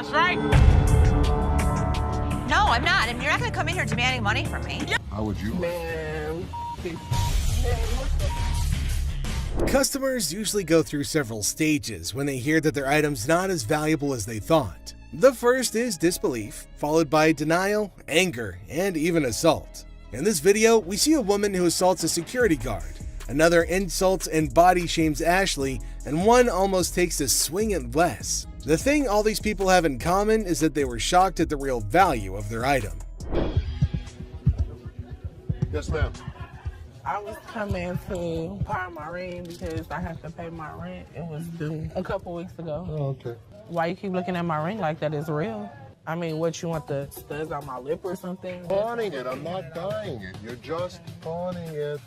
That's right. No, I'm not. And you're not going to come in here demanding money from me. How would you? Man. Customers usually go through several stages when they hear that their item's not as valuable as they thought. The first is disbelief, followed by denial, anger, and even assault. In this video, we see a woman who assaults a security guard. Another insults and body shames Ashley, and one almost takes a swing at Les. The thing all these people have in common is that they were shocked at the real value of their item. Yes, ma'am. I was coming to pawn my ring because I have to pay my rent. It was due a couple weeks ago. Oh, okay. Why you keep looking at my ring like that? Is real? I mean, what, you want the studs on my lip or something? Pawning it. I'm not buying it. You're just pawning it.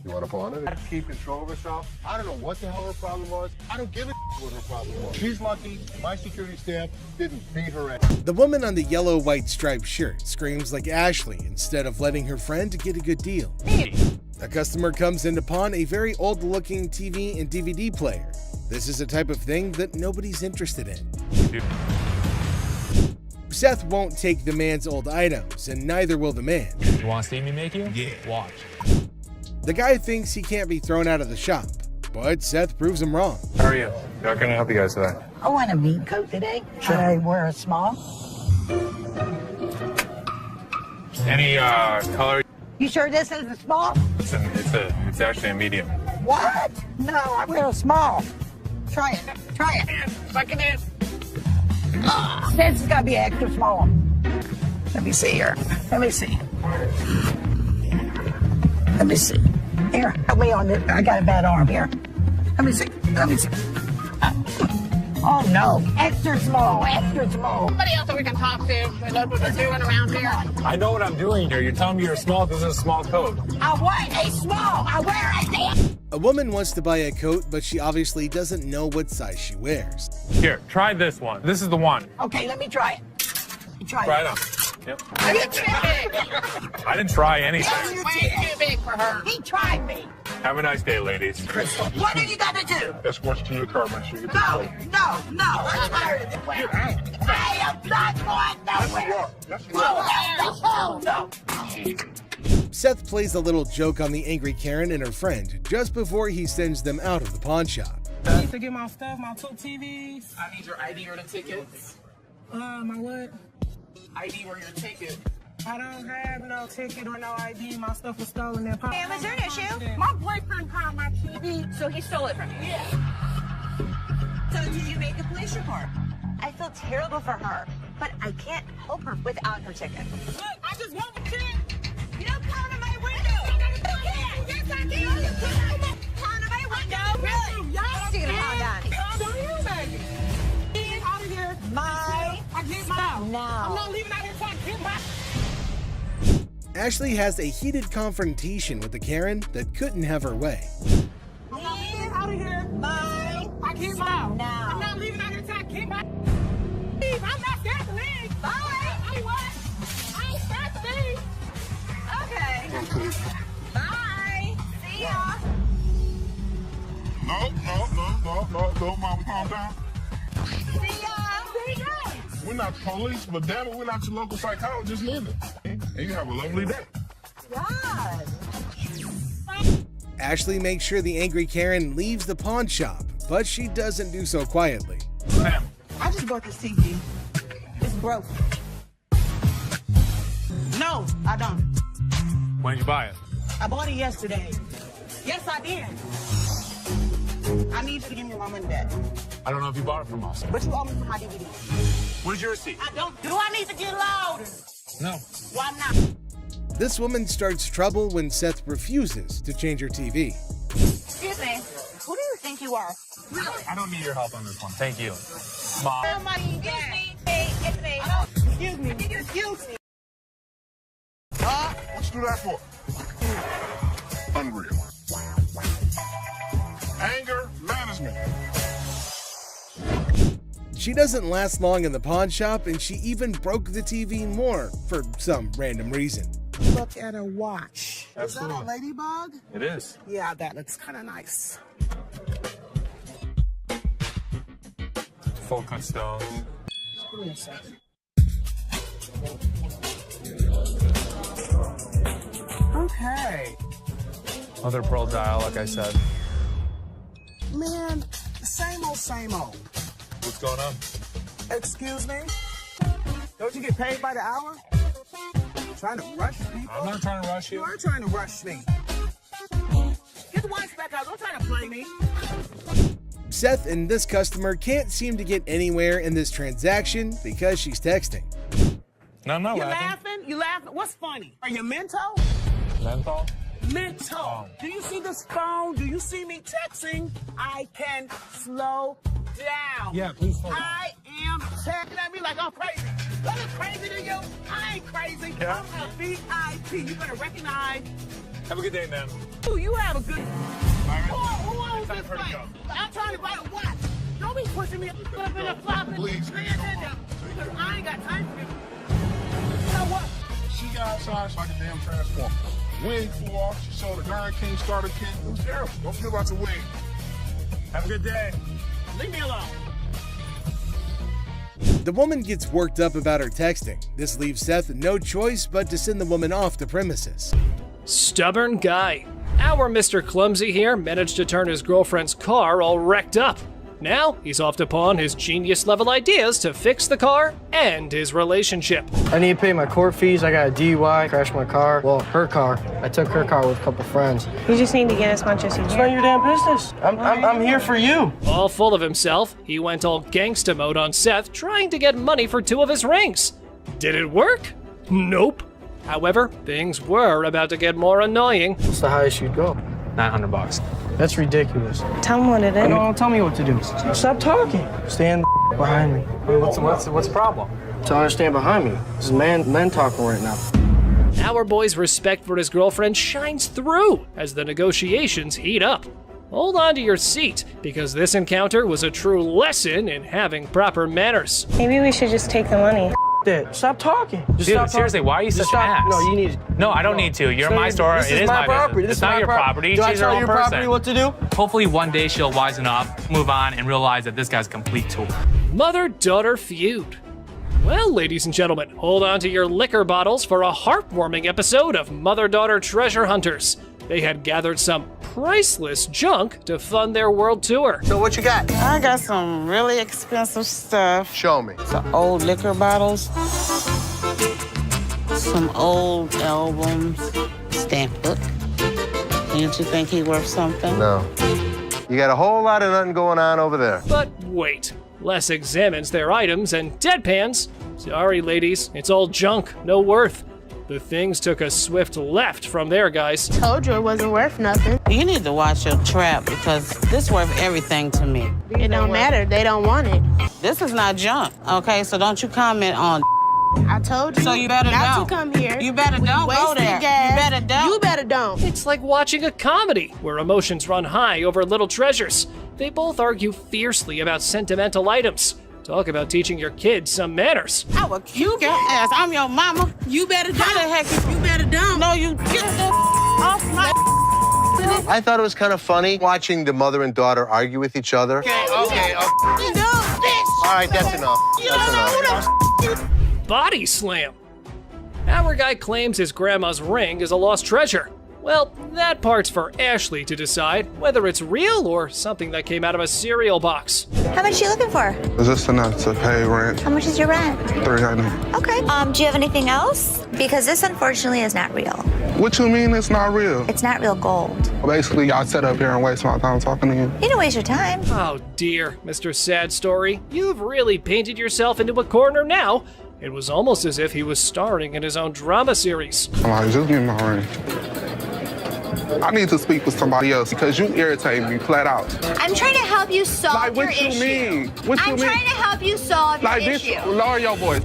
You want to pawn it? Keep control of herself. I don't know what the hell her problem was. I don't give a what her problem was. She's lucky my security staff didn't beat her ass. The woman on the yellow-white striped shirt screams like Ashley instead of letting her friend get a good deal. A customer comes in to pawn a very old-looking TV and DVD player. This is a type of thing that nobody's interested in. Seth won't take the man's old items, and neither will the man. You want to see me make you? Yeah. Watch. The guy thinks he can't be thrown out of the shop, but Seth proves him wrong. How are you? How can I help you guys today? I want a meat coat today. Should I wear a small? Any color? You sure this is a small? It's actually a medium. What? No, I wear a small. Try it. Try it. Suck it in. This has got to be extra small. Let me see here. Let me see. Let me see. Here, help me on this. I got a bad arm here. Let me see. Let me see. Oh no, extra small, extra small. Somebody else that we can talk to. We know what they're doing around here. I know what I'm doing here. You're telling me you're small because it's a small coat. I want a small. I wear a damn. A woman wants to buy a coat, but she obviously doesn't know what size she wears. Here, try this one. This is the one. Okay, let me try it. Try Try it. it on. Yep. You're too big. I didn't try anything. You're way too big for her. He tried me. Have a nice day, ladies. What do you got to do? Escort you to your car. Make sure you get the No, plate. no. I'm tired of this. I am not going nowhere. Yes, you are. Oh, no. Seth plays a little joke on the angry Karen and her friend just before he sends them out of the pawn shop. I need to get my stuff, my two TVs. I need your ID or the tickets. My what? ID or your ticket. I don't have no ticket or no ID. My stuff was stolen. Ma'am, is there an issue? My boyfriend found my TV. So he stole it from you? Yeah. So did you make a police report? I feel terrible for her, but I can't help her without her ticket. Look, I just want the ticket. You don't come to my window! You can't. Yes, I do. You can't. Come to my window! Really? Y'all Stick it out, Calm down, you baby. Get out of here. My I get my. now. I'm not leaving out here until I get my. Ashley has a heated confrontation with the Karen that couldn't have her way. Get out of here. My I get my. now. I'm not leaving out here until I get my. Leave. I'm not scared to leave. Bye. I what? I ain't scared to leave. Okay. Bye. See ya. No, Mom, calm down. See ya. We're not the police, but damn it, we're not your local psychologist neither. And you have a lovely day. God. Ashley makes sure the angry Karen leaves the pawn shop, but she doesn't do so quietly. Ma'am. I just bought this TV. It's broke. No, I don't. When did you buy it? I bought it yesterday. Yes, I did. I need you to give me my money back. I don't know if you bought it from us. But you owe me for my DVD. Where's your receipt? I don't. Do I need to get louder? No. Why not? This woman starts trouble when Seth refuses to change her TV. Excuse me. Who do you think you are? I don't need your help on this one. Thank you. Mom. Excuse me. Hey, it's me. Excuse me. Excuse me. Huh? What you do that for? Unreal. Anger management. She doesn't last long in the pawn shop, and she even broke the TV more for some random reason. Look at her watch. Absolutely. Is that a ladybug? It is. Yeah, that looks kind of nice. Full cut stones. Give me a second. Okay. Another pearl dial, like I said. Man, same old, same old. What's going on? Excuse me? Don't you get paid by the hour? Trying to rush people? I'm not trying to rush You you. are trying to rush me. Get the wife back out. Don't try to play me. Seth and this customer can't seem to get anywhere in this transaction because she's texting. No, I'm not You laughing. laughing? You laughing? What's funny? Are you mental? Menthol? Mental. Oh. Do you see this phone? Do you see me texting? I can slow down. Yeah, please slow down. I am checking at me like I'm crazy. I'm crazy to you? I ain't crazy. Yeah. I'm a VIP. You better recognize. Have a good day, man. Ooh, you have a good. Byron, Who owns time this for her to thing? go. I'm trying to buy a watch. Don't be pushing me up in a flop. Please. Pay attention. Because I ain't got time for you. You know what? She got outside like a damn transformer. Wing flew off. She saw the hurricane starter kit. It was terrible. Don't forget about the wing. Have a good day. Leave me alone. The woman gets worked up about her texting. This leaves Seth no choice but to send the woman off the premises. Stubborn guy. Our Mr. Clumsy here managed to turn his girlfriend's car all wrecked up. Now he's off to pawn his genius-level ideas to fix the car and his relationship. I need to pay my court fees. I got a DUI, crashed my car. Well, her car. I took her car with a couple friends. You just need to get as much as you It's can. not your damn business. I'm here for you. All full of himself, he went all gangsta mode on Seth, trying to get money for 2 of his rings. Did it work? Nope. However, things were about to get more annoying. What's the highest you'd go? $900. That's ridiculous. Tell him what it is. No, don't tell me what to do. Stop talking. Stand behind me. What's the problem? Tell her to stand behind me. This is men talking right now. Our boy's respect for his girlfriend shines through as the negotiations heat up. Hold on to your seat, because this encounter was a true lesson in having proper manners. Maybe we should just take the money. That. Stop talking. Just Dude, stop seriously, talking. why are you Just such an stop. ass? No, you need. No, I don't need to. You're my store. This It is my property. business. This It's is not my your property. Do I She's her tell own your person. property what to do? Hopefully one day she'll wisen up, move on, and realize that this guy's a complete tool. Mother-daughter feud. Well, ladies and gentlemen, hold on to your liquor bottles for a heartwarming episode of Mother-Daughter Treasure Hunters. They had gathered some priceless junk to fund their world tour. So what you got? I got some really expensive stuff. Show me. Some old liquor bottles. Some old albums. Stamp book. Didn't you think he worth something? No. You got a whole lot of nothing going on over there. But wait, Les examines their items and deadpans. Sorry, ladies, it's all junk, no worth. The things took a swift left from there, guys. Told you it wasn't worth nothing. You need to watch your trap because this worth everything to me. It don't matter. They don't want it. This is not junk, okay? So don't you comment on. I told you. So you better not don't. to come here. You better don't go Wasting there. gas. You better don't. You better don't. It's like watching a comedy where emotions run high over little treasures. They both argue fiercely about sentimental items. Talk about teaching your kids some manners. I will kick your ass. I'm your mama. You better don't. How the heck you better don't. No, you get the off my. I thought it was kind of funny watching the mother and daughter argue with each other. Okay. All right, that's enough. That's enough. Body slam. Our guy claims his grandma's ring is a lost treasure. Well, that part's for Ashley to decide whether it's real or something that came out of a cereal box. How much are you looking for? Is this enough to pay rent? How much is your rent? $300. Okay. Do you have anything else? Because this unfortunately is not real. What you mean it's not real? It's not real gold. Basically, y'all sit up here and waste my time talking to you. You didn't waste your time. Oh dear, Mr. Sad Story, you've really painted yourself into a corner now. It was almost as if he was starring in his own drama series. I'm like, just give me my ring. I need to speak with somebody else because you irritate me flat out. I'm trying to help you solve Like, your what you issue. mean? What you I'm mean? trying to help you solve Like, your bitch, issue. lower your voice.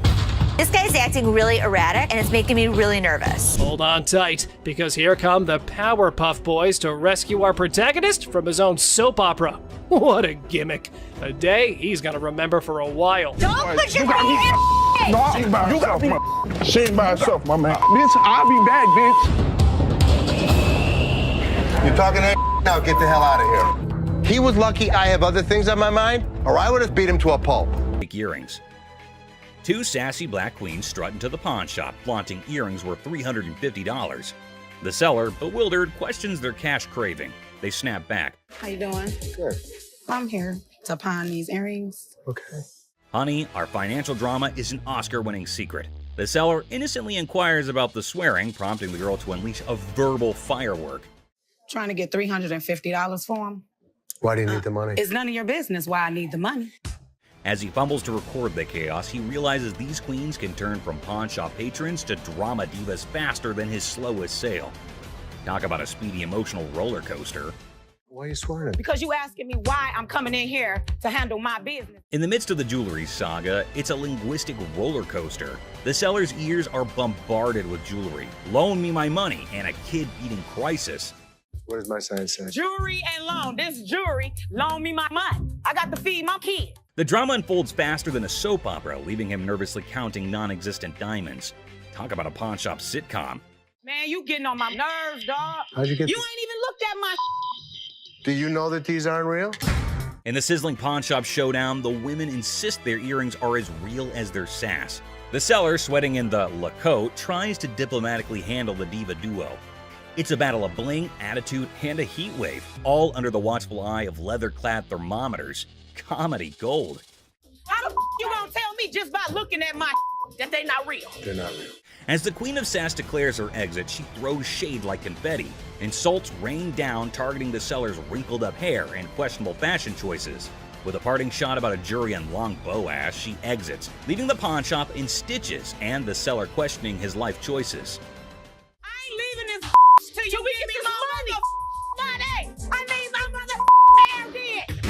This guy's acting really erratic, and it's making me really nervous. Hold on tight, because here come the Powerpuff Boys to rescue our protagonist from his own soap opera. What a gimmick. A day he's gonna remember for a while. Don't put your You got finger me. in No, my you by herself, man. She ain't by herself, my man. Bitch, I'll be back, bitch. You're talking that now, get the hell out of here. He was lucky I have other things on my mind, or I would have beat him to a pulp. Earrings. Two sassy black queens strut into the pawn shop, flaunting earrings worth $350. The seller, bewildered, questions their cash craving. They snap back. How you doing? Good. I'm here to pawn these earrings. Okay. Honey, our financial drama is an Oscar-winning secret. The seller innocently inquires about the swearing, prompting the girl to unleash a verbal firework. Trying to get $350 for them. Why do you need the money? It's none of your business why I need the money. As he fumbles to record the chaos, he realizes these queens can turn from pawn shop patrons to drama divas faster than his slowest sale. Talk about a speedy emotional roller coaster. Why are you swearing? Because you asking me why I'm coming in here to handle my business. In the midst of the jewelry saga, it's a linguistic roller coaster. The seller's ears are bombarded with jewelry, loan me my money, and a kid-eating crisis. What does my sign say? Jewelry and loan. This jewelry, loan me my money. I got to feed my kid. The drama unfolds faster than a soap opera, leaving him nervously counting non-existent diamonds. Talk about a pawn shop sitcom. Man, you getting on my nerves, dog. How'd you get You this? ain't even looked at my Do you know that these aren't real? In the sizzling pawn shop showdown, the women insist their earrings are as real as their sass. The seller, sweating in the Lacote, tries to diplomatically handle the diva duo. It's a battle of bling, attitude, and a heat wave, all under the watchful eye of leather-clad thermometers. Comedy gold. How the you gonna tell me just by looking at my that they not real? They're not real. As the Queen of Sass declares her exit, she throws shade like confetti. Insults rain down, targeting the seller's wrinkled-up hair and questionable fashion choices. With a parting shot about a jury and long Boaz, she exits, leaving the pawn shop in stitches and the seller questioning his life choices. I ain't leaving this till you give me my money. I need my mother hair did.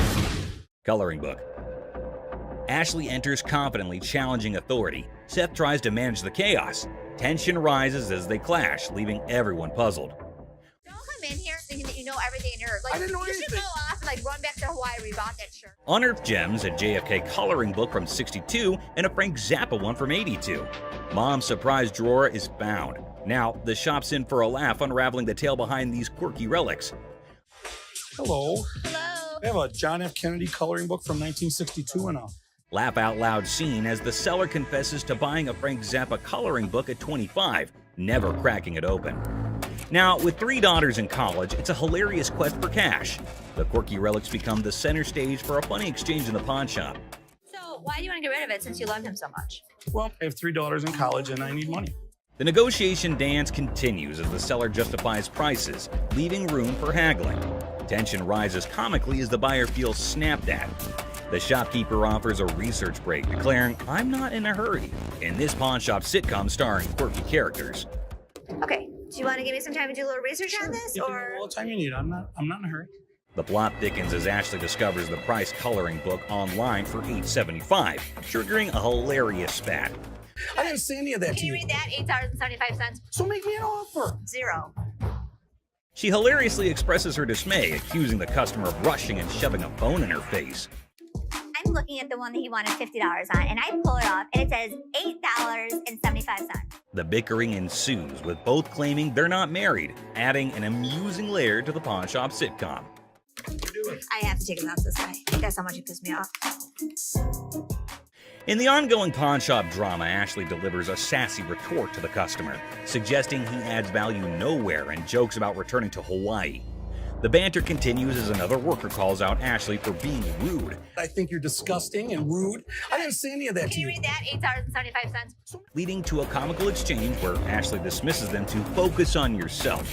Coloring book. Ashley enters confidently, challenging authority. Seth tries to manage the chaos. Tension rises as they clash, leaving everyone puzzled. Don't come in here thinking that you know everything in your like. I didn't know you should anything. go off and like run back to Hawaii where you bought that shirt. Unearthed gems, a JFK coloring book from '62, and a Frank Zappa one from '82. Mom's surprise drawer is found. Now, the shop's in for a laugh, unraveling the tale behind these quirky relics. Hello. Hello. I have a John F. Kennedy coloring book from 1962 and a Laugh out loud scene as the seller confesses to buying a Frank Zappa coloring book at 25, never cracking it open. Now, with 3 daughters in college, it's a hilarious quest for cash. The quirky relics become the center stage for a funny exchange in the pawn shop. So why do you want to get rid of it since you loved him so much? well, I have 3 daughters in college and I need money. The negotiation dance continues as the seller justifies prices, leaving room for haggling. Tension rises comically as the buyer feels snapped at. The shopkeeper offers a research break, declaring, "I'm not in a hurry," in this pawn shop sitcom starring quirky characters. Okay, do you want to give me some time to do a little research on this, You can or? have all the time you need. I'm not in a hurry. The plot thickens as Ashley discovers the price coloring book online for $8.75, triggering a hilarious spat. I didn't say any of that Can you read that? $8.75. So make me an offer. 0. She hilariously expresses her dismay, accusing the customer of rushing and shoving a phone in her face. I'm looking at the one that he wanted $50 on, and I pull it off, and it says $8.75. The bickering ensues, with both claiming they're not married, adding an amusing layer to the pawn shop sitcom. I have to take him out this guy. That's how much he pissed me off. In the ongoing pawn shop drama, Ashley delivers a sassy retort to the customer, suggesting he adds value nowhere and jokes about returning to Hawaii. The banter continues as another worker calls out Ashley for being rude. I think you're disgusting and rude. I didn't say any of that Can to you you. read that? $8.75. Leading to a comical exchange where Ashley dismisses them to focus on yourself.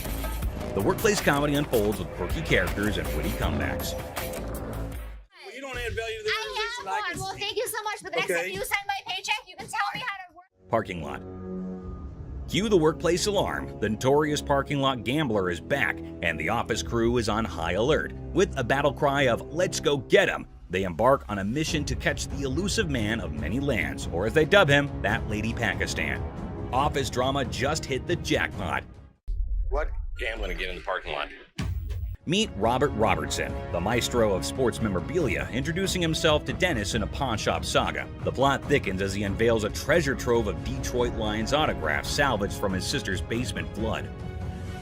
The workplace comedy unfolds with quirky characters and witty comebacks. Well, you don't add value to the organization. I have one. Well, thank you so much. But the next time you sign my paycheck, you can tell me how to work. Parking lot. Cue the workplace alarm. The notorious parking lot gambler is back, and the office crew is on high alert. With a battle cry of "Let's go get him!" they embark on a mission to catch the elusive man of many lands, or as they dub him, That Lady Pakistan. Office drama just hit the jackpot. What? Gambling again in the parking lot. Meet Robert Robertson, the maestro of sports memorabilia, introducing himself to Dennis in a pawn shop saga. The plot thickens as he unveils a treasure trove of Detroit Lions autographs salvaged from his sister's basement flood.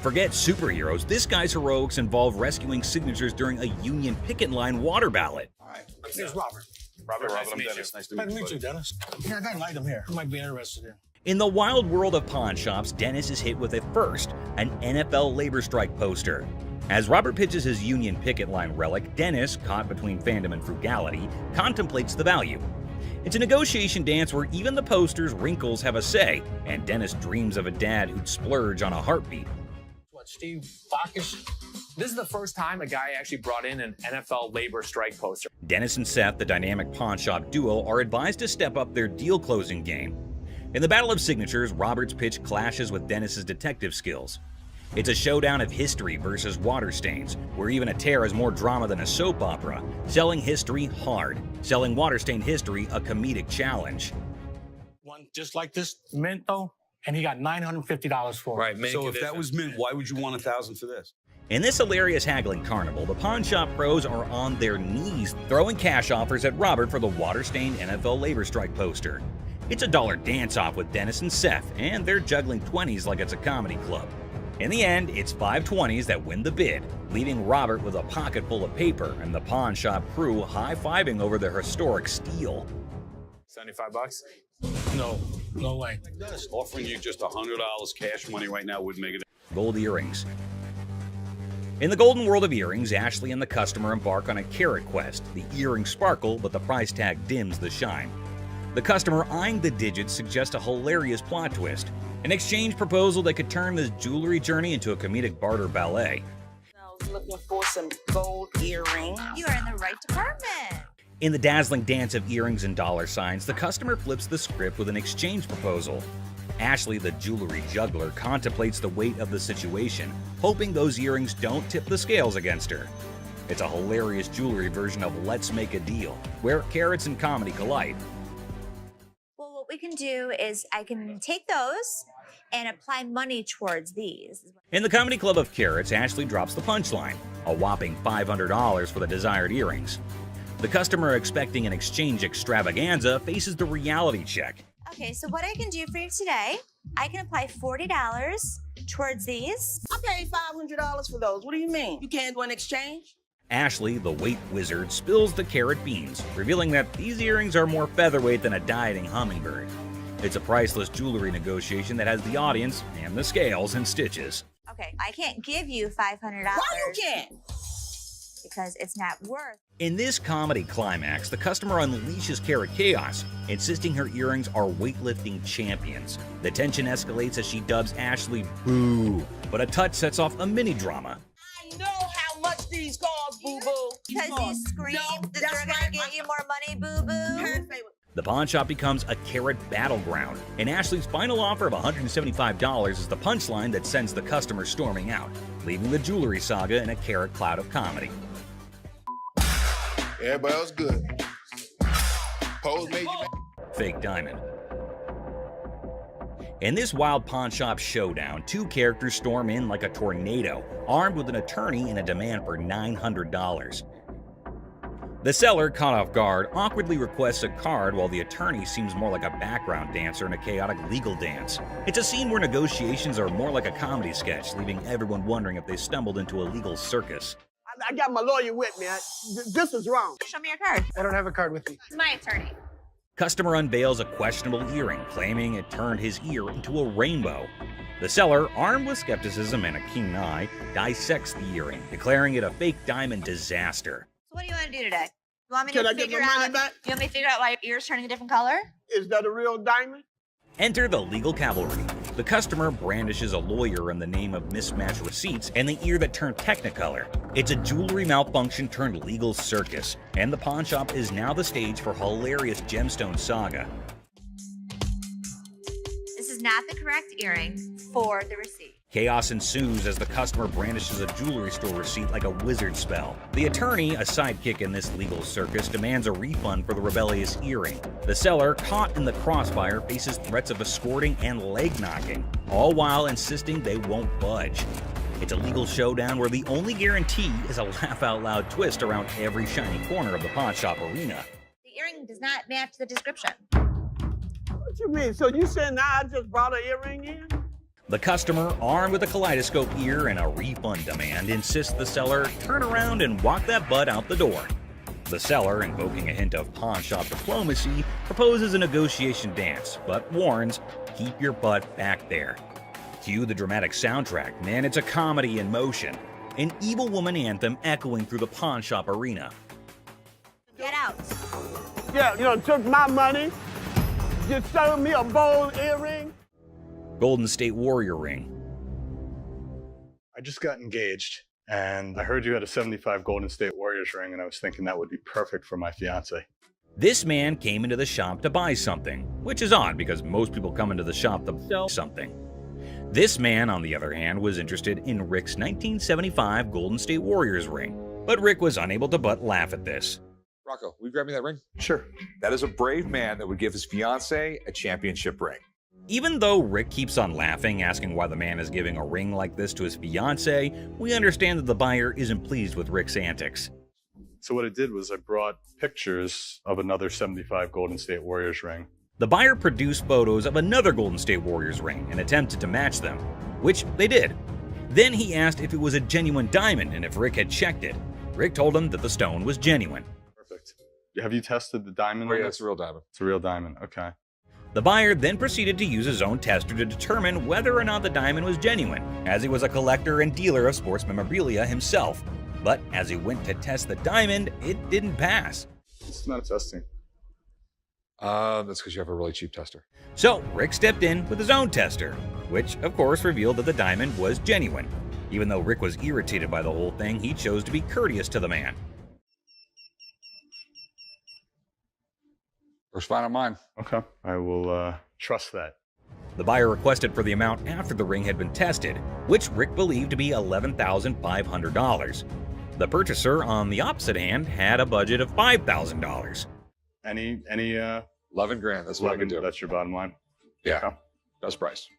Forget superheroes, this guy's heroics involve rescuing signatures during a Union picket line water ballot. All right, here's Robert. Robert, Nice to I'm meet Dennis. you. Nice to Nice meet you, Dennis. Yeah, I got an item here. You might be interested in. In the wild world of pawn shops, Dennis is hit with a first, an NFL labor strike poster. As Robert pitches his Union picket line relic, Dennis, caught between fandom and frugality, contemplates the value. It's a negotiation dance where even the poster's wrinkles have a say, and Dennis dreams of a dad who'd splurge on a heartbeat. What, Steve Bacchus? This is the first time a guy actually brought in an NFL labor strike poster. Dennis and Seth, the dynamic pawn shop duo, are advised to step up their deal-closing game. In the Battle of Signatures, Robert's pitch clashes with Dennis's detective skills. It's a showdown of history versus water stains, where even a tear is more drama than a soap opera. Selling history hard, selling water-stained history a comedic challenge. One just like this mint, though, and he got $950 for it. Right, so if that was mint, why would you want $1,000 for this? In this hilarious haggling carnival, the pawn shop pros are on their knees throwing cash offers at Robert for the water-stained NFL labor strike poster. It's a dollar dance-off with Dennis and Seth, and they're juggling 20s like it's a comedy club. In the end, it's 5 20s that win the bid, leaving Robert with a pocket full of paper and the pawn shop crew high-fiving over their historic steal. $75? No way. Offering you just $100 cash money right now would make it. Gold earrings. In the golden world of earrings, Ashley and the customer embark on a carrot quest. The earrings sparkle, but the price tag dims the shine. The customer eyeing the digits suggests a hilarious plot twist, an exchange proposal that could turn this jewelry journey into a comedic barter ballet. I was looking for some gold earrings. You are in the right department. In the dazzling dance of earrings and dollar signs, the customer flips the script with an exchange proposal. Ashley, the jewelry juggler, contemplates the weight of the situation, hoping those earrings don't tip the scales against her. It's a hilarious jewelry version of Let's Make a Deal, where carrots and comedy collide. Well, what we can do is I can take those and apply money towards these. In the comedy club of carrots, Ashley drops the punchline, a whopping $500 for the desired earrings. The customer, expecting an exchange extravaganza, faces the reality check. Okay, so what I can do for you today, I can apply $40 towards these. I paid $500 for those. What do you mean? You can't do an exchange? Ashley, the weight wizard, spills the carrot beans, revealing that these earrings are more featherweight than a dieting hummingbird. It's a priceless jewelry negotiation that has the audience and the scales in stitches. Okay, I can't give you $500. Why you can't? Because it's not worth. In this comedy climax, the customer unleashes carrot chaos, insisting her earrings are weightlifting champions. The tension escalates as she dubs Ashley Boo, but a touch sets off a mini drama. I know how much these cost, boo-boo. Because you screamed that they're gonna get you more money, boo-boo. The pawn shop becomes a carrot battleground, and Ashley's final offer of $175 is the punchline that sends the customer storming out, leaving the jewelry saga in a carrot cloud of comedy. Everybody else good. Pose made you Fake diamond. In this wild pawn shop showdown, two characters storm in like a tornado, armed with an attorney and a demand for $900. The seller, caught off guard, awkwardly requests a card while the attorney seems more like a background dancer in a chaotic legal dance. It's a scene where negotiations are more like a comedy sketch, leaving everyone wondering if they stumbled into a legal circus. I got my lawyer with me. This is wrong. Show me your card. I don't have a card with me. It's my attorney. Customer unveils a questionable earring, claiming it turned his ear into a rainbow. The seller, armed with skepticism and a keen eye, dissects the earring, declaring it a fake diamond disaster. So what do you want to do today? You want me Can to I get figure my money out? back? You want me to figure out why your ear's turning a different color? Is that a real diamond? Enter the legal cavalry. The customer brandishes a lawyer in the name of mismatched receipts and the ear that turned technicolor. It's a jewelry malfunction turned legal circus, and the pawn shop is now the stage for hilarious gemstone saga. This is not the correct earring for the receipt. Chaos ensues as the customer brandishes a jewelry store receipt like a wizard spell. The attorney, a sidekick in this legal circus, demands a refund for the rebellious earring. The seller, caught in the crossfire, faces threats of escorting and leg knocking, all while insisting they won't budge. It's a legal showdown where the only guarantee is a laugh-out-loud twist around every shiny corner of the pawn shop arena. The earring does not match the description. What you mean? So you saying now I just brought an earring in? The customer, armed with a kaleidoscope ear and a refund demand, insists the seller turn around and walk that butt out the door. The seller, invoking a hint of pawn shop diplomacy, proposes a negotiation dance, but warns, keep your butt back there. Cue the dramatic soundtrack, man, it's a comedy in motion. An evil woman anthem echoing through the pawn shop arena. Get out. Yeah, you know, took my money, just sold me a gold earring. Golden State Warrior ring. I just got engaged, and I heard you had a 75 Golden State Warriors ring, and I was thinking that would be perfect for my fiance. This man came into the shop to buy something, which is odd because most people come into the shop to sell something. This man, on the other hand, was interested in Rick's 1975 Golden State Warriors ring, but Rick was unable to but laugh at this. Rocco, will you grab me that ring? Sure. That is a brave man that would give his fiance a championship ring. Even though Rick keeps on laughing, asking why the man is giving a ring like this to his fiance, we understand that the buyer isn't pleased with Rick's antics. So what I did was I brought pictures of another 75 Golden State Warriors ring. The buyer produced photos of another Golden State Warriors ring and attempted to match them, which they did. Then he asked if it was a genuine diamond and if Rick had checked it. Rick told him that the stone was genuine. Perfect. Have you tested the diamond? Oh yeah, it's a real diamond. It's a real diamond, okay. The buyer then proceeded to use his own tester to determine whether or not the diamond was genuine, as he was a collector and dealer of sports memorabilia himself. But as he went to test the diamond, it didn't pass. It's not testing. That's because you have a really cheap tester. So Rick stepped in with his own tester, which of course revealed that the diamond was genuine. Even though Rick was irritated by the whole thing, he chose to be courteous to the man. First fine on mine. Okay, I will trust that. The buyer requested for the amount after the ring had been tested, which Rick believed to be $11,500. The purchaser, on the opposite hand, had a budget of $5,000. Any 11 grand, that's what I can do. That's your bottom line? Yeah, okay. That's price.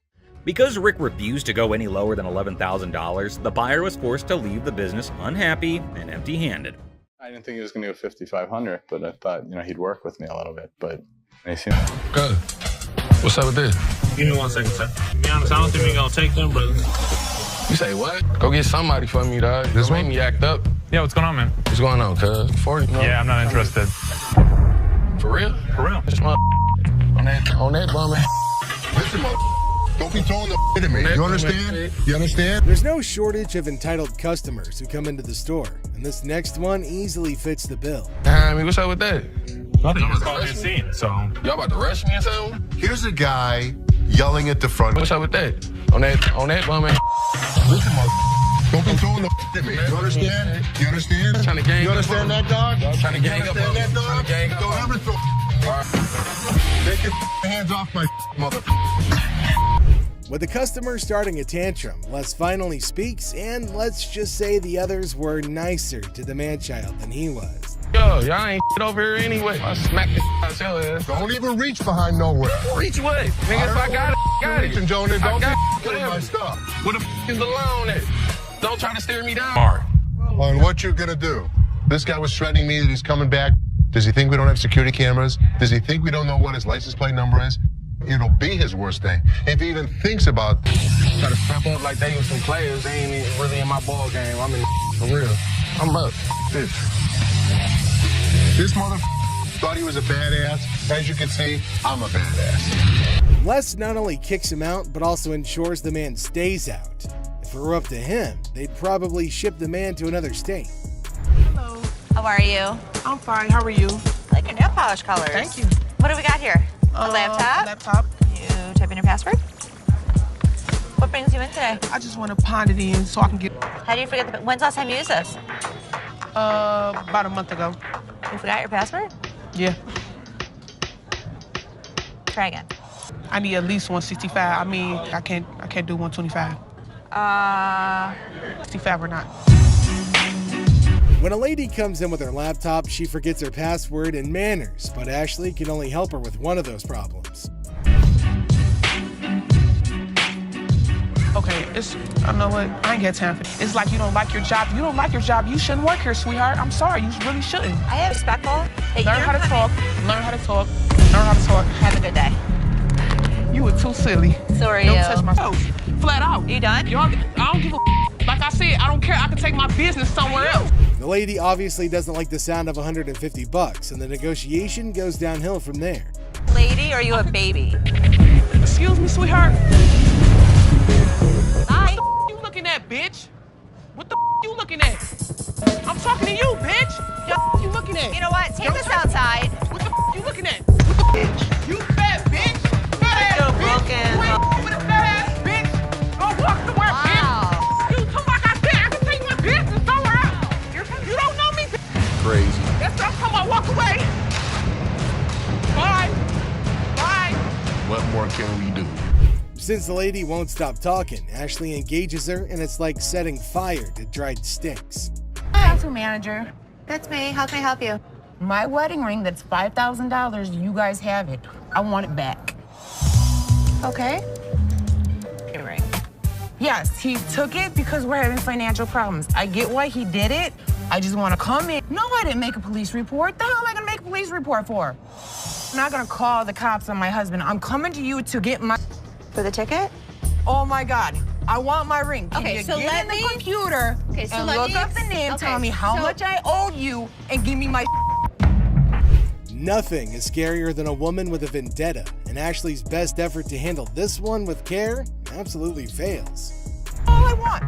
Because Rick refused to go any lower than $11,000, the buyer was forced to leave the business unhappy and empty-handed. I didn't think he was going to go 5,500, but I thought, he'd work with me a little bit, but he seemed... Good. What's up with this? Give me 1 second, sir. To be honest, I don't think we're going to take them, but... You say what? Go get somebody for me, dog. This made me act up. Yeah, what's going on, man? What's going on, cuz? 40? No? Yeah, I'm not interested. For real? For real. Just on that bum. Listen, don't be throwing the at me. You understand? You understand? There's no shortage of entitled customers who come into the store, and this next one easily fits the bill. I mean, what's up with that? Nothing. I'm calling this scene, so... Y'all about to rush me or something? Here's a guy yelling at the front. What's up with that? On that bum. Listen, don't be throwing the at me. You understand? You understand? Trying to gang you understand that, dog? Trying to gang up on me. That, dog? Don't ever throw. Take your hands off my mother. With the customer starting a tantrum, Les finally speaks, and let's just say the others were nicer to the man-child than he was. Yo, y'all ain't over here anyway. I smack the out your ass. Don't even reach behind nowhere. Reach what? Nigga, if I got it, got it. Reaching, Jonas, don't get my stuff. What the is the loan at? Don't try to steer me down. Well, and what you gonna do? This guy was threatening me that he's coming back. Does he think we don't have security cameras? Does he think we don't know what his license plate number is? It'll be his worst thing. If he even thinks about try to step up like they was some players, they ain't even really in my ball game. I'm in for real. I'm up. This mother thought he was a badass. As you can see, I'm a badass. Les not only kicks him out, but also ensures the man stays out. If it were up to him, they'd probably ship the man to another state. Hello. How are you? I'm fine. How are you? I like your nail polish colors. Thank you. What do we got here? A laptop? Laptop. You type in your password? What brings you in today? I just want to pound it in so I can get... How do you forget the... When's the last time you used this? About a month ago. You forgot your password? Yeah. Try again. I need at least 165. I mean, I can't do 125. 65 or not. When a lady comes in with her laptop, she forgets her password and manners, but Ashley can only help her with one of those problems. Okay, I know what, I ain't got time for it. It's like you don't like your job. You don't like your job, you shouldn't work here, sweetheart. I'm sorry, you really shouldn't. I am respectful. Learn how to talk, learn how to talk, learn how to talk. Have a good day. You were too silly. So are Don't you. touch my toes. Flat out. You done? I don't give a like I said, I don't care. I can take my business somewhere else. The The lady obviously doesn't like the sound of $150, and the negotiation goes downhill from there. Lady, are you a baby? Excuse me, sweetheart. Hi. What the you looking at, bitch? What the you looking at? I'm talking to you, bitch. What you looking at? You know what? Take us outside. What the you looking at? What the bitch? You fat bitch. Fat ass bitch. Wait, with a fat ass bitch. Go walk somewhere, bitch. You talking like I said, I can take my business somewhere else. You don't know me, bitch. Crazy. That's what I'm talking about. Walk away. Bye. Bye. What more can we do? Since the lady won't stop talking, Ashley engages her, and it's like setting fire to dried sticks. Council manager. That's me. How can I help you? My wedding ring that's $5,000, you guys have it. I want it back. Okay. Your ring. Yes, he took it because we're having financial problems. I get why he did it. I just want to come in. No, I didn't make a police report. The hell am I gonna make a police report for? I'm not gonna call the cops on my husband. I'm coming to you to get my... For the ticket? Oh my God, I want my ring. Can Okay, you so get let in me... the computer and look up the name, tell me how much I owe you, and give me my... Nothing is scarier than a woman with a vendetta, and Ashley's best effort to handle this one with care absolutely fails. All I want.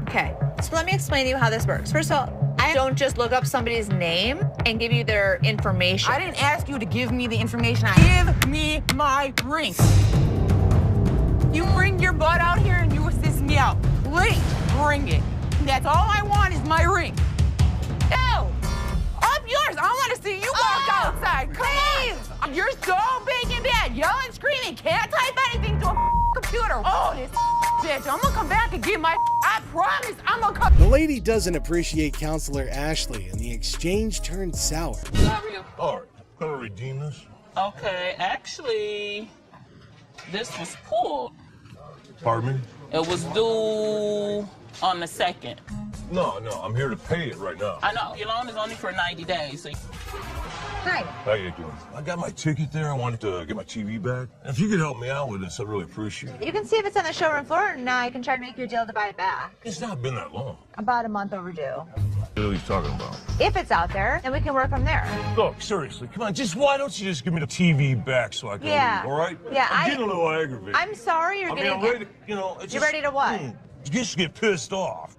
Okay, so let me explain to you how this works. First of all, I don't just look up somebody's name and give you their information. I didn't ask you to give me the information. Give me my ring. You bring your butt out here and you assist me out. Please, bring it. That's all I want is my ring. Ew! Up yours. I want to see you walk outside. Come on. You're so big and bad. Yelling, screaming. Can't type anything to a computer. Oh, this bitch. I'm going to come back and get my... I promise I'm going to come... The lady doesn't appreciate Counselor Ashley, and the exchange turns sour. All right, I'm gonna redeem this. Okay, actually, this was pulled. Pardon me? It was due on the 2nd. No, I'm here to pay it right now. I know, your loan is only for 90 days. So... Hi. How you doing? I got my ticket there. I wanted to get my TV back. If you could help me out with this, I'd really appreciate it. You can see if it's on the showroom floor, and I can try to make you a deal to buy it back. It's not been that long. About a month overdue. What are you talking about? If it's out there, then we can work from there. Look, seriously, come on, why don't you just give me the TV back so I can leave, all right? Yeah, I'm getting a little aggravated. I'm sorry you're getting... I'm ready, You're ready to what? Just get pissed off.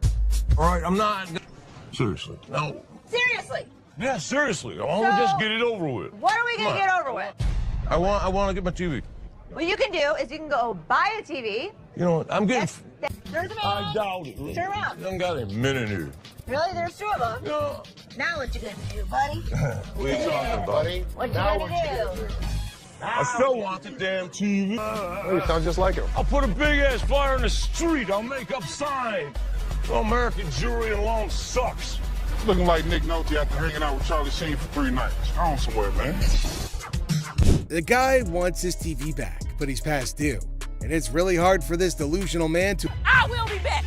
All right, I'm not... Seriously, no. Seriously? Yeah, seriously. I want to just get it over with. What are we going to get over with? I want to get my TV. What you can do is you can go buy a TV. You know what? I'm getting... There's a man. I doubt it. Turn around. You haven't got a minute here. Really? There's two of them. Yeah. Now what you gonna do, buddy? What are you talking about? Buddy? What you gonna do? I still want the damn TV. You sound just like him. I'll put a big-ass flyer in the street. I'll make up signs. Well, American jewelry alone sucks. Looking like Nick Nolte after hanging out with Charlie Sheen for 3 nights. Go on somewhere, man. The guy wants his TV back, but he's past due. And it's really hard for this delusional man to... I will be back.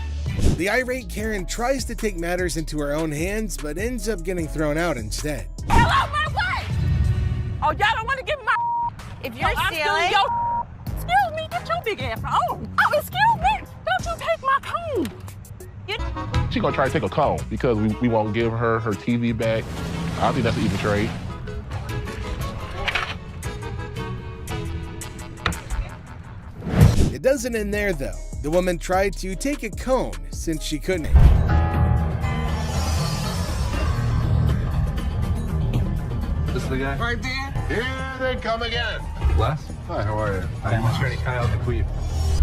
The irate Karen tries to take matters into her own hands, but ends up getting thrown out instead. Hello, my wife. Oh, y'all don't want to give me my... If you're stealing... Excuse me, get your big ass on. Oh, excuse me. Don't you take my comb. She's gonna try to take a call because we won't give her TV back. I think that's an even trade. It doesn't end there though. The woman tried to take a cone since she couldn't. This is the guy? Right there. Here they come again. Les? Hi, how are you? I'm attorney Kyle DeQueen.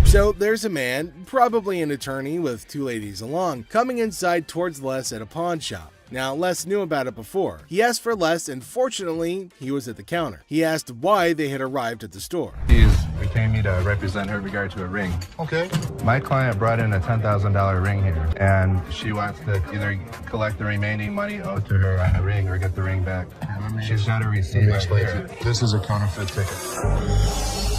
So there's a man, probably an attorney with 2 ladies along, coming inside towards Les at a pawn shop. Now, Les knew about it before. He asked for Les, and fortunately, he was at the counter. He asked why they had arrived at the store. He's retained me to represent her in regard to a ring. Okay. My client brought in a $10,000 ring here, and she wants to either collect the remaining money owed to her on the ring or get the ring back. She's got a receipt right here. This is a counterfeit ticket.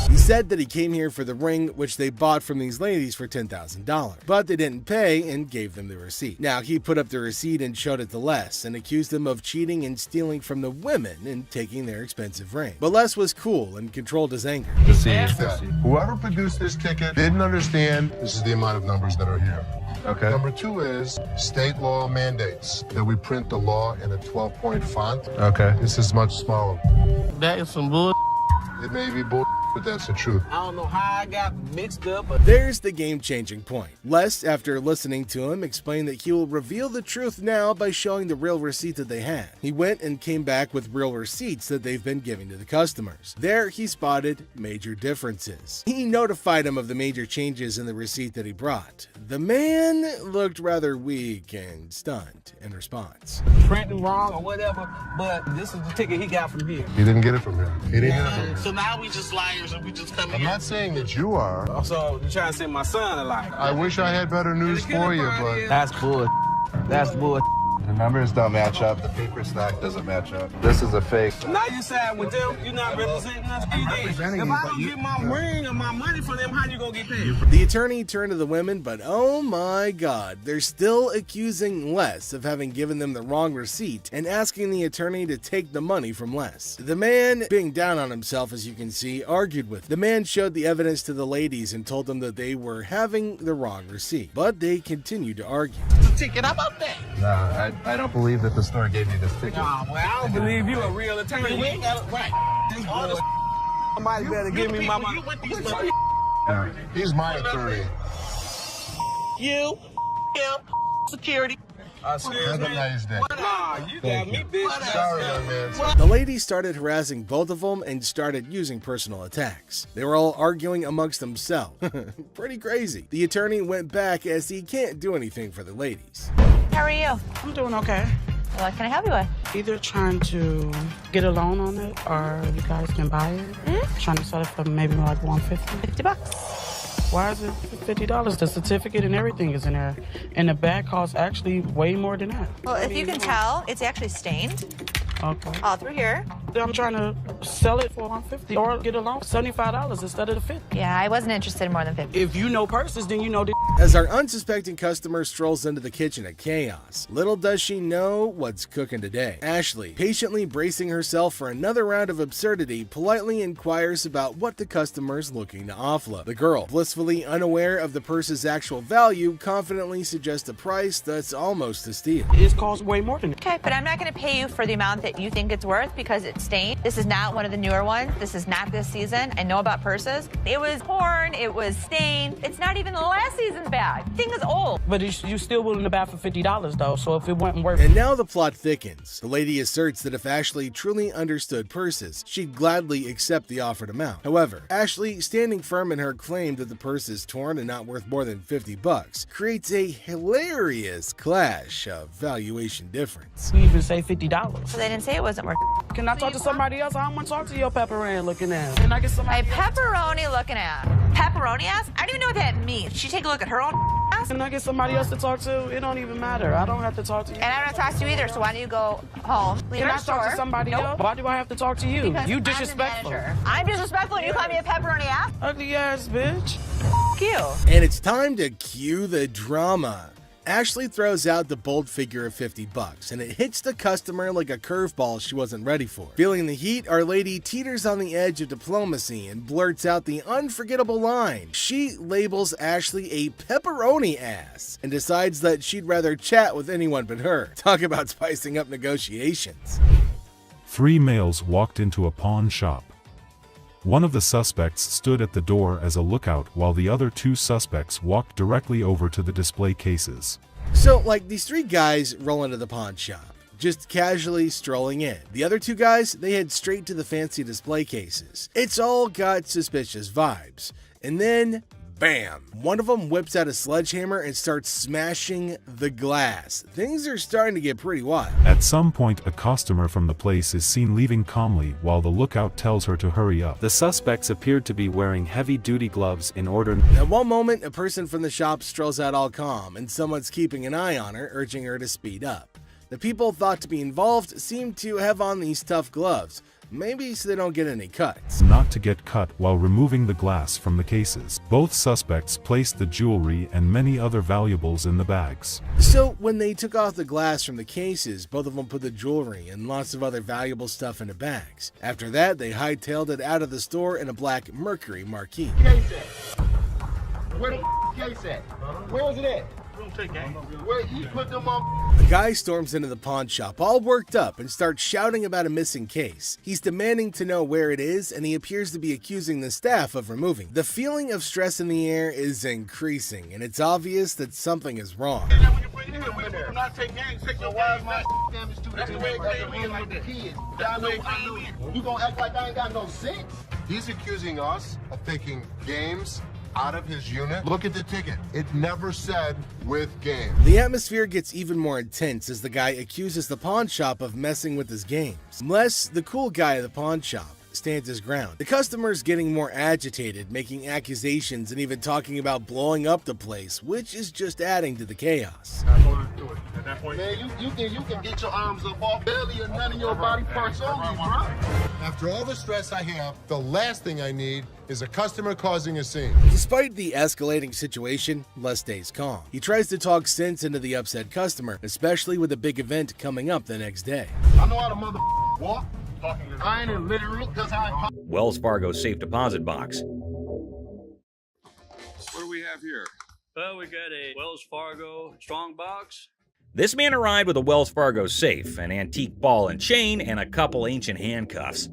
He said that he came here for the ring, which they bought from these ladies for $10,000, but they didn't pay and gave them the receipt. Now, he put up the receipt and showed it to Les and accused them of cheating and stealing from the women and taking their expensive ring. But Les was cool and controlled his anger. Whoever produced this ticket didn't understand this is the amount of numbers that are here. Okay. Number 2 is state law mandates that we print the law in a 12-point font. Okay. This is much smaller. That is some bull. It may be bull, but that's the truth. I don't know how I got mixed up, but There's the game-changing point. Les, after listening to him, explained that he will reveal the truth now by showing the real receipt that they had. He went and came back with real receipts that they've been giving to the customers. There, he spotted major differences. He notified him of the major changes in the receipt that he brought. The man looked rather weak and stunned in response. printing wrong or whatever, but this is the ticket he got from here. He didn't get it from here. He didn't get it from here. So now we just liars and we just come I'm not saying that you are. So you're trying to send my son a liar. I wish I had better news for you, but... That's bull. That's bull. The numbers don't match up. The paper stack doesn't match up. This is a fake. Now you side with them. You're not representing us. If I don't get my ring or my money from them, how you gonna get paid? The attorney turned to the women, but oh my god, they're still accusing Les of having given them the wrong receipt and asking the attorney to take the money from Les. The man, being down on himself as you can see, argued with them. The man showed the evidence to the ladies and told them that they were having the wrong receipt, but they continued to argue. Ticket, how about that? No, I don't believe that the store gave me this ticket. Nah, well, I don't believe you a real attorney. We ain't got it right. All this somebody better give me my money. He's my attorney. You, him, security. Have a nice day. Nah, you got me, bitch. Sorry, man. The ladies started harassing both of them and started using personal attacks. They were all arguing amongst themselves. Pretty crazy. The attorney went back as he can't do anything for the ladies. How are you? I'm doing okay. What can I help you with? Either trying to get a loan on it or you guys can buy it. Trying to sell it for maybe like $150. $50. Why is it $50? The certificate and everything is in there. And the bag costs actually way more than that. Well, if you can tell, it's actually stained Okay. all through here. I'm trying to sell it for $150 or get a loan for $75 instead of the $50. Yeah, I wasn't interested in more than 50. If you know purses, then you know the As our unsuspecting customer strolls into the kitchen at chaos, little does she know what's cooking today. Ashley, patiently bracing herself for another round of absurdity, politely inquires about what the customer's looking to offload. The girl, blissfully unaware of the purse's actual value, confidently suggests a price that's almost a steal. It costs way more than that. Okay, but I'm not going to pay you for the amount that you think it's worth because it's stained. This is not one of the newer ones. This is not this season. I know about purses. It was torn. It was stained. It's not even the last season's bag. The thing is old. But you still willing to buy for $50 though, so if it wasn't worth And now the plot thickens. The lady asserts that if Ashley truly understood purses, she'd gladly accept the offered amount. However, Ashley, standing firm in her claim that the purse is torn and not worth more than $50, creates a hilarious clash of valuation difference. You even say $50. So they didn't say it wasn't worth. Can I talk to somebody else? I don't want to talk to your pepperoni looking ass. Can I get somebody My pepperoni looking at. Pepperoni ass? I don't even know what that means. She take a look at her own ass. Can I get somebody else to talk to? It don't even matter. I don't have to talk to you. And I don't talk to you either, so why don't you go home? Leave Can our I talk to store. somebody else? Why do I have to talk to you? Because You I'm the disrespectful. manager. I'm disrespectful and you call me a pepperoni ass? Ugly ass bitch. F you. And it's time to cue the drama. Ashley throws out the bold figure of $50, and it hits the customer like a curveball she wasn't ready for. Feeling the heat, our lady teeters on the edge of diplomacy and blurts out the unforgettable line. She labels Ashley a pepperoni ass and decides that she'd rather chat with anyone but her. Talk about spicing up negotiations. 3 males walked into a pawn shop. One of the suspects stood at the door as a lookout while the other 2 suspects walked directly over to the display cases. So, like, these 3 guys roll into the pawn shop, just casually strolling in. The other 2 guys, they head straight to the fancy display cases. It's all got suspicious vibes. And then, bam! One of them whips out a sledgehammer and starts smashing the glass. Things are starting to get pretty wild. At some point, a customer from the place is seen leaving calmly while the lookout tells her to hurry up. The suspects appeared to be wearing heavy-duty gloves in order. At one moment, a person from the shop strolls out all calm, and someone's keeping an eye on her, urging her to speed up. The people thought to be involved seem to have on these tough gloves, maybe so they don't get any cuts. Not to get cut while removing the glass from the cases. Both suspects placed the jewelry and many other valuables in the bags. So when they took off the glass from the cases, both of them put the jewelry and lots of other valuable stuff into bags. After that, they hightailed it out of the store in a black Mercury Marquis. Where the case at? Where is it at? Where you put them on? The guy storms into the pawn shop all worked up and starts shouting about a missing case. He's demanding to know where it is, and he appears to be accusing the staff of removing. The feeling of stress in the air is increasing, and it's obvious that something is wrong. You gonna act like I ain't got no sense? He's accusing us of taking games out of his unit. Look at the ticket. It never said with game. The atmosphere gets even more intense as the guy accuses the pawn shop of messing with his games. Unless the cool guy at the pawn shop stands his ground. The customer's getting more agitated, making accusations and even talking about blowing up the place, which is just adding to the chaos. Man, you think you can get your arms up off belly and none of your body parts on me, bro? After all the stress I have, the last thing I need is a customer causing a scene. Despite the escalating situation, Les stays calm. He tries to talk sense into the upset customer, especially with a big event coming up the next day. I know how to walk. I ain't in literal because I... Wells Fargo safe deposit box. What do we have here? Well, we got a Wells Fargo strongbox. This man arrived with a Wells Fargo safe, an antique ball and chain, and a couple ancient handcuffs.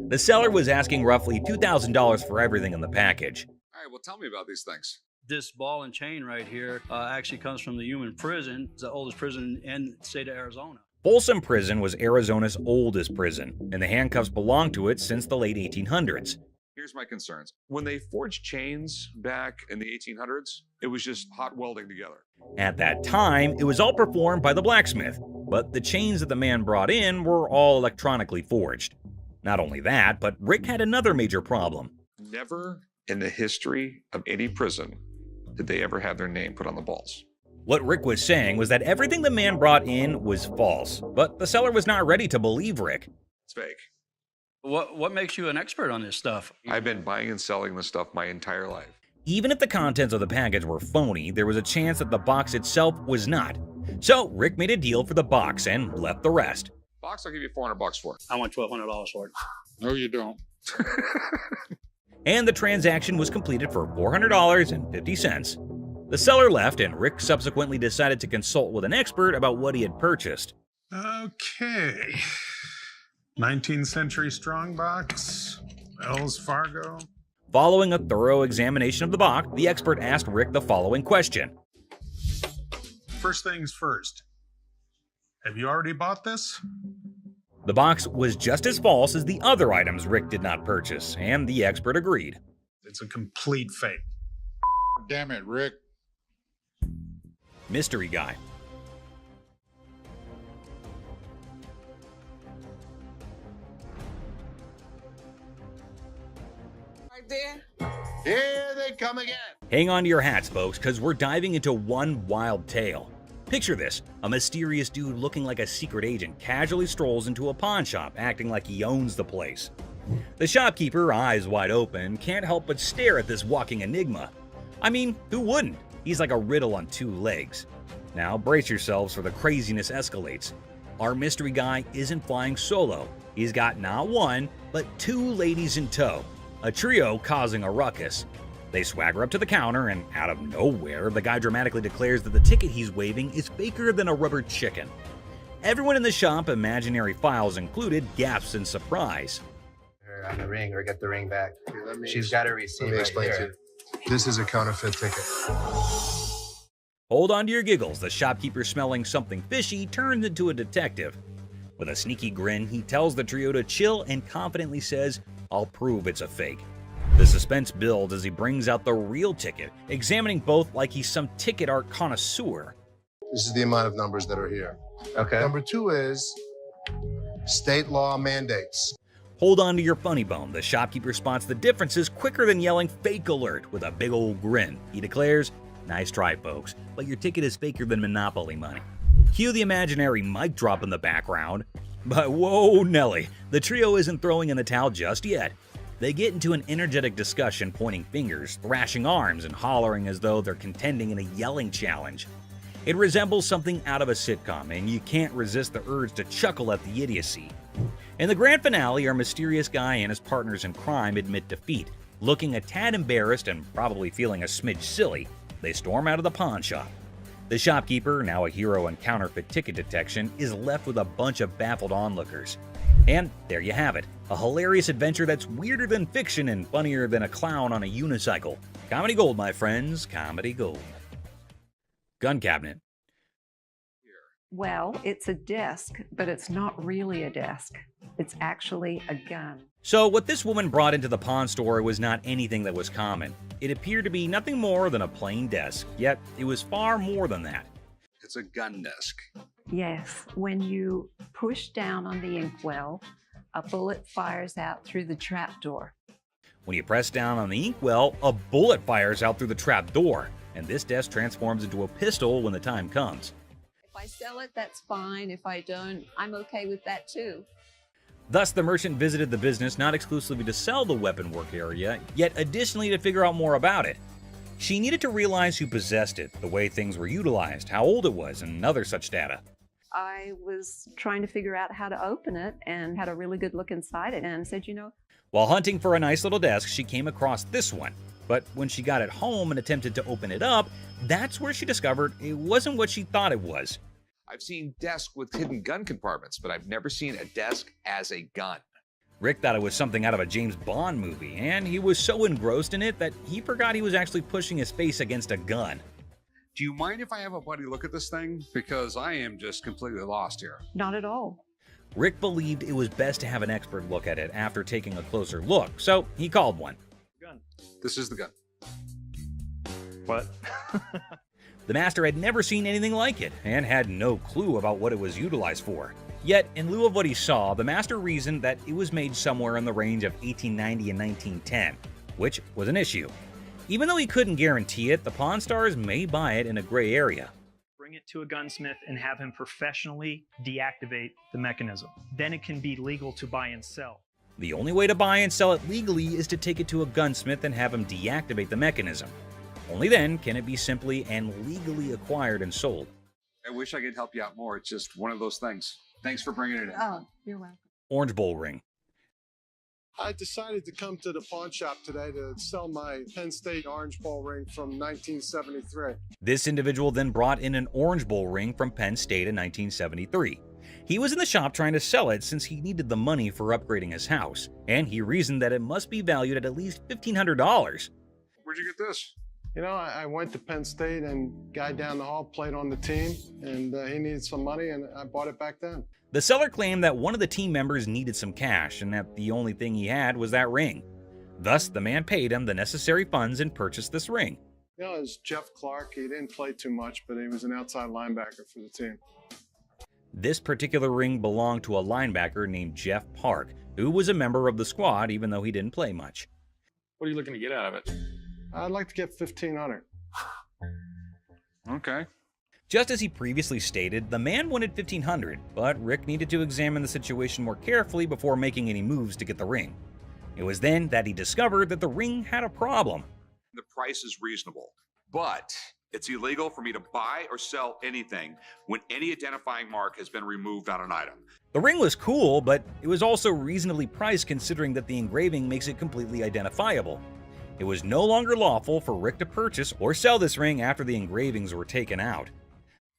The seller was asking roughly $2,000 for everything in the package. All right, well, tell me about these things. This ball and chain right here actually comes from the Wyoming prison. It's the oldest prison in the state of Arizona. Folsom Prison was Arizona's oldest prison, and the handcuffs belonged to it since the late 1800s. Here's my concerns. When they forged chains back in the 1800s, it was just hot welding together. At that time, it was all performed by the blacksmith, but the chains that the man brought in were all electronically forged. Not only that, but Rick had another major problem. Never in the history of any prison did they ever have their name put on the balls. What Rick was saying was that everything the man brought in was false, but the seller was not ready to believe Rick. It's fake. What makes you an expert on this stuff? I've been buying and selling this stuff my entire life. Even if the contents of the package were phony, there was a chance that the box itself was not. So Rick made a deal for the box and left the rest. Box, I'll give you $400 for it. I want $1,200 for it. No, you don't. And the transaction was completed for $400.50. The seller left, and Rick subsequently decided to consult with an expert about what he had purchased. Okay. 19th century strongbox, Wells Fargo. Following a thorough examination of the box, the expert asked Rick the following question. First things first. Have you already bought this? The box was just as false as the other items Rick did not purchase, and the expert agreed. It's a complete fake. Damn it, Rick. Mystery guy. Right there. Here they come again. Hang on to your hats, folks, because we're diving into one wild tale. Picture this, a mysterious dude looking like a secret agent casually strolls into a pawn shop, acting like he owns the place. The shopkeeper, eyes wide open, can't help but stare at this walking enigma. I mean, who wouldn't? He's like a riddle on two legs. Now brace yourselves for the craziness escalates. Our mystery guy isn't flying solo. He's got not one, but two ladies in tow. A trio causing a ruckus. They swagger up to the counter, and out of nowhere, the guy dramatically declares that the ticket he's waving is faker than a rubber chicken. Everyone in the shop, imaginary files included, gasps in surprise. Her on the ring, or get the ring back. She's got a receipt right explain to here. you. This is a counterfeit ticket. Hold on to your giggles. The shopkeeper, smelling something fishy, turns into a detective. With a sneaky grin, he tells the trio to chill and confidently says, "I'll prove it's a fake." The suspense builds as he brings out the real ticket, examining both like he's some ticket art connoisseur. This is the amount of numbers that are here. Okay. Number 2 is state law mandates. Hold on to your funny bone. The shopkeeper spots the differences quicker than yelling "fake alert" with a big old grin. He declares, "Nice try, folks, but your ticket is faker than Monopoly money." Cue the imaginary mic drop in the background. But whoa, Nelly, the trio isn't throwing in the towel just yet. They get into an energetic discussion, pointing fingers, thrashing arms, and hollering as though they're contending in a yelling challenge. It resembles something out of a sitcom, and you can't resist the urge to chuckle at the idiocy. In the grand finale, our mysterious guy and his partners in crime admit defeat. Looking a tad embarrassed and probably feeling a smidge silly, they storm out of the pawn shop. The shopkeeper, now a hero in counterfeit ticket detection, is left with a bunch of baffled onlookers. And there you have it, a hilarious adventure that's weirder than fiction and funnier than a clown on a unicycle. Comedy gold, my friends, comedy gold. Gun cabinet. Well, it's a desk, but it's not really a desk. It's actually a gun. So what this woman brought into the pawn store was not anything that was common. It appeared to be nothing more than a plain desk, yet it was far more than that. It's a gun desk. Yes, when you push down on the inkwell, a bullet fires out through the trapdoor. When you press down on the inkwell, a bullet fires out through the trapdoor, and this desk transforms into a pistol when the time comes. If I sell it, that's fine. If I don't, I'm okay with that too. Thus, the merchant visited the business not exclusively to sell the weapon work area, yet additionally to figure out more about it. She needed to realize who possessed it, the way things were utilized, how old it was, and other such data. I was trying to figure out how to open it and had a really good look inside it and said, While hunting for a nice little desk, she came across this one. But when she got it home and attempted to open it up, that's where she discovered it wasn't what she thought it was. I've seen desks with hidden gun compartments, but I've never seen a desk as a gun. Rick thought it was something out of a James Bond movie, and he was so engrossed in it that he forgot he was actually pushing his face against a gun. Do you mind if I have a buddy look at this thing? Because I am just completely lost here. Not at all. Rick believed it was best to have an expert look at it after taking a closer look, so he called one. Gun. This is the gun. What? The master had never seen anything like it, and had no clue about what it was utilized for. Yet, in lieu of what he saw, the master reasoned that it was made somewhere in the range of 1890 and 1910, which was an issue. Even though he couldn't guarantee it, the Pawn Stars may buy it in a gray area. Bring it to a gunsmith and have him professionally deactivate the mechanism. Then it can be legal to buy and sell. The only way to buy and sell it legally is to take it to a gunsmith and have him deactivate the mechanism. Only then can it be simply and legally acquired and sold. I wish I could help you out more. It's just one of those things. Thanks for bringing it in. Oh, you're welcome. Orange Bowl ring. I decided to come to the pawn shop today to sell my Penn State Orange Bowl ring from 1973. This individual then brought in an Orange Bowl ring from Penn State in 1973. He was in the shop trying to sell it since he needed the money for upgrading his house, and he reasoned that it must be valued at least $1,500. Where'd you get this? I went to Penn State and guy down the hall played on the team, and he needed some money, and I bought it back then. The seller claimed that one of the team members needed some cash and that the only thing he had was that ring. Thus, the man paid him the necessary funds and purchased this ring. It was Jeff Clark. He didn't play too much, but he was an outside linebacker for the team. This particular ring belonged to a linebacker named Jeff Park, who was a member of the squad even though he didn't play much. What are you looking to get out of it? I'd like to get $1,500. Okay. Just as he previously stated, the man wanted $1,500, but Rick needed to examine the situation more carefully before making any moves to get the ring. It was then that he discovered that the ring had a problem. The price is reasonable, but it's illegal for me to buy or sell anything when any identifying mark has been removed on an item. The ring was cool, but it was also reasonably priced considering that the engraving makes it completely identifiable. It was no longer lawful for Rick to purchase or sell this ring after the engravings were taken out.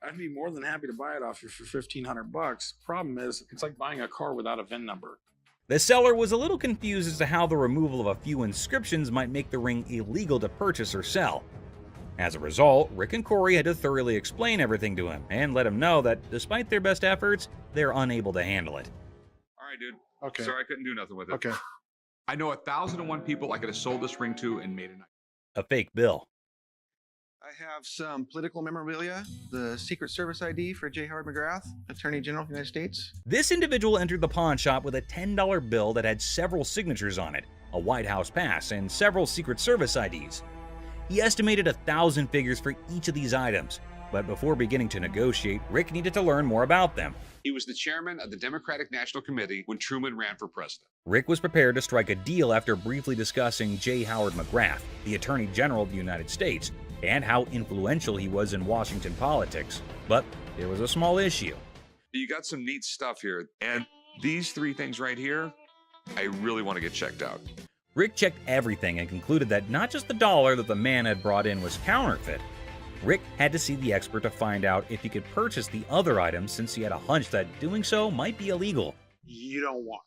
I'd be more than happy to buy it off you for $1,500. Problem is, it's like buying a car without a VIN number. The seller was a little confused as to how the removal of a few inscriptions might make the ring illegal to purchase or sell. As a result, Rick and Corey had to thoroughly explain everything to him and let him know that despite their best efforts, they're unable to handle it. All right, dude. Okay. Sorry I couldn't do nothing with it. Okay. I know 1,001 people I could have sold this ring to and made a fake bill. I have some political memorabilia, the Secret Service ID for J. Howard McGrath, Attorney General of the United States. This individual entered the pawn shop with a $10 bill that had several signatures on it, a White House pass, and several Secret Service IDs. He estimated 1,000 figures for each of these items. But before beginning to negotiate, Rick needed to learn more about them. He was the chairman of the Democratic National Committee when Truman ran for president. Rick was prepared to strike a deal after briefly discussing J. Howard McGrath, the Attorney General of the United States, and how influential he was in Washington politics. But there was a small issue. You got some neat stuff here, and these three things right here, I really want to get checked out. Rick checked everything and concluded that not just the dollar that the man had brought in was counterfeit. Rick had to see the expert to find out if he could purchase the other items, since he had a hunch that doing so might be illegal. You don't want.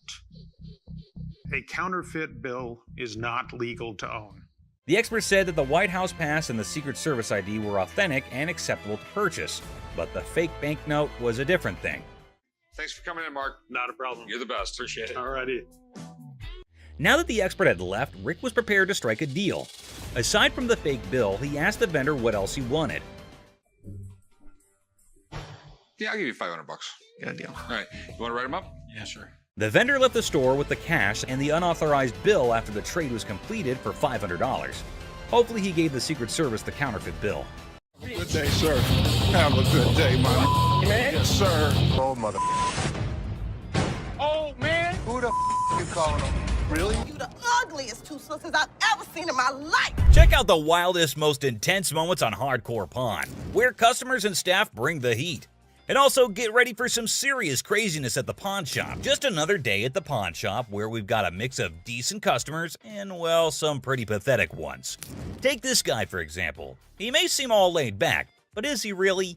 A counterfeit bill is not legal to own. The expert said that the White House pass and the Secret Service ID were authentic and acceptable to purchase, but the fake banknote was a different thing. Thanks for coming in, Mark. Not a problem. You're the best. Appreciate it. Alrighty. Now that the expert had left, Rick was prepared to strike a deal. Aside from the fake bill, he asked the vendor what else he wanted. Yeah, I'll give you $500. Good deal. All right. You want to write them up? Yeah, sure. The vendor left the store with the cash and the unauthorized bill after the trade was completed for $500. Hopefully he gave the Secret Service the counterfeit bill. Good day, sir. Have a good day, my man. Yes, sir. Oh, mother. Oh, man. Who the you calling him? Really? You the ugliest two sisters I've ever seen in my life. Check out the wildest, most intense moments on Hardcore Pawn, where customers and staff bring the heat. And also get ready for some serious craziness at the pawn shop. Just another day at the pawn shop where we've got a mix of decent customers and, well, some pretty pathetic ones. Take this guy, for example. He may seem all laid back, but is he really?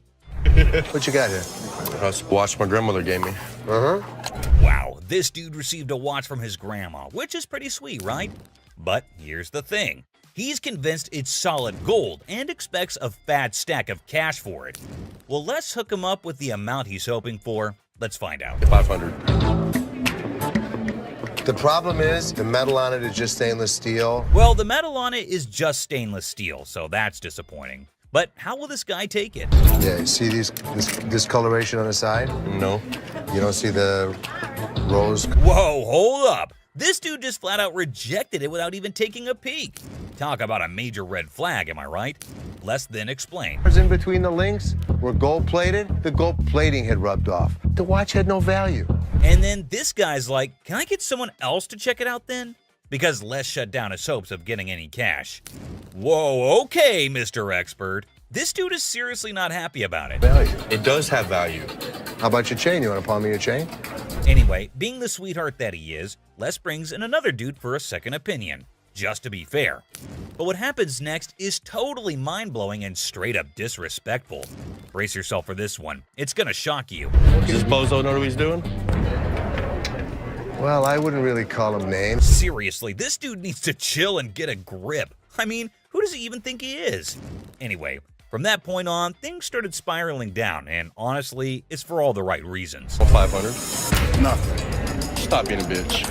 What you got here? That's a watch my grandmother gave me. Wow, this dude received a watch from his grandma, which is pretty sweet, right? But here's the thing. He's convinced it's solid gold and expects a fat stack of cash for it. Well, let's hook him up with the amount he's hoping for. Let's find out. 500. The problem is the metal on it is just stainless steel. Well, the metal on it is just stainless steel, so that's disappointing. But how will this guy take it? Yeah, you see this discoloration on the side? No. You don't see the rose? Whoa, hold up. This dude just flat out rejected it without even taking a peek. Talk about a major red flag, am I right? Less than explain. In between the links were gold plated. The gold plating had rubbed off. The watch had no value. And then this guy's like, can I get someone else to check it out then? Because Les shut down his hopes of getting any cash. Whoa, okay, Mr. Expert. This dude is seriously not happy about it. Value. It does have value. How about your chain? You want to pawn me your chain? Anyway, being the sweetheart that he is, Les brings in another dude for a second opinion, just to be fair. But what happens next is totally mind-blowing and straight up disrespectful. Brace yourself for this one. It's gonna shock you. Does this bozo know what he's doing? Well, I wouldn't really call him names. Seriously, this dude needs to chill and get a grip. I mean, who does he even think he is? Anyway, from that point on, things started spiraling down, and honestly, it's for all the right reasons. 500. Nothing. Stop being a bitch.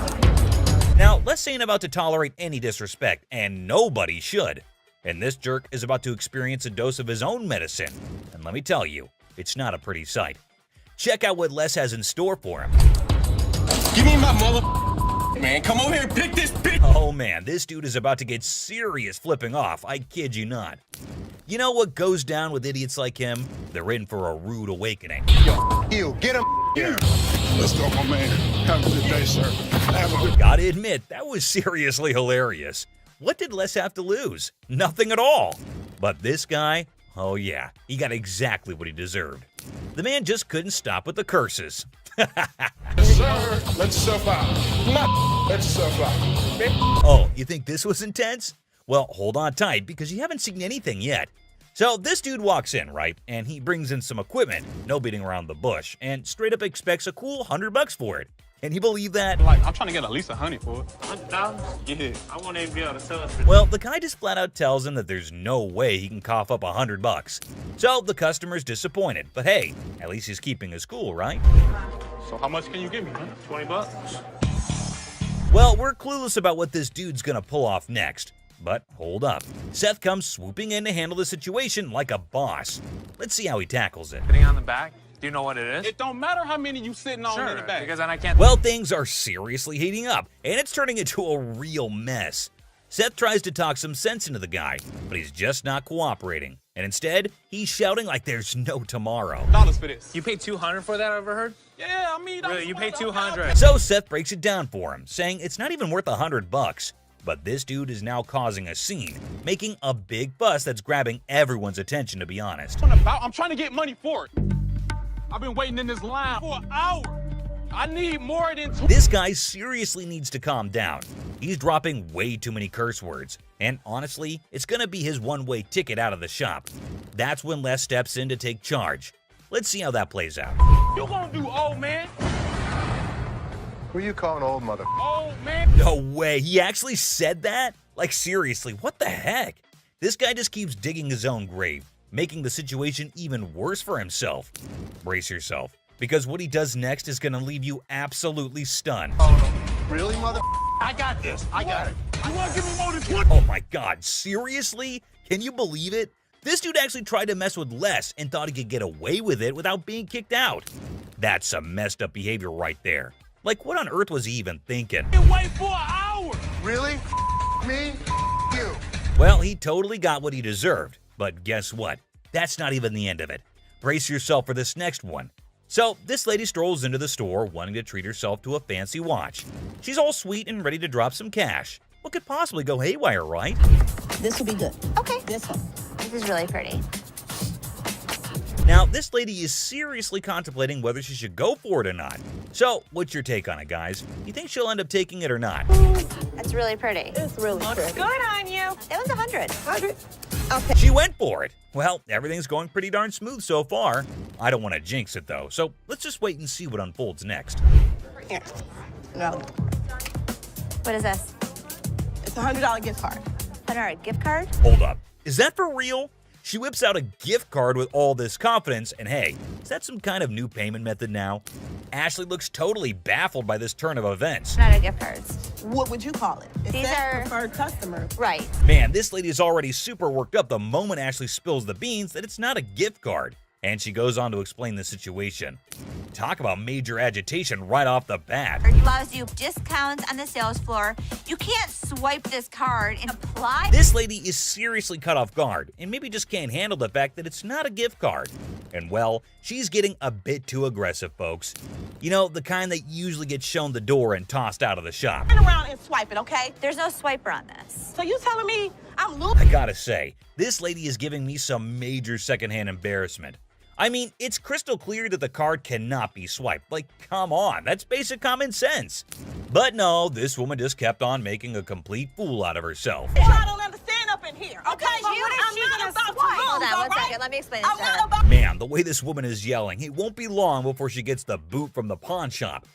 Now, Les ain't about to tolerate any disrespect, and nobody should. And this jerk is about to experience a dose of his own medicine. And let me tell you, it's not a pretty sight. Check out what Les has in store for him. Give me my mother... Man, come over here and pick this bitch. Oh man, this dude is about to get serious flipping off, I kid you not. You know what goes down with idiots like him? They're in for a rude awakening. Yo, you, get him. Yeah. Let's go, my man. Have a good day, sir. Have a good... Gotta admit, that was seriously hilarious. What did Les have to lose? Nothing at all. But this guy, oh yeah, he got exactly what he deserved. The man just couldn't stop with the curses. Sir, let yourself out. Let yourself out. Oh, you think this was intense? Well, hold on tight, because you haven't seen anything yet. So this dude walks in, right? And he brings in some equipment, no beating around the bush, and straight up expects a cool $100 for it. Can you believe that? Like, I'm trying to get at least $100 for it. $100? Yeah. I won't even be able to sell it for... Well, the guy just flat out tells him that there's no way he can cough up $100. So the customer's disappointed, but hey, at least he's keeping his cool, right? So how much can you give me, man? $20? Well, we're clueless about what this dude's gonna pull off next. But hold up. Seth comes swooping in to handle the situation like a boss. Let's see how he tackles it. Sitting on the back? Do you know what it is? It don't matter how many you sitting on in the back. Because then I can't... Well, things are seriously heating up, and it's turning into a real mess. Seth tries to talk some sense into the guy, but he's just not cooperating. And instead, he's shouting like there's no tomorrow. Dollars for this. You paid $200 for that, I overheard? Yeah, I mean, really, you paid $200. So Seth breaks it down for him, saying it's not even worth $100. But this dude is now causing a scene, making a big fuss that's grabbing everyone's attention, to be honest. I'm trying to get money for it. I've been waiting in this line for an hour. I need more than two. This guy seriously needs to calm down. He's dropping way too many curse words. And honestly, it's gonna be his one-way ticket out of the shop. That's when Les steps in to take charge. Let's see how that plays out. You gonna do old man? Who you calling old, mother? Old man? No way, he actually said that? Like seriously, what the heck? This guy just keeps digging his own grave, making the situation even worse for himself. Brace yourself, because what he does next is gonna leave you absolutely stunned. Really, mother? I got this. I got it. You wanna give me more than 20? Oh my god, seriously? Can you believe it? This dude actually tried to mess with Les and thought he could get away with it without being kicked out. That's some messed up behavior right there. Like, what on earth was he even thinking? Wait for an hour. Really? Me? You? Well, he totally got what he deserved. But guess what? That's not even the end of it. Brace yourself for this next one. So, this lady strolls into the store wanting to treat herself to a fancy watch. She's all sweet and ready to drop some cash. What could possibly go haywire, right? This will be good. Okay. This one. This is really pretty. Now, this lady is seriously contemplating whether she should go for it or not. So, what's your take on it, guys? You think she'll end up taking it or not? That's really pretty. It's really pretty. Good on you. It was 100. 100. Okay. She went for it. Well, everything's going pretty darn smooth so far. I don't want to jinx it though, so let's just wait and see what unfolds next. Here. No. What is this? It's a $100 gift card. $100 gift card? Hold up. Is that for real? She whips out a gift card with all this confidence, and hey, is that some kind of new payment method now? Ashley looks totally baffled by this turn of events. Not a gift cards. What would you call it? It These says are preferred customer. Right. Man, this lady is already super worked up the moment Ashley spills the beans that it's not a gift card. And she goes on to explain the situation. Talk about major agitation right off the bat. It allows you discounts on the sales floor. You can't swipe this card and apply. This lady is seriously caught off guard and maybe just can't handle the fact that it's not a gift card. And well, she's getting a bit too aggressive, folks. You know, the kind that usually gets shown the door and tossed out of the shop. Turn around and swipe it, okay? There's no swiper on this. So you telling me I'm I losing? gotta say, this lady is giving me some major secondhand embarrassment. I mean, it's crystal clear that the card cannot be swiped. Like, come on, that's basic common sense. But no, this woman just kept on making a complete fool out of herself. I don't understand up in here, okay? But what is she gonna swipe? Hold on, one second. Let me explain this to her. Man, the way this woman is yelling, it won't be long before she gets the boot from the pawn shop.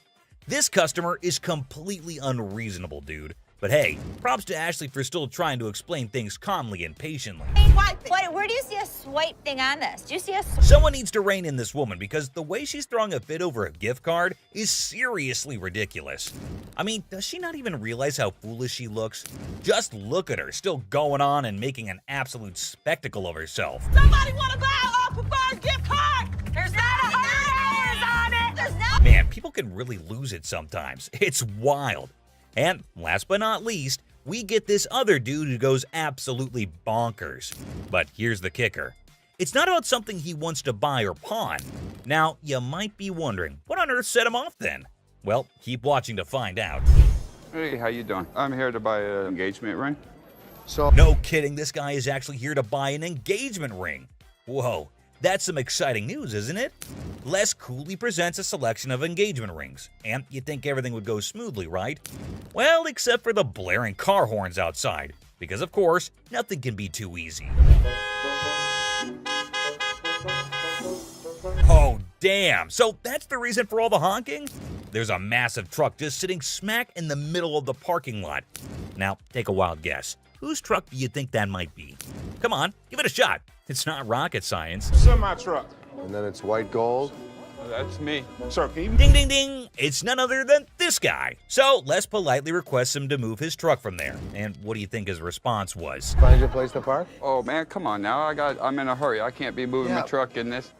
This customer is completely unreasonable, dude. But hey, props to Ashley for still trying to explain things calmly and patiently. But where do you see a swipe thing on this? Do you see a Someone needs to rein in this woman because the way she's throwing a fit over a gift card is seriously ridiculous. I mean, does she not even realize how foolish she looks? Just look at her, still going on and making an absolute spectacle of herself. Somebody want to buy a preferred gift card? There's not $100 on it. There's not. Man, people can really lose it sometimes. It's wild. And last but not least, we get this other dude who goes absolutely bonkers. But here's the kicker. It's not about something he wants to buy or pawn. Now, you might be wondering, what on earth set him off then? Well, keep watching to find out. Hey, how you doing? I'm here to buy an engagement ring. So, no kidding, this guy is actually here to buy an engagement ring. Whoa, that's some exciting news, isn't it? Les coolly presents a selection of engagement rings, and you'd think everything would go smoothly, right? Well, except for the blaring car horns outside, because of course, nothing can be too easy. Oh, damn, so that's the reason for all the honking? There's a massive truck just sitting smack in the middle of the parking lot. Now, take a wild guess. Whose truck do you think that might be? Come on, give it a shot. It's not rocket science. Semi-truck. And then it's white gold. That's me. Sir, can you... Ding, ding, ding. It's none other than this guy. So Les politely requests him to move his truck from there. And what do you think his response was? Find your place to park? Oh man, come on now. I'm in a hurry. I can't be moving my truck in this.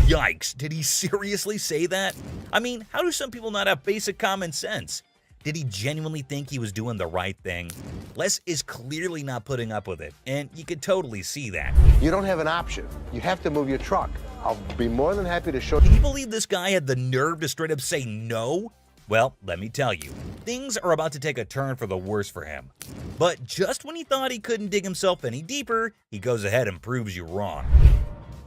Yikes, did he seriously say that? I mean, how do some people not have basic common sense? Did he genuinely think he was doing the right thing? Les is clearly not putting up with it, and you could totally see that. You don't have an option. You have to move your truck. I'll be more than happy to show Can you. you believe this guy had the nerve to straight up say no? Well, let me tell you, things are about to take a turn for the worse for him. But just when he thought he couldn't dig himself any deeper, he goes ahead and proves you wrong.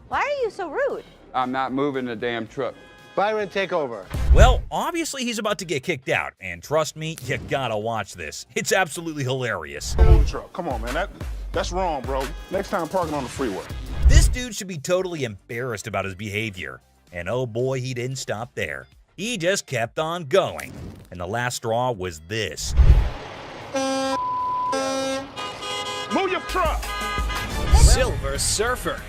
Why are you so rude? I'm not moving the damn truck. Byron, take over. Well, obviously he's about to get kicked out, and trust me, you gotta watch this. It's absolutely hilarious. Move the truck. Come on, man. That's wrong, bro. Next time, parking on the freeway. This dude should be totally embarrassed about his behavior. And oh boy, he didn't stop there. He just kept on going. And the last straw was this. Move your truck! Silver Surfer.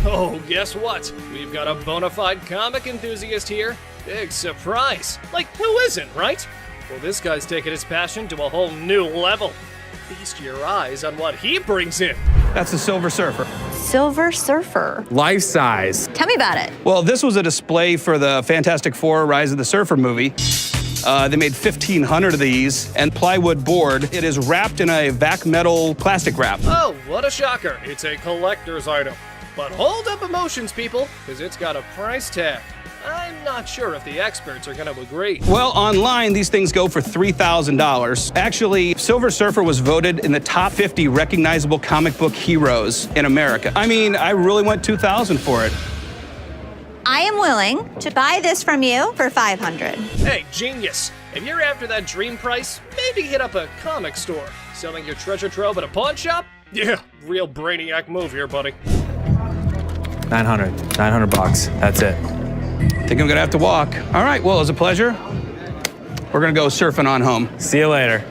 Oh, guess what? We've got a bona fide comic enthusiast here. Big surprise. Like, who isn't, right? Well, this guy's taking his passion to a whole new level. Feast your eyes on what he brings in. That's the Silver Surfer. Silver Surfer. Life size. Tell me about it. Well, this was a display for the Fantastic Four Rise of the Surfer movie. They made 1,500 of these, and plywood board. It is wrapped in a vac metal plastic wrap. Oh, what a shocker. It's a collector's item. But hold up emotions, people, because it's got a price tag. I'm not sure if the experts are going to agree. Well, online, these things go for $3,000. Actually, Silver Surfer was voted in the top 50 recognizable comic book heroes in America. I mean, I really went $2,000 for it. I am willing to buy this from you for $500. Hey, genius. If you're after that dream price, maybe hit up a comic store. Selling your treasure trove at a pawn shop? Yeah, real brainiac move here, buddy. 900 bucks. That's it. Think I'm gonna have to walk. All right, well, it was a pleasure. We're gonna go surfing on home. See you later.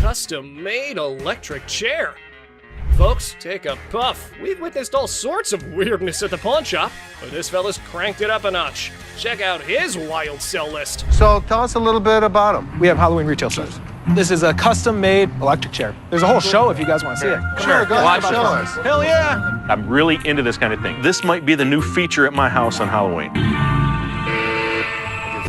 Custom-made electric chair. Folks, take a puff. We've witnessed all sorts of weirdness at the pawn shop, but this fella's cranked it up a notch. Check out his wild sell list. So tell us a little bit about him. We have Halloween retail stores. This is a custom-made electric chair. There's a whole show if you guys want to see it. Sure, go ahead, show us. Hell yeah! I'm really into this kind of thing. This might be the new feature at my house on Halloween.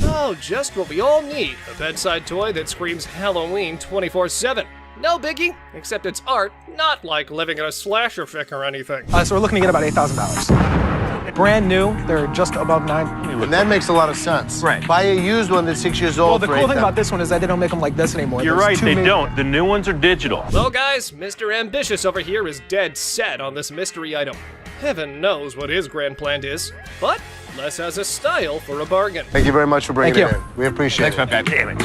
Oh, just what we all need. A bedside toy that screams Halloween 24/7. No biggie, except it's art, not like living in a slasher fic or anything. So we're looking to get about $8,000. Brand new, they're just above $9,000. And that makes a lot of sense. Right. Buy a used one that's 6 years old. Well, the cool thing about this one is that they don't make them like this anymore. You're right, they don't. The new ones are digital. Well, guys, Mr. Ambitious over here is dead set on this mystery item. Heaven knows what his grand plan is, but Les has a style for a bargain. Thank you very much for bringing Thank it in. We appreciate it. Damn it.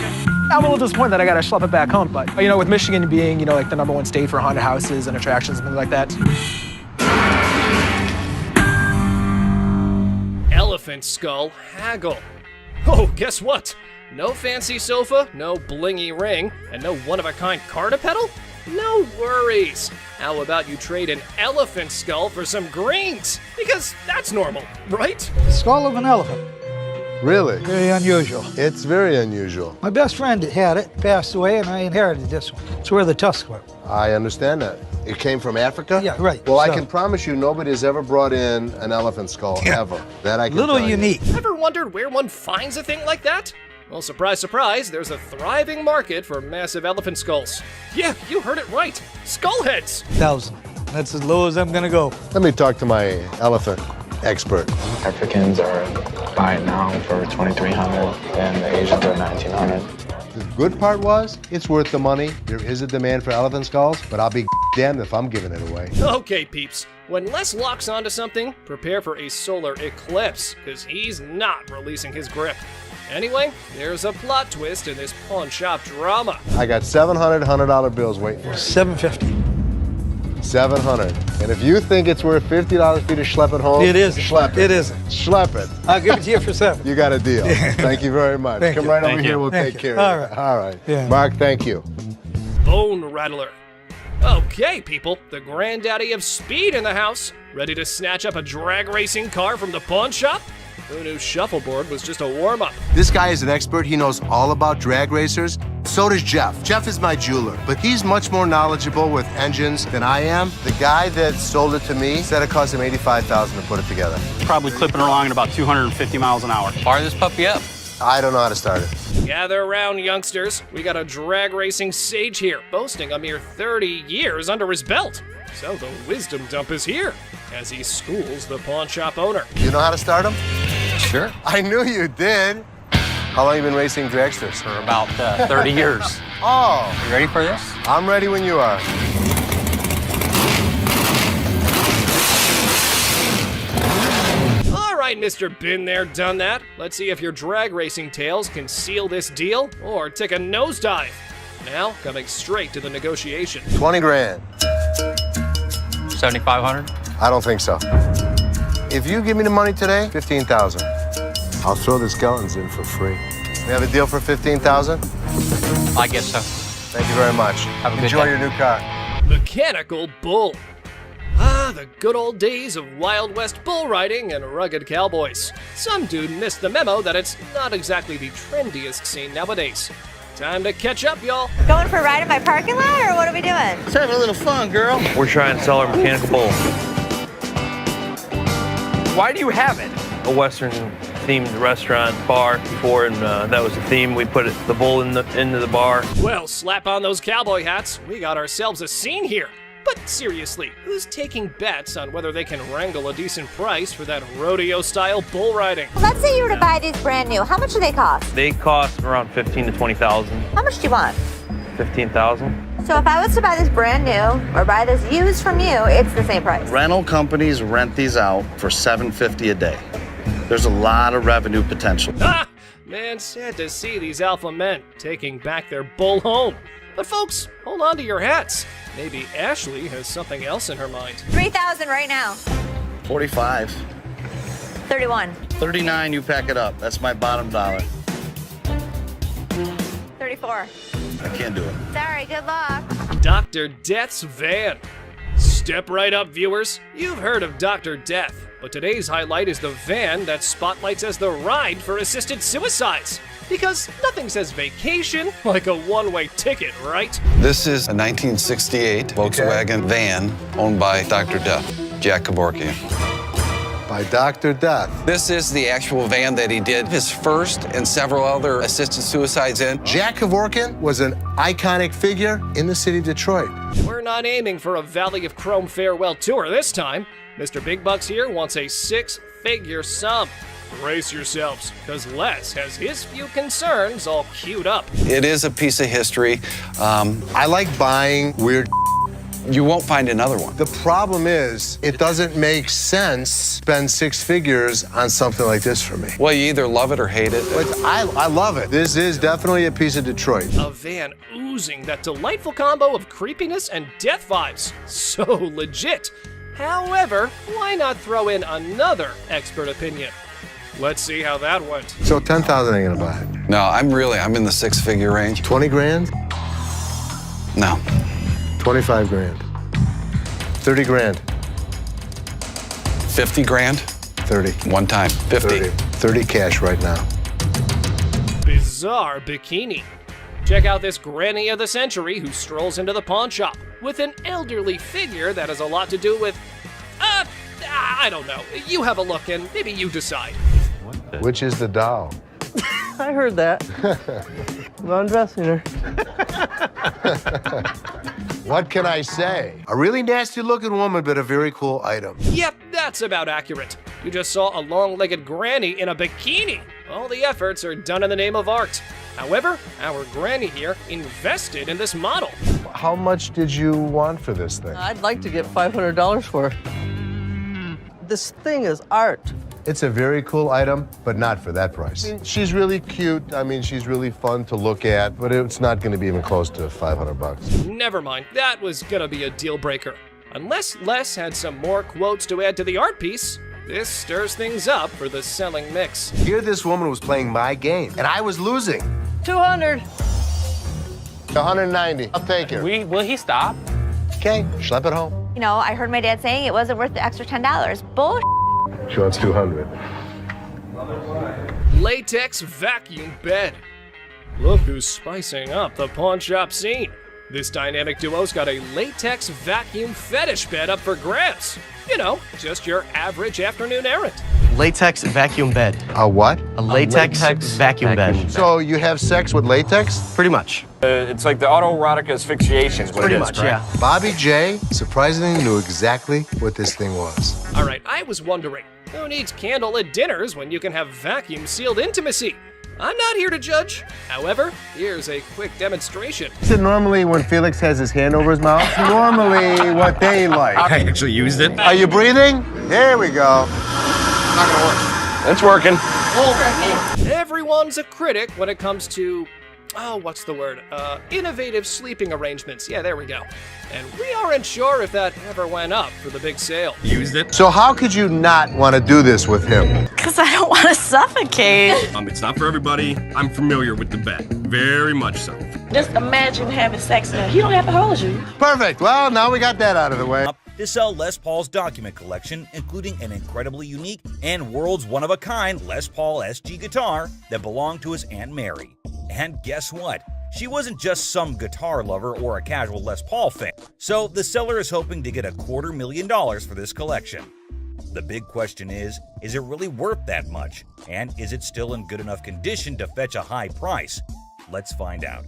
I'm a little disappointed that I gotta schlep it back home, but you know, with Michigan being, you know, like the #1 state for haunted houses and attractions and things like that. Elephant skull haggle. Oh, guess what? No fancy sofa, no blingy ring, and no one-of-a-kind car to pedal? No worries. How about you trade an elephant skull for some greens? Because that's normal, right? Skull of an elephant. Really? Very unusual. It's very unusual. My best friend had it, passed away, and I inherited this one. It's where the tusks were. I understand that. It came from Africa? Yeah, right. Well, I So- can promise you nobody has ever brought in an elephant skull, ever. That I can Little tell you. unique. Ever wondered where one finds a thing like that? Well, surprise, surprise, there's a thriving market for massive elephant skulls. Yeah, you heard it right. Skull heads. 1,000. That's as low as I'm gonna go. Let me talk to my elephant expert. Africans are buying now for $2,300 and the Asians are $1,900. The good part was, it's worth the money. There is a demand for elephant skulls, but I'll be damned if I'm giving it away. Okay, peeps. When Les locks onto something, prepare for a solar eclipse, because he's not releasing his grip. Anyway, there's a plot twist in this pawn shop drama. I got $700 bills waiting for you. $750. $700. And if you think it's worth $50 for you to schlep it home, It isn't. Schlep it. It isn't. Schlep it. I'll give it to you for $7. You got a deal. Thank you very much. Thank Come you. right over Thank here. you. We'll Thank take you. care All of right. it. All right. Yeah. Mark, thank you. Bone rattler. Okay, people, the granddaddy of speed in the house. Ready to snatch up a drag racing car from the pawn shop? Who knew shuffleboard was just a warm-up? This guy is an expert. He knows all about drag racers. So does Jeff. Jeff is my jeweler, but he's much more knowledgeable with engines than I am. The guy that sold it to me said it cost him $85,000 to put it together. Probably clipping along at about 250 miles an hour. Fire this puppy up. I don't know how to start it. Gather around, youngsters. We got a drag racing sage here, boasting a mere 30 years under his belt. So the wisdom dump is here, as he schools the pawn shop owner. You know how to start them? Sure. I knew you did. How long have you been racing dragsters? For about 30 years. Oh. You ready for this? I'm ready when you are. All right, Mr. Been There, Done That. Let's see if your drag racing tales can seal this deal or take a nosedive. Now, coming straight to the negotiation. 20 grand. 7,500? I don't think so. If you give me the money today, 15,000. I'll throw the skeletons in for free. We have a deal for 15,000? I guess so. Thank you very much. Have a good Enjoy day. your new car. Mechanical Bull. Ah, the good old days of Wild West bull riding and rugged cowboys. Some dude missed the memo that it's not exactly the trendiest scene nowadays. Time to catch up, y'all. Going for a ride in my parking lot, or what are we doing? Let's have a little fun, girl. We're trying to sell our mechanical bull. Why do you have it? A Western-themed restaurant bar before, and that was the theme. We put the bull into the bar. Well, slap on those cowboy hats. We got ourselves a scene here. But seriously, who's taking bets on whether they can wrangle a decent price for that rodeo-style bull riding? Let's say you were to buy these brand new. How much do they cost? They cost around 15 to 20,000. How much do you want? 15,000. So if I was to buy this brand new or buy this used from you, it's the same price. Rental companies rent these out for $750 a day. There's a lot of revenue potential. Ah! Man, sad to see these alpha men taking back their bull home. But folks, hold on to your hats. Maybe Ashley has something else in her mind. 3,000 right now. 45. 31. 39, you pack it up. That's my bottom dollar. 34. I can't do it. Sorry, good luck. Dr. Death's van. Step right up, viewers. You've heard of Dr. Death, but today's highlight is the van that spotlights as the ride for assisted suicides. Because nothing says vacation like a one-way ticket, right? This is a 1968 Volkswagen van owned by Dr. Death, Jack Kevorkian. By Dr. Death. This is the actual van that he did his first and several other assisted suicides in. Jack Kevorkian was an iconic figure in the city of Detroit. We're not aiming for a Valley of Chrome farewell tour this time. Mr. Big Bucks here wants a six-figure sum. Brace yourselves, because Les has his few concerns all queued up. It is a piece of history. I like buying weird. You won't find another one. The problem is, it doesn't make sense to spend six figures on something like this for me. Well, you either love it or hate it. But I love it. This is definitely a piece of Detroit. A van oozing that delightful combo of creepiness and death vibes. So legit. However, why not throw in another expert opinion? Let's see how that went. So 10,000 ain't gonna buy it. No, I'm in the six-figure range. 20 grand? No. 25 grand. 30 grand. 50 grand? 30. One time. 50. 30 cash right now. Bizarre bikini. Check out this granny of the century who strolls into the pawn shop with an elderly figure that has a lot to do with, I don't know. You have a look and maybe you decide. Which is the doll? I heard that. I'm undressing her. What can I say? A really nasty looking woman, but a very cool item. Yep, that's about accurate. You just saw a long-legged granny in a bikini. All the efforts are done in the name of art. However, our granny here invested in this model. How much did you want for this thing? I'd like to get $500 for it. This thing is art. It's a very cool item, but not for that price. She's really cute. I mean, she's really fun to look at, but it's not going to be even close to 500 bucks. Never mind, that was gonna be a deal breaker. Unless Les had some more quotes to add to the art piece, this stirs things up for the selling mix. Here this woman was playing my game, and I was losing. 200. 190. I'll take it. Will he stop? Okay, schlep it home. You know, I heard my dad saying it wasn't worth the extra $10. Bull. She wants 200. Latex vacuum bed. Look who's spicing up the pawn shop scene. This dynamic duo's got a latex vacuum fetish bed up for grabs. You know, just your average afternoon errand. Latex vacuum bed. A what? A latex vacuum bed. So you have sex with latex? Pretty much. It's like the autoerotic asphyxiation is what Pretty it is, much, correct? yeah. Bobby J surprisingly knew exactly what this thing was. All right, I was wondering, who needs candlelit dinners when you can have vacuum-sealed intimacy? I'm not here to judge. However, here's a quick demonstration. Is it normally when Felix has his hand over his mouth? Normally what they like. I actually used it. Are you breathing? There we go. Not gonna work. It's working. Everyone's a critic when it comes to, what's the word? Innovative sleeping arrangements. Yeah, there we go. And we aren't sure if that ever went up for the big sale. Used it. So how could you not want to do this with him? Because I don't want to suffocate. It's not for everybody. I'm familiar with the bed. Very much so. Just imagine having sex now. He don't have to hold you. Perfect. Well, now we got that out of the way. To sell Les Paul's document collection, including an incredibly unique and world's one-of-a-kind Les Paul SG guitar that belonged to his Aunt Mary. And guess what? She wasn't just some guitar lover or a casual Les Paul fan. So the seller is hoping to get $250,000 for this collection. The big question is it really worth that much? And is it still in good enough condition to fetch a high price? Let's find out.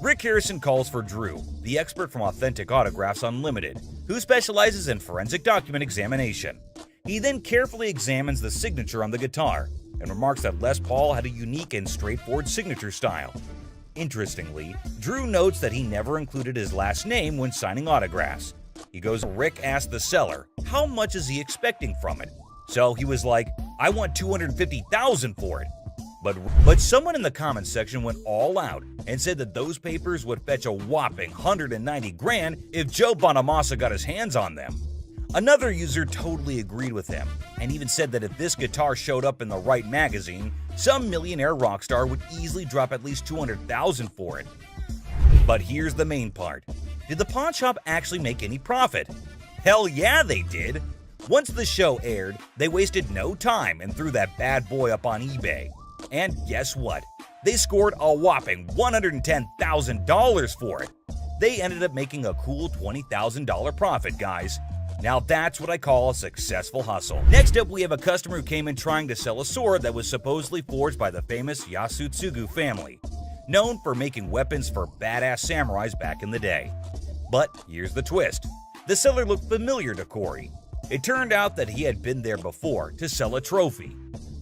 Rick Harrison calls for Drew, the expert from Authentic Autographs Unlimited, who specializes in forensic document examination. He then carefully examines the signature on the guitar and remarks that Les Paul had a unique and straightforward signature style. Interestingly, Drew notes that he never included his last name when signing autographs. He goes, Rick asked the seller, how much is he expecting from it? So he was like, I want $250,000 for it. But someone in the comments section went all out and said that those papers would fetch a whopping $190,000 if Joe Bonamassa got his hands on them. Another user totally agreed with him and even said that if this guitar showed up in the right magazine, some millionaire rock star would easily drop at least $200,000 for it. But here's the main part. Did the pawn shop actually make any profit? Hell yeah, they did. Once the show aired, they wasted no time and threw that bad boy up on eBay. And guess what? They scored a whopping $110,000 for it. They ended up making a cool $20,000 profit, guys. Now that's what I call a successful hustle. Next up, we have a customer who came in trying to sell a sword that was supposedly forged by the famous Yasutsugu family, known for making weapons for badass samurais back in the day. But here's the twist. The seller looked familiar to Corey. It turned out that he had been there before to sell a trophy.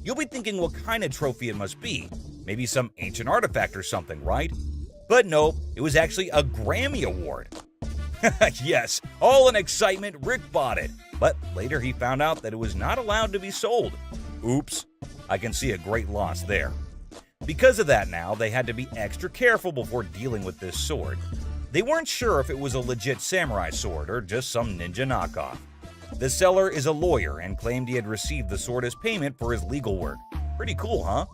You'll be thinking what kind of trophy it must be. Maybe some ancient artifact or something, right? But no, it was actually a Grammy Award. Yes, all in excitement, Rick bought it. But later he found out that it was not allowed to be sold. Oops, I can see a great loss there. Because of that now, they had to be extra careful before dealing with this sword. They weren't sure if it was a legit samurai sword or just some ninja knockoff. The seller is a lawyer and claimed he had received the sword as payment for his legal work. Pretty cool, huh?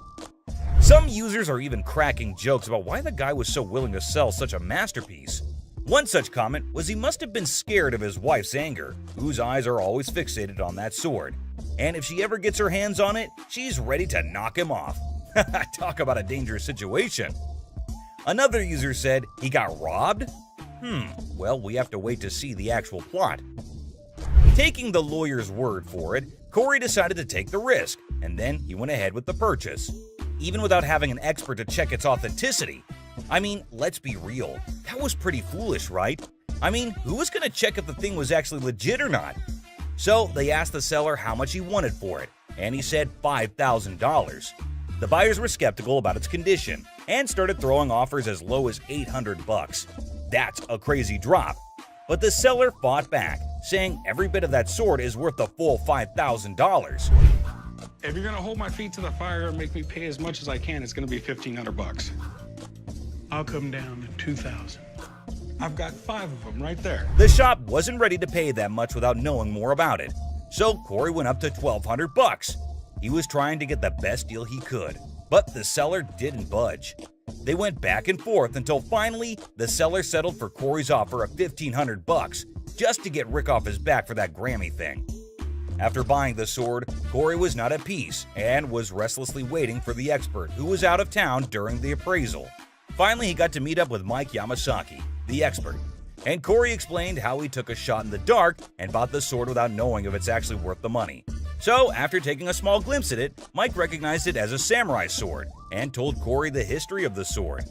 Some users are even cracking jokes about why the guy was so willing to sell such a masterpiece. One such comment was he must have been scared of his wife's anger, whose eyes are always fixated on that sword. And if she ever gets her hands on it, she's ready to knock him off. Talk about a dangerous situation. Another user said he got robbed? Well, we have to wait to see the actual plot. Taking the lawyer's word for it, Corey decided to take the risk, and then he went ahead with the purchase, even without having an expert to check its authenticity. I mean, let's be real, that was pretty foolish, right? I mean, who was going to check if the thing was actually legit or not? So they asked the seller how much he wanted for it, and he said $5,000. The buyers were skeptical about its condition and started throwing offers as low as $800. That's a crazy drop. But the seller fought back, saying every bit of that sword is worth the full $5,000. If you're gonna hold my feet to the fire and make me pay as much as I can, it's gonna be $1,500. I'll come down to $2,000. I've got 5 of them right there. The shop wasn't ready to pay that much without knowing more about it, so Corey went up to $1,200. He was trying to get the best deal he could, but the seller didn't budge. They went back and forth until finally the seller settled for Corey's offer of $1,500 just to get Rick off his back for that Grammy thing. After buying the sword, Corey was not at peace and was restlessly waiting for the expert who was out of town during the appraisal. Finally, he got to meet up with Mike Yamasaki, the expert. And Corey explained how he took a shot in the dark and bought the sword without knowing if it's actually worth the money. So, after taking a small glimpse at it, Mike recognized it as a samurai sword and told Corey the history of the sword.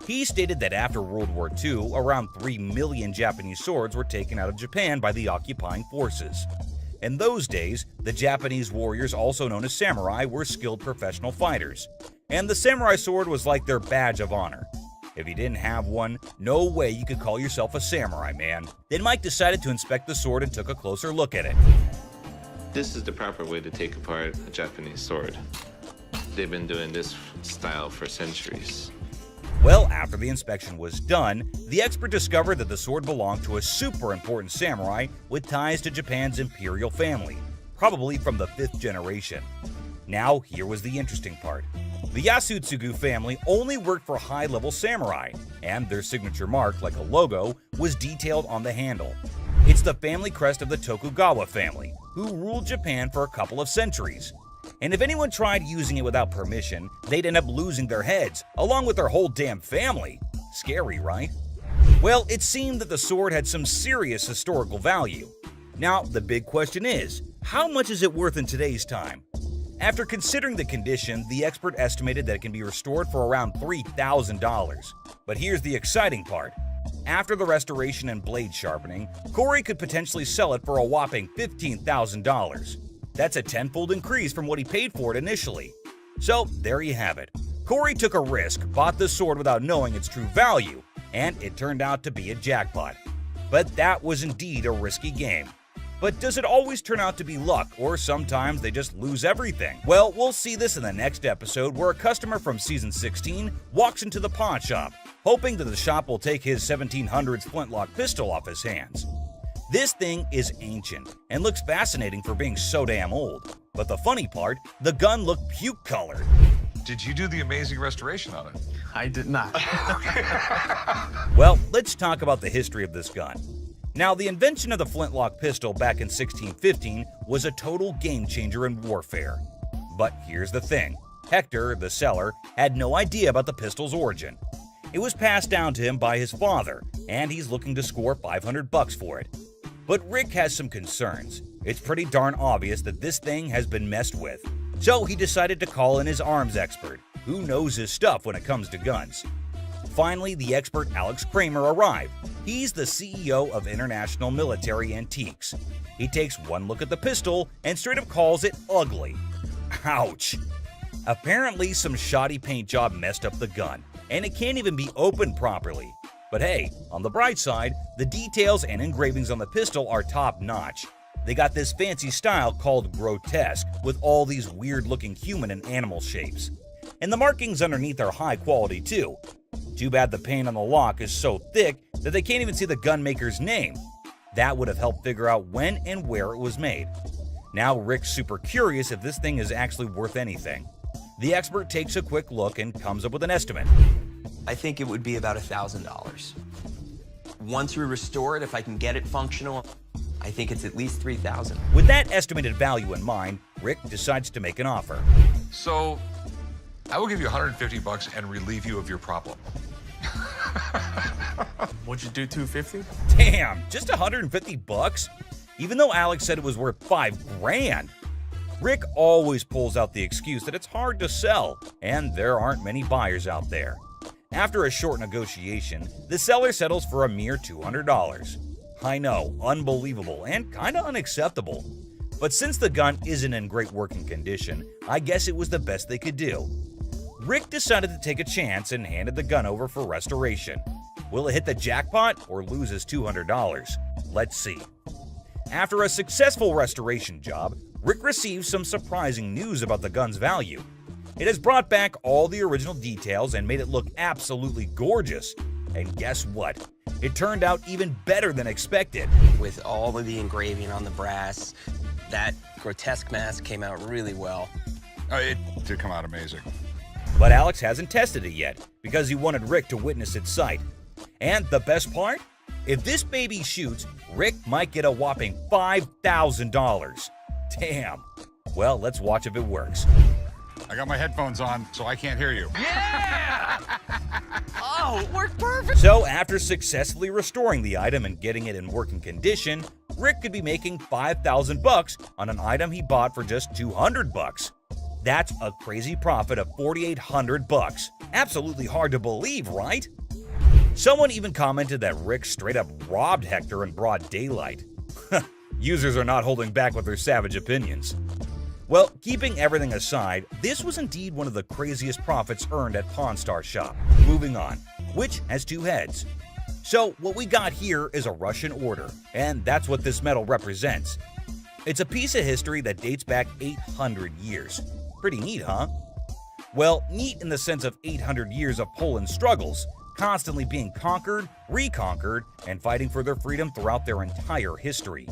He stated that after World War II, around 3 million Japanese swords were taken out of Japan by the occupying forces. In those days, the Japanese warriors, also known as samurai, were skilled professional fighters, and the samurai sword was like their badge of honor. If you didn't have one, no way you could call yourself a samurai, man. Then Mike decided to inspect the sword and took a closer look at it. This is the proper way to take apart a Japanese sword. They've been doing this style for centuries. Well, after the inspection was done, the expert discovered that the sword belonged to a super important samurai with ties to Japan's imperial family, probably from the 5th generation. Now, here was the interesting part. The Yasutsugu family only worked for high-level samurai, and their signature mark, like a logo, was detailed on the handle. It's the family crest of the Tokugawa family, who ruled Japan for a couple of centuries. And if anyone tried using it without permission, they'd end up losing their heads, along with their whole damn family. Scary, right? Well, it seemed that the sword had some serious historical value. Now, the big question is, how much is it worth in today's time? After considering the condition, the expert estimated that it can be restored for around $3,000. But here's the exciting part. After the restoration and blade sharpening, Corey could potentially sell it for a whopping $15,000. That's a tenfold increase from what he paid for it initially. So there you have it. Corey took a risk, bought the sword without knowing its true value, and it turned out to be a jackpot. But that was indeed a risky game. But does it always turn out to be luck, or sometimes they just lose everything? Well, we'll see this in the next episode, where a customer from season 16 walks into the pawn shop, hoping that the shop will take his 1700s Flintlock pistol off his hands. This thing is ancient and looks fascinating for being so damn old. But the funny part, the gun looked puke-colored. Did you do the amazing restoration on it? I did not. Well, let's talk about the history of this gun. Now, the invention of the Flintlock pistol back in 1615 was a total game-changer in warfare. But here's the thing. Hector, the seller, had no idea about the pistol's origin. It was passed down to him by his father, and he's looking to score $500 for it. But Rick has some concerns. It's pretty darn obvious that this thing has been messed with. So he decided to call in his arms expert, who knows his stuff when it comes to guns. Finally, the expert Alex Kramer arrived. He's the CEO of International Military Antiques. He takes one look at the pistol and straight up calls it ugly. Ouch! Apparently, some shoddy paint job messed up the gun, and it can't even be opened properly. But hey, on the bright side, the details and engravings on the pistol are top-notch. They got this fancy style called grotesque, with all these weird-looking human and animal shapes. And the markings underneath are high quality too. Too bad the paint on the lock is so thick that they can't even see the gun maker's name. That would have helped figure out when and where it was made. Now Rick's super curious if this thing is actually worth anything. The expert takes a quick look and comes up with an estimate. I think it would be about $1,000. Once we restore it, if I can get it functional, I think it's at least $3,000. With that estimated value in mind, Rick decides to make an offer. So, I will give you $150 and relieve you of your problem. Would you do $250? Damn, just $150? Even though Alex said it was worth $5,000. Rick always pulls out the excuse that it's hard to sell, and there aren't many buyers out there. After a short negotiation, the seller settles for a mere $200. I know, unbelievable and kinda unacceptable. But since the gun isn't in great working condition, I guess it was the best they could do. Rick decided to take a chance and handed the gun over for restoration. Will it hit the jackpot or lose his $200? Let's see. After a successful restoration job, Rick receives some surprising news about the gun's value. It has brought back all the original details and made it look absolutely gorgeous. And guess what? It turned out even better than expected. With all of the engraving on the brass, that grotesque mask came out really well. It did come out amazing. But Alex hasn't tested it yet because he wanted Rick to witness its sight. And the best part? If this baby shoots, Rick might get a whopping $5,000. Damn. Well, let's watch if it works. I got my headphones on, so I can't hear you. Yeah! Wow, it worked perfect! So after successfully restoring the item and getting it in working condition, Rick could be making $5,000 on an item he bought for just $200. That's a crazy profit of $4,800. Absolutely hard to believe, right? Someone even commented that Rick straight up robbed Hector in broad daylight. Users are not holding back with their savage opinions. Well, keeping everything aside, this was indeed one of the craziest profits earned at Pawn Star Shop. Moving on, which has two heads. So what we got here is a Russian order, and that's what this medal represents. It's a piece of history that dates back 800 years. Pretty neat, huh? Well, neat in the sense of 800 years of Poland's struggles, constantly being conquered, reconquered, and fighting for their freedom throughout their entire history.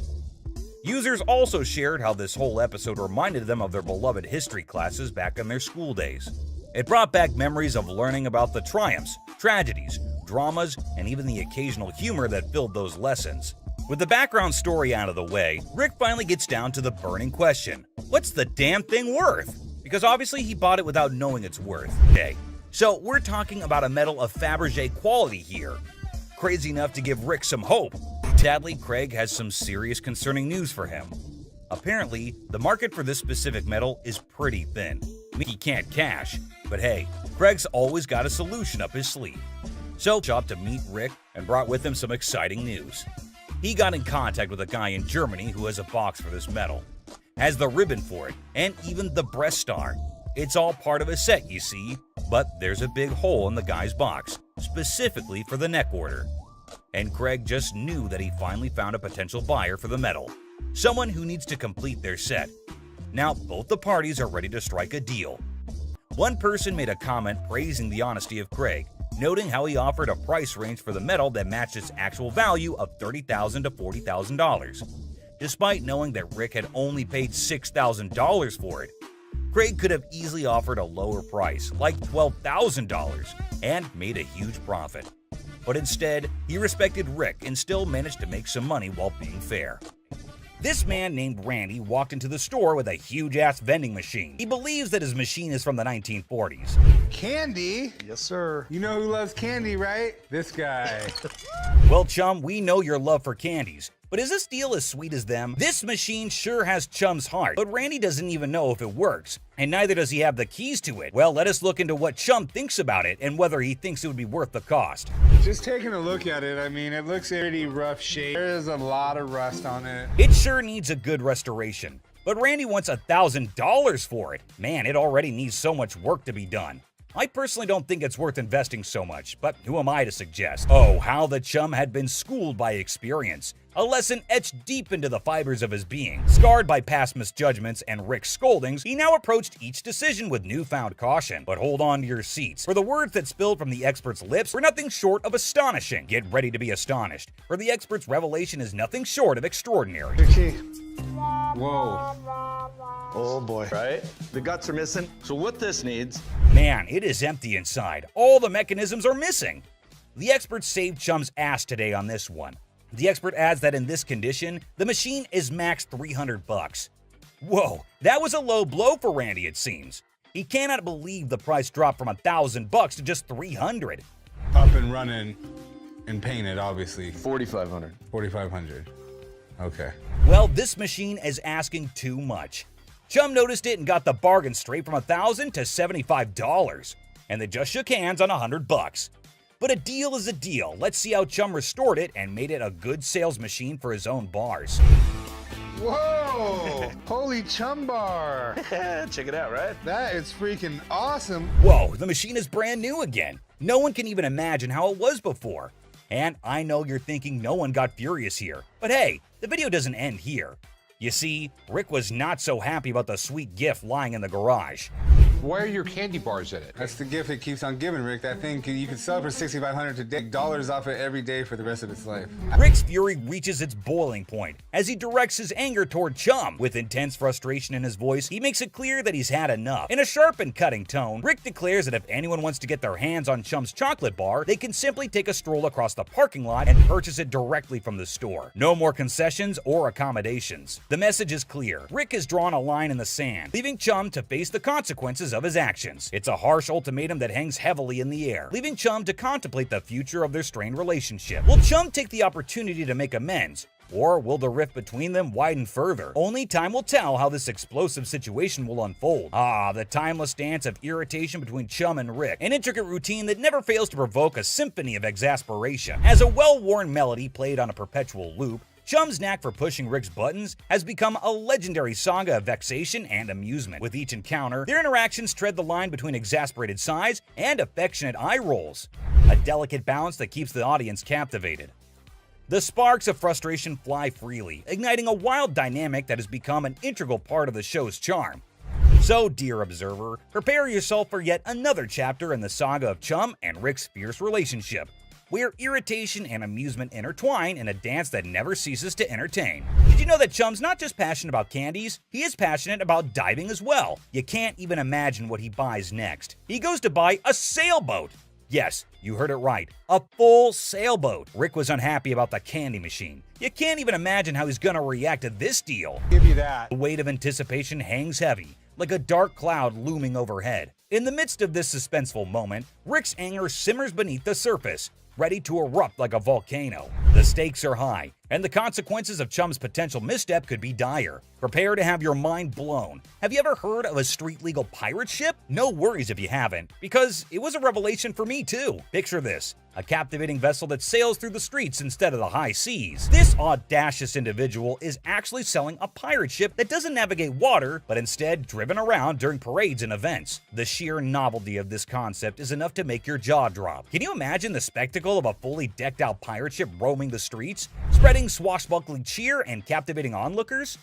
Users also shared how this whole episode reminded them of their beloved history classes back in their school days. It brought back memories of learning about the triumphs, tragedies, dramas, and even the occasional humor that filled those lessons. With the background story out of the way, Rick finally gets down to the burning question. What's the damn thing worth? Because obviously he bought it without knowing its worth. Okay, so we're talking about a medal of Fabergé quality here. Crazy enough to give Rick some hope. Sadly, Craig has some serious concerning news for him. Apparently, the market for this specific medal is pretty thin. He can't cash, but hey, Craig's always got a solution up his sleeve. So, shop to meet Rick and brought with him some exciting news. He got in contact with a guy in Germany who has a box for this medal, has the ribbon for it, and even the breast star. It's all part of a set, you see, but there's a big hole in the guy's box, specifically for the neck order. And Craig just knew that he finally found a potential buyer for the medal, someone who needs to complete their set. Now, both the parties are ready to strike a deal. One person made a comment praising the honesty of Craig, noting how he offered a price range for the medal that matched its actual value of $30,000 to $40,000. Despite knowing that Rick had only paid $6,000 for it, Craig could have easily offered a lower price, like $12,000, and made a huge profit. But instead, he respected Rick and still managed to make some money while being fair. This man named Randy walked into the store with a huge-ass vending machine. He believes that his machine is from the 1940s. Candy? Yes, sir. You know who loves candy, right? This guy. Well, chum, we know your love for candies. But is this deal as sweet as them? This machine sure has Chum's heart, but Randy doesn't even know if it works, and neither does he have the keys to it. Well, let us look into what Chum thinks about it and whether he thinks it would be worth the cost. Just taking a look at it, I mean, it looks pretty rough shape. There's a lot of rust on it. It sure needs a good restoration, but Randy wants $1,000 for it. Man, it already needs so much work to be done. I personally don't think it's worth investing so much, but who am I to suggest? Oh, how the chum had been schooled by experience. A lesson etched deep into the fibers of his being. Scarred by past misjudgments and Rick's scoldings, he now approached each decision with newfound caution. But hold on to your seats, for the words that spilled from the expert's lips were nothing short of astonishing. Get ready to be astonished, for the expert's revelation is nothing short of extraordinary. Whoa. Oh boy. Right? The guts are missing. So what this needs... Man, it is empty inside. All the mechanisms are missing. The expert saved Chum's ass today on this one. The expert adds that in this condition, the machine is max $300. Whoa, that was a low blow for Randy, it seems. He cannot believe the price dropped from $1,000 to just $300. Up and running and painted, obviously. $4,500. $4,500. Okay. Well, this machine is asking too much. Chum noticed it and got the bargain straight from $1,000 to $75. And they just shook hands on $100. But a deal is a deal. Let's see how Chum restored it and made it a good sales machine for his own bars. Whoa! Holy Chum bar! Check it out, right? That is freaking awesome. Whoa, the machine is brand new again. No one can even imagine how it was before. And I know you're thinking no one got furious here. But hey, the video doesn't end here. You see, Rick was not so happy about the sweet gift lying in the garage. Why are your candy bars in it? That's the gift it keeps on giving, Rick. That thing, you can sell it for $6,500 today. Dollars off it every day for the rest of its life. Rick's fury reaches its boiling point as he directs his anger toward Chum. With intense frustration in his voice, he makes it clear that he's had enough. In a sharp and cutting tone, Rick declares that if anyone wants to get their hands on Chum's chocolate bar, they can simply take a stroll across the parking lot and purchase it directly from the store. No more concessions or accommodations. The message is clear. Rick has drawn a line in the sand, leaving Chum to face the consequences consequences of his actions. It's a harsh ultimatum that hangs heavily in the air, leaving Chum to contemplate the future of their strained relationship. Will Chum take the opportunity to make amends, or will the rift between them widen further? Only time will tell how this explosive situation will unfold. The timeless dance of irritation between Chum and Rick, an intricate routine that never fails to provoke a symphony of exasperation. As a well-worn melody played on a perpetual loop, Chum's knack for pushing Rick's buttons has become a legendary saga of vexation and amusement. With each encounter, their interactions tread the line between exasperated sighs and affectionate eye rolls, a delicate balance that keeps the audience captivated. The sparks of frustration fly freely, igniting a wild dynamic that has become an integral part of the show's charm. So, dear observer, prepare yourself for yet another chapter in the saga of Chum and Rick's fierce relationship, where irritation and amusement intertwine in a dance that never ceases to entertain. Did you know that Chum's not just passionate about candies, he is passionate about diving as well? You can't even imagine what he buys next. He goes to buy a sailboat! Yes, you heard it right, a full sailboat. Rick was unhappy about the candy machine. You can't even imagine how he's gonna react to this deal. Give you that. The weight of anticipation hangs heavy, like a dark cloud looming overhead. In the midst of this suspenseful moment, Rick's anger simmers beneath the surface, ready to erupt like a volcano. The stakes are high, and the consequences of Chum's potential misstep could be dire. Prepare to have your mind blown. Have you ever heard of a street-legal pirate ship? No worries if you haven't, because it was a revelation for me too. Picture this, a captivating vessel that sails through the streets instead of the high seas. This audacious individual is actually selling a pirate ship that doesn't navigate water, but instead driven around during parades and events. The sheer novelty of this concept is enough to make your jaw drop. Can you imagine the spectacle of a fully decked out pirate ship roaming the streets, spreading swashbuckling cheer and captivating onlookers?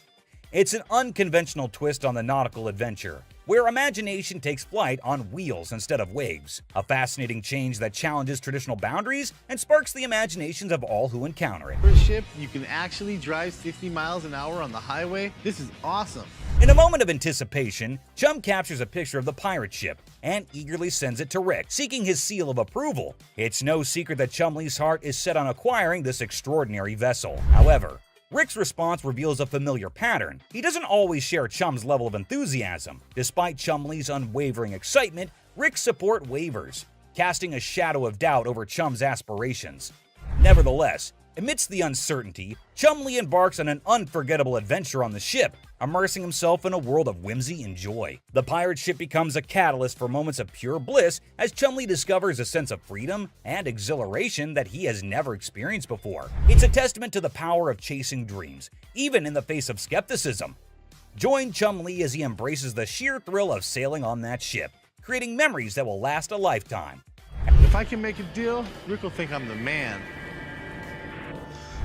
It's an unconventional twist on the nautical adventure, where imagination takes flight on wheels instead of waves. A fascinating change that challenges traditional boundaries and sparks the imaginations of all who encounter it. For a ship, you can actually drive 60 miles an hour on the highway. This is awesome. In a moment of anticipation, Chum captures a picture of the pirate ship and eagerly sends it to Rick, seeking his seal of approval. It's no secret that Chumley's heart is set on acquiring this extraordinary vessel. However, Rick's response reveals a familiar pattern. He doesn't always share Chum's level of enthusiasm. Despite Chumley's unwavering excitement, Rick's support wavers, casting a shadow of doubt over Chum's aspirations. Nevertheless, amidst the uncertainty, Chumley embarks on an unforgettable adventure on the ship, immersing himself in a world of whimsy and joy. The pirate ship becomes a catalyst for moments of pure bliss as Chumley discovers a sense of freedom and exhilaration that he has never experienced before. It's a testament to the power of chasing dreams, even in the face of skepticism. Join Chumley as he embraces the sheer thrill of sailing on that ship, creating memories that will last a lifetime. If I can make a deal, Rick will think I'm the man.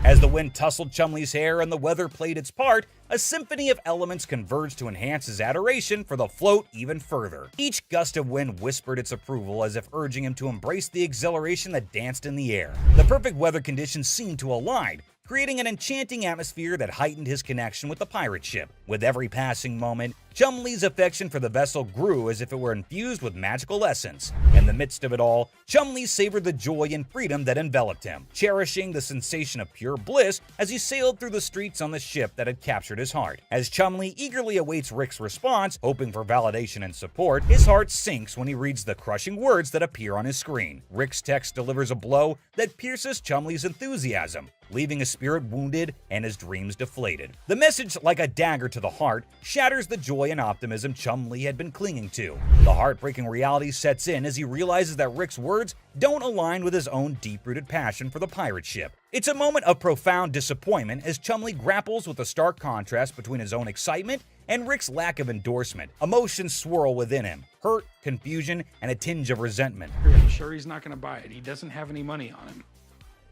As the wind tousled Chumley's hair and the weather played its part, a symphony of elements converged to enhance his adoration for the float even further. Each gust of wind whispered its approval as if urging him to embrace the exhilaration that danced in the air. The perfect weather conditions seemed to align, creating an enchanting atmosphere that heightened his connection with the pirate ship. With every passing moment, Chumley's affection for the vessel grew as if it were infused with magical essence. In the midst of it all, Chumley savored the joy and freedom that enveloped him, cherishing the sensation of pure bliss as he sailed through the streets on the ship that had captured his heart. As Chumley eagerly awaits Rick's response, hoping for validation and support, his heart sinks when he reads the crushing words that appear on his screen. Rick's text delivers a blow that pierces Chumley's enthusiasm, leaving his spirit wounded and his dreams deflated. The message, like a dagger to the heart, shatters the joy and optimism Chumley had been clinging to. The heartbreaking reality sets in as he realizes that Rick's words don't align with his own deep-rooted passion for the pirate ship. It's a moment of profound disappointment as Chumley grapples with the stark contrast between his own excitement and Rick's lack of endorsement. Emotions swirl within him, hurt, confusion, and a tinge of resentment. I'm sure he's not going to buy it. He doesn't have any money on him.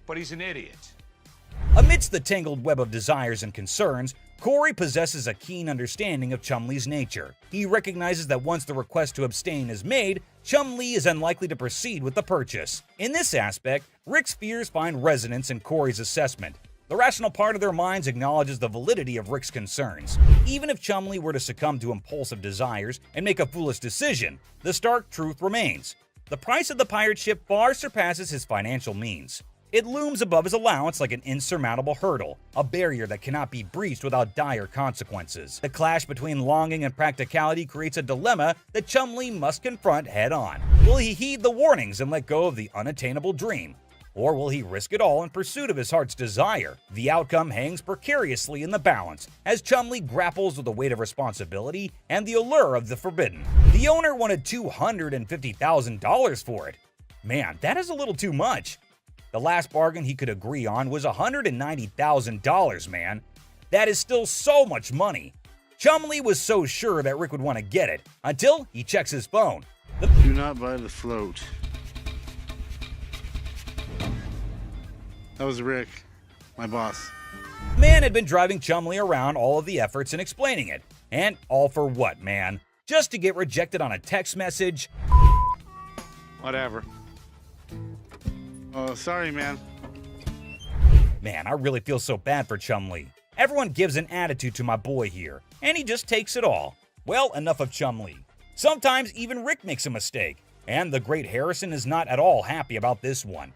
But he's an idiot. Amidst the tangled web of desires and concerns, Corey possesses a keen understanding of Chumley's nature. He recognizes that once the request to abstain is made, Chumley is unlikely to proceed with the purchase. In this aspect, Rick's fears find resonance in Corey's assessment. The rational part of their minds acknowledges the validity of Rick's concerns. Even if Chumley were to succumb to impulsive desires and make a foolish decision, the stark truth remains. The price of the pirate ship far surpasses his financial means. It looms above his allowance like an insurmountable hurdle, a barrier that cannot be breached without dire consequences. The clash between longing and practicality creates a dilemma that Chumley must confront head-on. Will he heed the warnings and let go of the unattainable dream? Or will he risk it all in pursuit of his heart's desire? The outcome hangs precariously in the balance, as Chumley grapples with the weight of responsibility and the allure of the forbidden. The owner wanted $250,000 for it. Man, that is a little too much. The last bargain he could agree on was $190,000, man. That is still so much money. Chumley was so sure that Rick would want to get it, until he checks his phone. Do not buy the float. That was Rick, my boss. The man had been driving Chumley around all of the efforts in explaining it. And all for what, man? Just to get rejected on a text message? Whatever. Oh, sorry, man. Man, I really feel so bad for Chumley. Everyone gives an attitude to my boy here, and he just takes it all. Well, enough of Chumley. Sometimes even Rick makes a mistake, and the great Harrison is not at all happy about this one.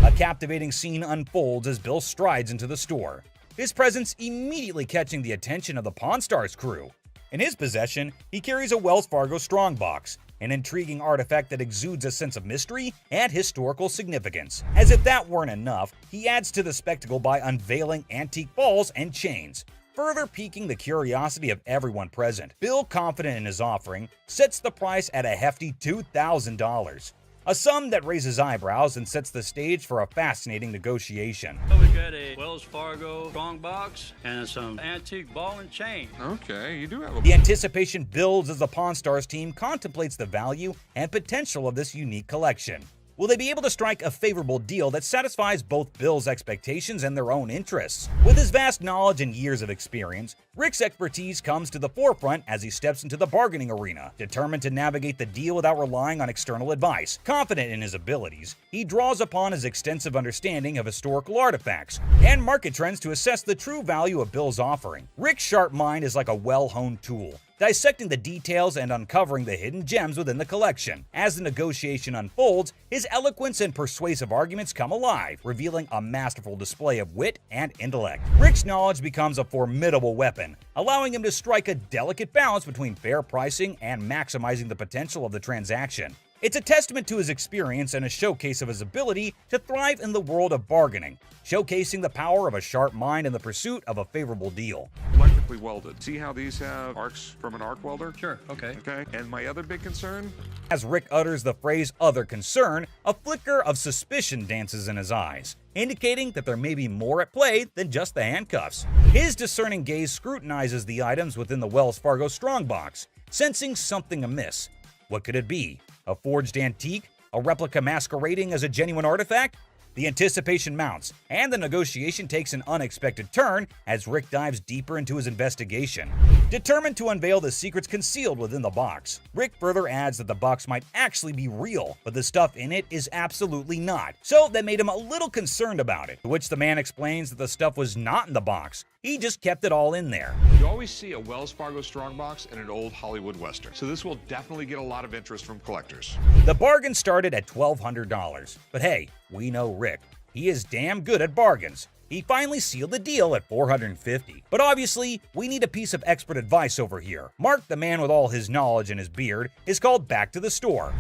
A captivating scene unfolds as Bill strides into the store, his presence immediately catching the attention of the Pawn Stars crew. In his possession, he carries a Wells Fargo strongbox, an intriguing artifact that exudes a sense of mystery and historical significance. As if that weren't enough, he adds to the spectacle by unveiling antique balls and chains, further piquing the curiosity of everyone present. Bill, confident in his offering, sets the price at a hefty $2,000. A sum that raises eyebrows and sets the stage for a fascinating negotiation. We got a Wells Fargo strongbox and some antique ball and chain. Okay, you do have a... The anticipation builds as the Pawn Stars team contemplates the value and potential of this unique collection. Will they be able to strike a favorable deal that satisfies both Bill's expectations and their own interests? With his vast knowledge and years of experience, Rick's expertise comes to the forefront as he steps into the bargaining arena. Determined to navigate the deal without relying on external advice, confident in his abilities, he draws upon his extensive understanding of historical artifacts and market trends to assess the true value of Bill's offering. Rick's sharp mind is like a well-honed tool, dissecting the details and uncovering the hidden gems within the collection. As the negotiation unfolds, his eloquence and persuasive arguments come alive, revealing a masterful display of wit and intellect. Rick's knowledge becomes a formidable weapon, allowing him to strike a delicate balance between fair pricing and maximizing the potential of the transaction. It's a testament to his experience and a showcase of his ability to thrive in the world of bargaining, showcasing the power of a sharp mind in the pursuit of a favorable deal. Electrically welded. See how these have arcs from an arc welder? Sure, okay. Okay, and my other big concern? As Rick utters the phrase "other concern," a flicker of suspicion dances in his eyes, indicating that there may be more at play than just the handcuffs. His discerning gaze scrutinizes the items within the Wells Fargo strongbox, sensing something amiss. What could it be? A forged antique? A replica masquerading as a genuine artifact? The anticipation mounts, and the negotiation takes an unexpected turn as Rick dives deeper into his investigation. Determined to unveil the secrets concealed within the box, Rick further adds that the box might actually be real, but the stuff in it is absolutely not, so that made him a little concerned about it, to which the man explains that the stuff was not in the box. He just kept it all in there. You always see a Wells Fargo strongbox in an old Hollywood Western, so this will definitely get a lot of interest from collectors. The bargain started at $1,200, but hey, we know Rick. He is damn good at bargains. He finally sealed the deal at $450. But obviously, we need a piece of expert advice over here. Mark, the man with all his knowledge and his beard, is called back to the store.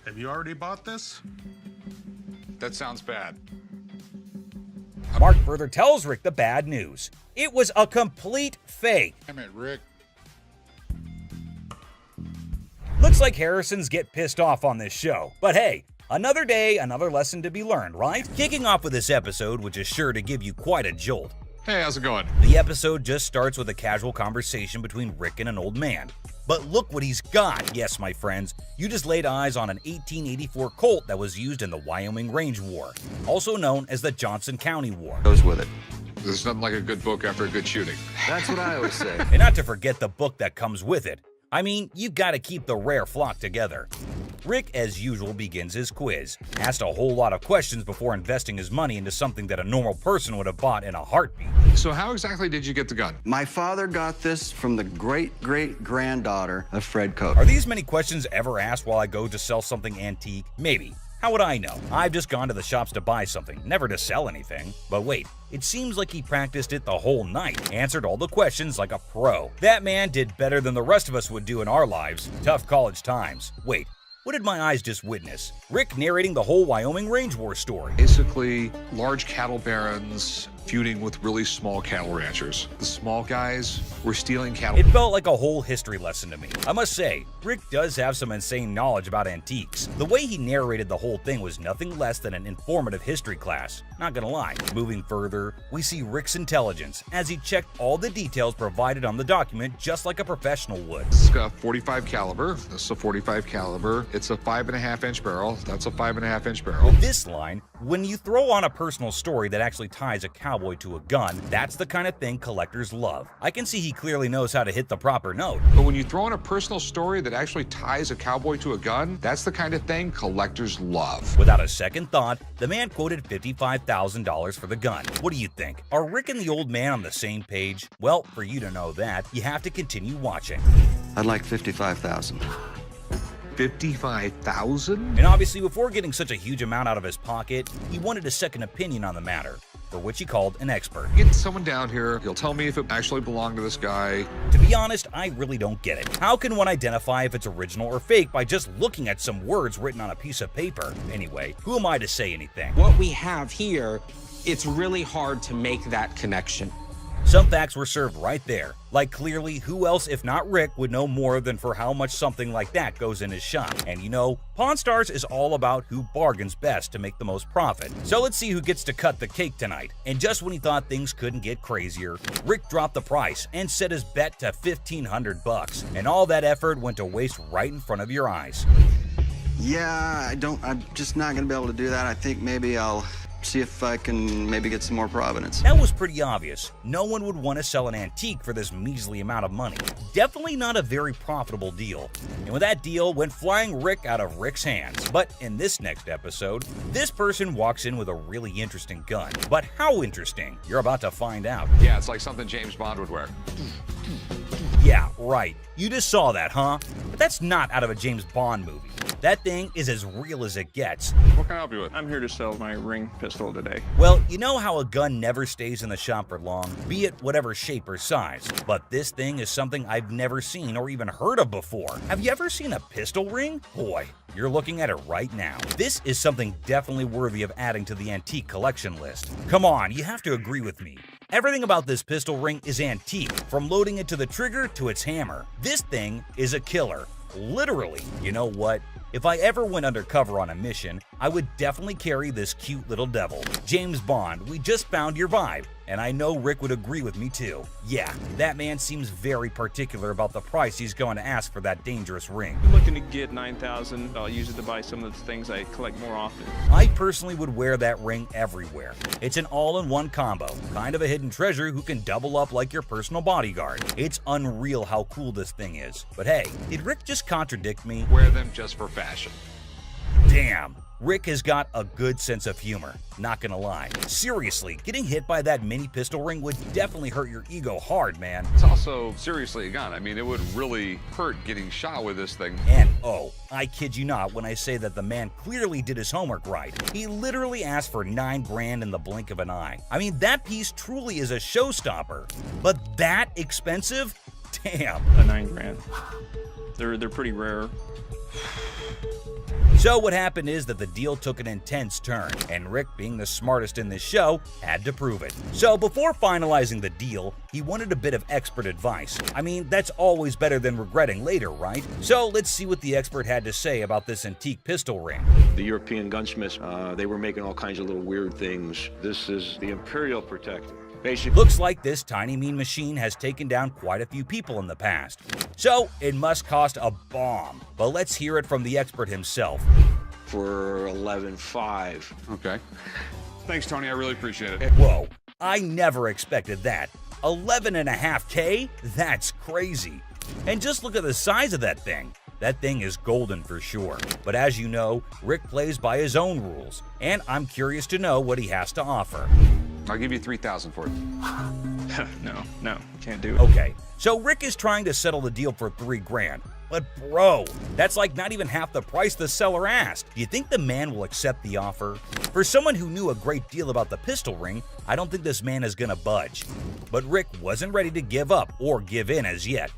Have you already bought this? That sounds bad. Mark further tells Rick the bad news. It was a complete fake. Damn it, Rick. Looks like Harrisons get pissed off on this show, but hey, another day, another lesson to be learned, right? Kicking off with this episode, which is sure to give you quite a jolt. Hey, how's it going? The episode just starts with a casual conversation between Rick and an old man. But look what he's got! Yes, my friends, you just laid eyes on an 1884 Colt that was used in the Wyoming Range War, also known as the Johnson County War. Goes with it. There's nothing like a good book after a good shooting. That's what I always say. And not to forget the book that comes with it. I mean, you gotta keep the rare flock together. Rick, as usual, begins his quiz, asked a whole lot of questions before investing his money into something that a normal person would have bought in a heartbeat. So how exactly did you get the gun? My father got this from the great-great-granddaughter of Fred Koch. Are these many questions ever asked while I go to sell something antique? Maybe. How would I know? I've just gone to the shops to buy something, never to sell anything. But wait, it seems like he practiced it the whole night, answered all the questions like a pro. That man did better than the rest of us would do in our lives. Tough college times. Wait, what did my eyes just witness? Rick narrating the whole Wyoming range war story. Basically, large cattle barons feuding with really small cattle ranchers. The small guys were stealing cattle. It felt like a whole history lesson to me. I must say, Rick does have some insane knowledge about antiques. The way he narrated the whole thing was nothing less than an informative history class. Not gonna lie. Moving further, we see Rick's intelligence as he checked all the details provided on the document just like a professional would. It's a 45 caliber. This is a 45 caliber. It's a 5.5-inch barrel. That's a 5.5-inch barrel. This line, when you throw on a personal story that actually ties a cowboy to a gun, that's the kind of thing collectors love. I can see he clearly knows how to hit the proper note. But when you throw in a personal story that actually ties a cowboy to a gun, that's the kind of thing collectors love. Without a second thought, the man quoted $55,000 for the gun. What do you think? Are Rick and the old man on the same page? Well, for you to know that, you have to continue watching. I'd like $55,000. $55,000? And obviously, before getting such a huge amount out of his pocket, he wanted a second opinion on the matter, for which he called an expert. Get someone down here, he'll tell me if it actually belonged to this guy. To be honest, I really don't get it. How can one identify if it's original or fake by just looking at some words written on a piece of paper? Anyway, who am I to say anything? What we have here, it's really hard to make that connection. Some facts were served right there. Like clearly, who else if not Rick would know more than for how much something like that goes in his shop. And you know, Pawn Stars is all about who bargains best to make the most profit. So let's see who gets to cut the cake tonight. And just when he thought things couldn't get crazier, Rick dropped the price and set his bet to $1,500. And all that effort went to waste right in front of your eyes. Yeah, I'm just not gonna be able to do that. I think maybe I'll see if I can maybe get some more provenance. That was pretty obvious. No one would want to sell an antique for this measly amount of money. Definitely not a very profitable deal. And with that deal went flying Rick out of Rick's hands. But in this next episode, this person walks in with a really interesting gun. But how interesting? You're about to find out. Yeah, it's like something James Bond would wear. Yeah, right. You just saw that, huh? But that's not out of a James Bond movie. That thing is as real as it gets. What can I help you with? I'm here to sell my ring pistol today. Well, you know how a gun never stays in the shop for long, be it whatever shape or size. But this thing is something I've never seen or even heard of before. Have you ever seen a pistol ring? Boy, you're looking at it right now. This is something definitely worthy of adding to the antique collection list. Come on, you have to agree with me. Everything about this pistol ring is antique, from loading it to the trigger to its hammer. This thing is a killer. Literally. You know what? If I ever went undercover on a mission, I would definitely carry this cute little devil. James Bond, we just found your vibe. And I know Rick would agree with me too. Yeah, that man seems very particular about the price he's going to ask for that dangerous ring. I'm looking to get $9,000. I'll use it to buy some of the things I collect more often. I personally would wear that ring everywhere. It's an all-in-one combo, kind of a hidden treasure who can double up like your personal bodyguard. It's unreal how cool this thing is. But hey, did Rick just contradict me? Wear them just for fashion. Damn. Rick has got a good sense of humor, not gonna lie. Seriously, getting hit by that mini pistol ring would definitely hurt your ego hard, man. It's also seriously a gun. I mean, it would really hurt getting shot with this thing. And oh, I kid you not when I say that the man clearly did his homework right. He literally asked for $9 grand in the blink of an eye. I mean, that piece truly is a showstopper. But that expensive? Damn. A $9 grand. They're pretty rare. So what happened is that the deal took an intense turn, and Rick, being the smartest in this show, had to prove it. So before finalizing the deal, he wanted a bit of expert advice. I mean, that's always better than regretting later, right? So let's see what the expert had to say about this antique pistol ring. The European gunsmiths, they were making all kinds of little weird things. This is the Imperial Protector. Basically, looks like this tiny mean machine has taken down quite a few people in the past. So it must cost a bomb. But let's hear it from the expert himself. For $11,500. Okay. Thanks, Tony. I really appreciate it. Whoa, I never expected that. $11.5K? That's crazy. And just look at the size of that thing. That thing is golden for sure. But as you know, Rick plays by his own rules, and I'm curious to know what he has to offer. I'll give you $3,000 for it. No, can't do it. Okay, so Rick is trying to settle the deal for $3 grand. But bro, that's like not even half the price the seller asked. Do you think the man will accept the offer? For someone who knew a great deal about the pistol ring, I don't think this man is gonna budge. But Rick wasn't ready to give up or give in as yet.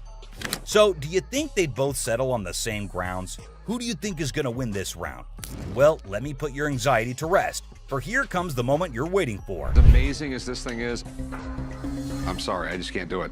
So, do you think they'd both settle on the same grounds? Who do you think is gonna win this round? Well, let me put your anxiety to rest, for here comes the moment you're waiting for. As amazing as this thing is, I'm sorry, I just can't do it.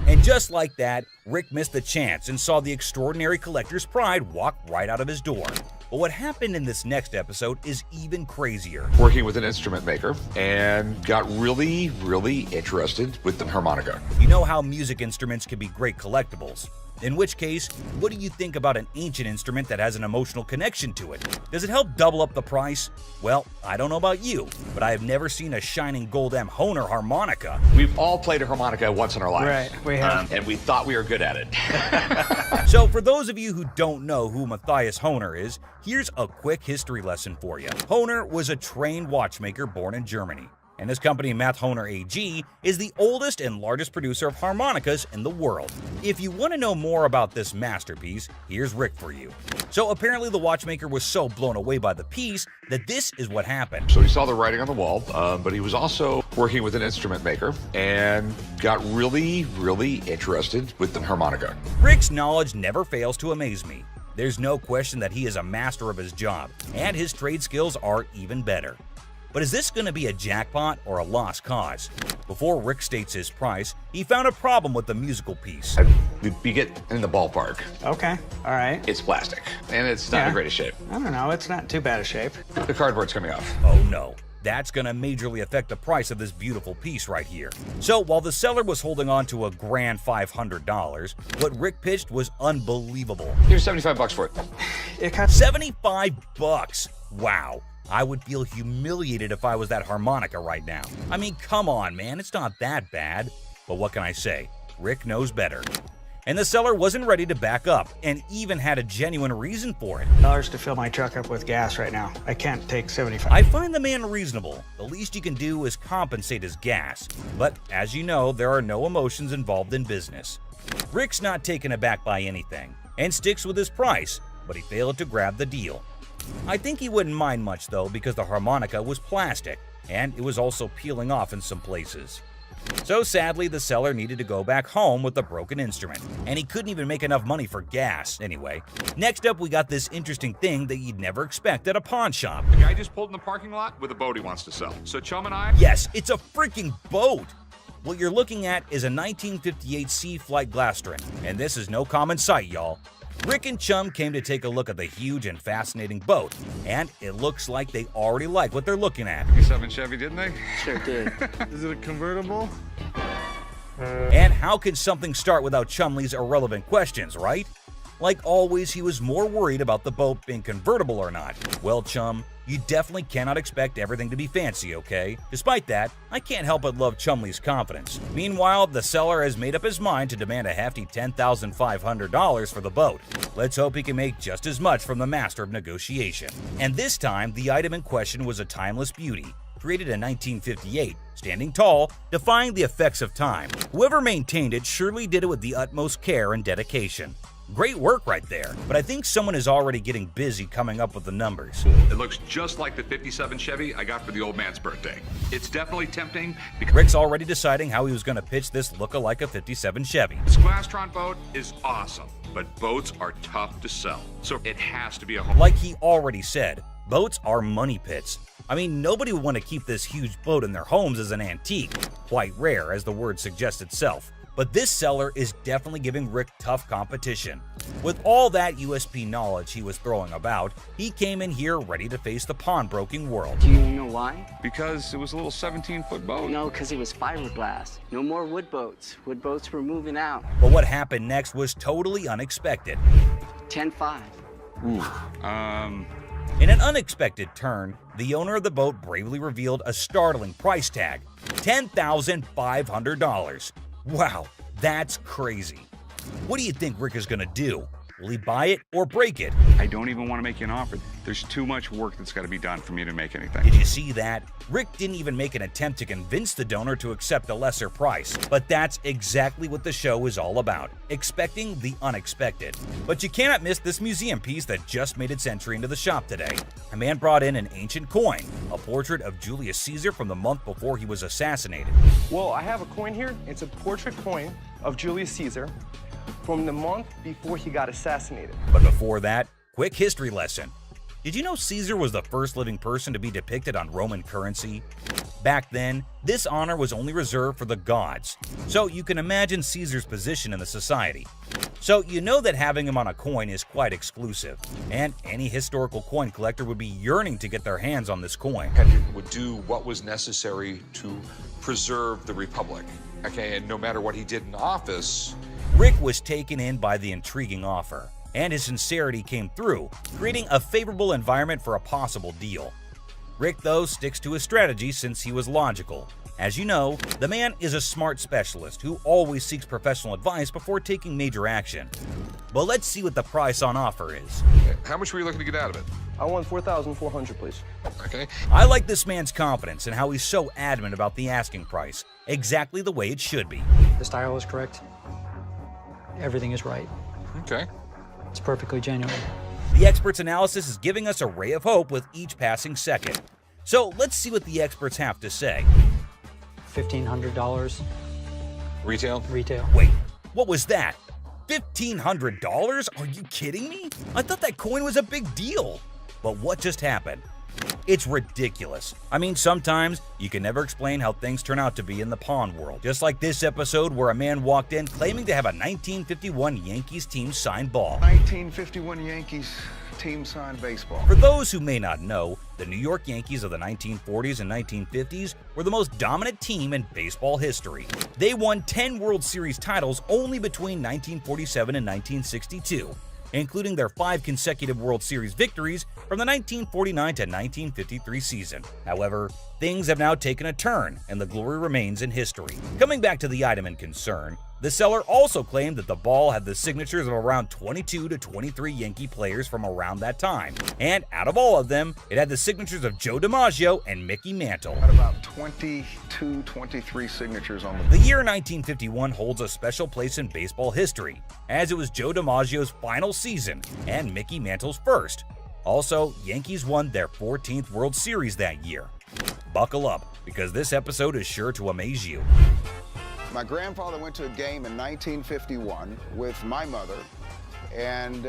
And just like that, Rick missed the chance and saw the extraordinary collector's pride walk right out of his door. But what happened in this next episode is even crazier. Working with an instrument maker and got really, really interested with the harmonica. You know how music instruments can be great collectibles. In which case, what do you think about an ancient instrument that has an emotional connection to it? Does it help double up the price? Well, I don't know about you, but I have never seen a shining gold M Hohner harmonica. We've all played a harmonica once in our lives. Right, we have. And we thought we were good at it. So for those of you who don't know who Matthias Hohner is, here's a quick history lesson for you. Hohner was a trained watchmaker born in Germany. And his company, Math Hohner AG, is the oldest and largest producer of harmonicas in the world. If you want to know more about this masterpiece, here's Rick for you. So apparently the watchmaker was so blown away by the piece that this is what happened. So he saw the writing on the wall, but he was also working with an instrument maker and got really, really interested with the harmonica. Rick's knowledge never fails to amaze me. There's no question that he is a master of his job, and his trade skills are even better. But is this going to be a jackpot or a lost cause? Before Rick states his price, he found a problem with the musical piece. You get in the ballpark. Okay, all right. It's plastic, and it's not in the greatest shape. I don't know, it's not too bad a shape. The cardboard's coming off. Oh no, that's going to majorly affect the price of this beautiful piece right here. So while the seller was holding on to a grand $500, what Rick pitched was unbelievable. Here's $75 for it. It cost $75. Wow. I would feel humiliated if I was that harmonica right now. I mean, come on, man, it's not that bad. But what can I say? Rick knows better. And the seller wasn't ready to back up, and even had a genuine reason for it. $1 to fill my truck up with gas right now. I can't take 75. I find the man reasonable. The least you can do is compensate his gas. But as you know, there are no emotions involved in business. Rick's not taken aback by anything, and sticks with his price, but he failed to grab the deal. I think he wouldn't mind much though, because the harmonica was plastic, and it was also peeling off in some places. So sadly, the seller needed to go back home with the broken instrument, and he couldn't even make enough money for gas anyway. Next up, we got this interesting thing that you'd never expect at a pawn shop. The guy just pulled in the parking lot with a boat he wants to sell. So Chum and I... Yes, it's a freaking boat! What you're looking at is a 1958 Sea Flight Glastron, and this is no common sight, y'all. Rick and Chum came to take a look at the huge and fascinating boat, and it looks like they already like what they're looking at. 57 Chevy, didn't they? Sure did. Is it a convertible? And how could something start without Chumley's irrelevant questions, right? Like always, he was more worried about the boat being convertible or not. Well, Chum, you definitely cannot expect everything to be fancy, okay? Despite that, I can't help but love Chumley's confidence. Meanwhile, the seller has made up his mind to demand a hefty $10,500 for the boat. Let's hope he can make just as much from the master of negotiation. And this time, the item in question was a timeless beauty, created in 1958, standing tall, defying the effects of time. Whoever maintained it surely did it with the utmost care and dedication. Great work right there, but I think someone is already getting busy coming up with the numbers. It looks just like the 57 Chevy I got for the old man's birthday. It's definitely tempting because Rick's already deciding how he was going to pitch this look-alike a 57 Chevy. this Glastron boat is awesome, but boats are tough to sell, so it has to be a home. Like he already said, boats are money pits. I mean, nobody would want to keep this huge boat in their homes as an antique. Quite rare, as the word suggests itself. But this seller is definitely giving Rick tough competition. With all that USP knowledge he was throwing about, he came in here ready to face the pawnbroking world. Do you know why? Because it was a little 17-foot boat. No, because it was fiberglass. No more wood boats. Wood boats were moving out. But what happened next was totally unexpected. 10-5. In an unexpected turn, the owner of the boat bravely revealed a startling price tag, $10,500. Wow, that's crazy. What do you think Rick is gonna do? Will he buy it or break it? I don't even want to make you an offer. There's too much work that's got to be done for me to make anything. Did you see that? Rick didn't even make an attempt to convince the donor to accept a lesser price. But that's exactly what the show is all about, expecting the unexpected. But you cannot miss this museum piece that just made its entry into the shop today. A man brought in an ancient coin, a portrait of Julius Caesar from the month before he was assassinated. Well, I have a coin here. It's a portrait coin of Julius Caesar from the month before he got assassinated. But before that, quick history lesson. Did you know Caesar was the first living person to be depicted on Roman currency? Back then, this honor was only reserved for the gods, so you can imagine Caesar's position in the society. So you know that having him on a coin is quite exclusive, and any historical coin collector would be yearning to get their hands on this coin. Would do what was necessary to preserve the Republic. Okay, and no matter what he did in office, Rick was taken in by the intriguing offer, and his sincerity came through, creating a favorable environment for a possible deal. Rick, though, sticks to his strategy since he was logical. As you know, the man is a smart specialist who always seeks professional advice before taking major action. But let's see what the price on offer is. how much were you looking to get out of it? I want $4,400, please. Okay. I like this man's confidence and how he's so adamant about the asking price, exactly the way it should be. The style is correct. Everything is right. Okay. It's perfectly genuine. The expert's analysis is giving us a ray of hope with each passing second. So let's see what the experts have to say. $1,500. Retail? Retail. Wait, what was that? $1,500? Are you kidding me? I thought that coin was a big deal. But what just happened? It's ridiculous. I mean, sometimes you can never explain how things turn out to be in the pawn world. Just like this episode where a man walked in claiming to have a 1951 Yankees team signed ball. 1951 Yankees team signed baseball. For those who may not know, the New York Yankees of the 1940s and 1950s were the most dominant team in baseball history. They won 10 World Series titles only between 1947 and 1962. Including their 5 consecutive World Series victories from the 1949 to 1953 season. However, things have now taken a turn, and the glory remains in history. Coming back to the item in concern, the seller also claimed that the ball had the signatures of around 22 to 23 Yankee players from around that time. And out of all of them, it had the signatures of Joe DiMaggio and Mickey Mantle. Had about 22, 23 signatures on The year 1951 holds a special place in baseball history, as it was Joe DiMaggio's final season and Mickey Mantle's first. Also, Yankees won their 14th World Series that year. Buckle up, because this episode is sure to amaze you. My grandfather went to a game in 1951 with my mother and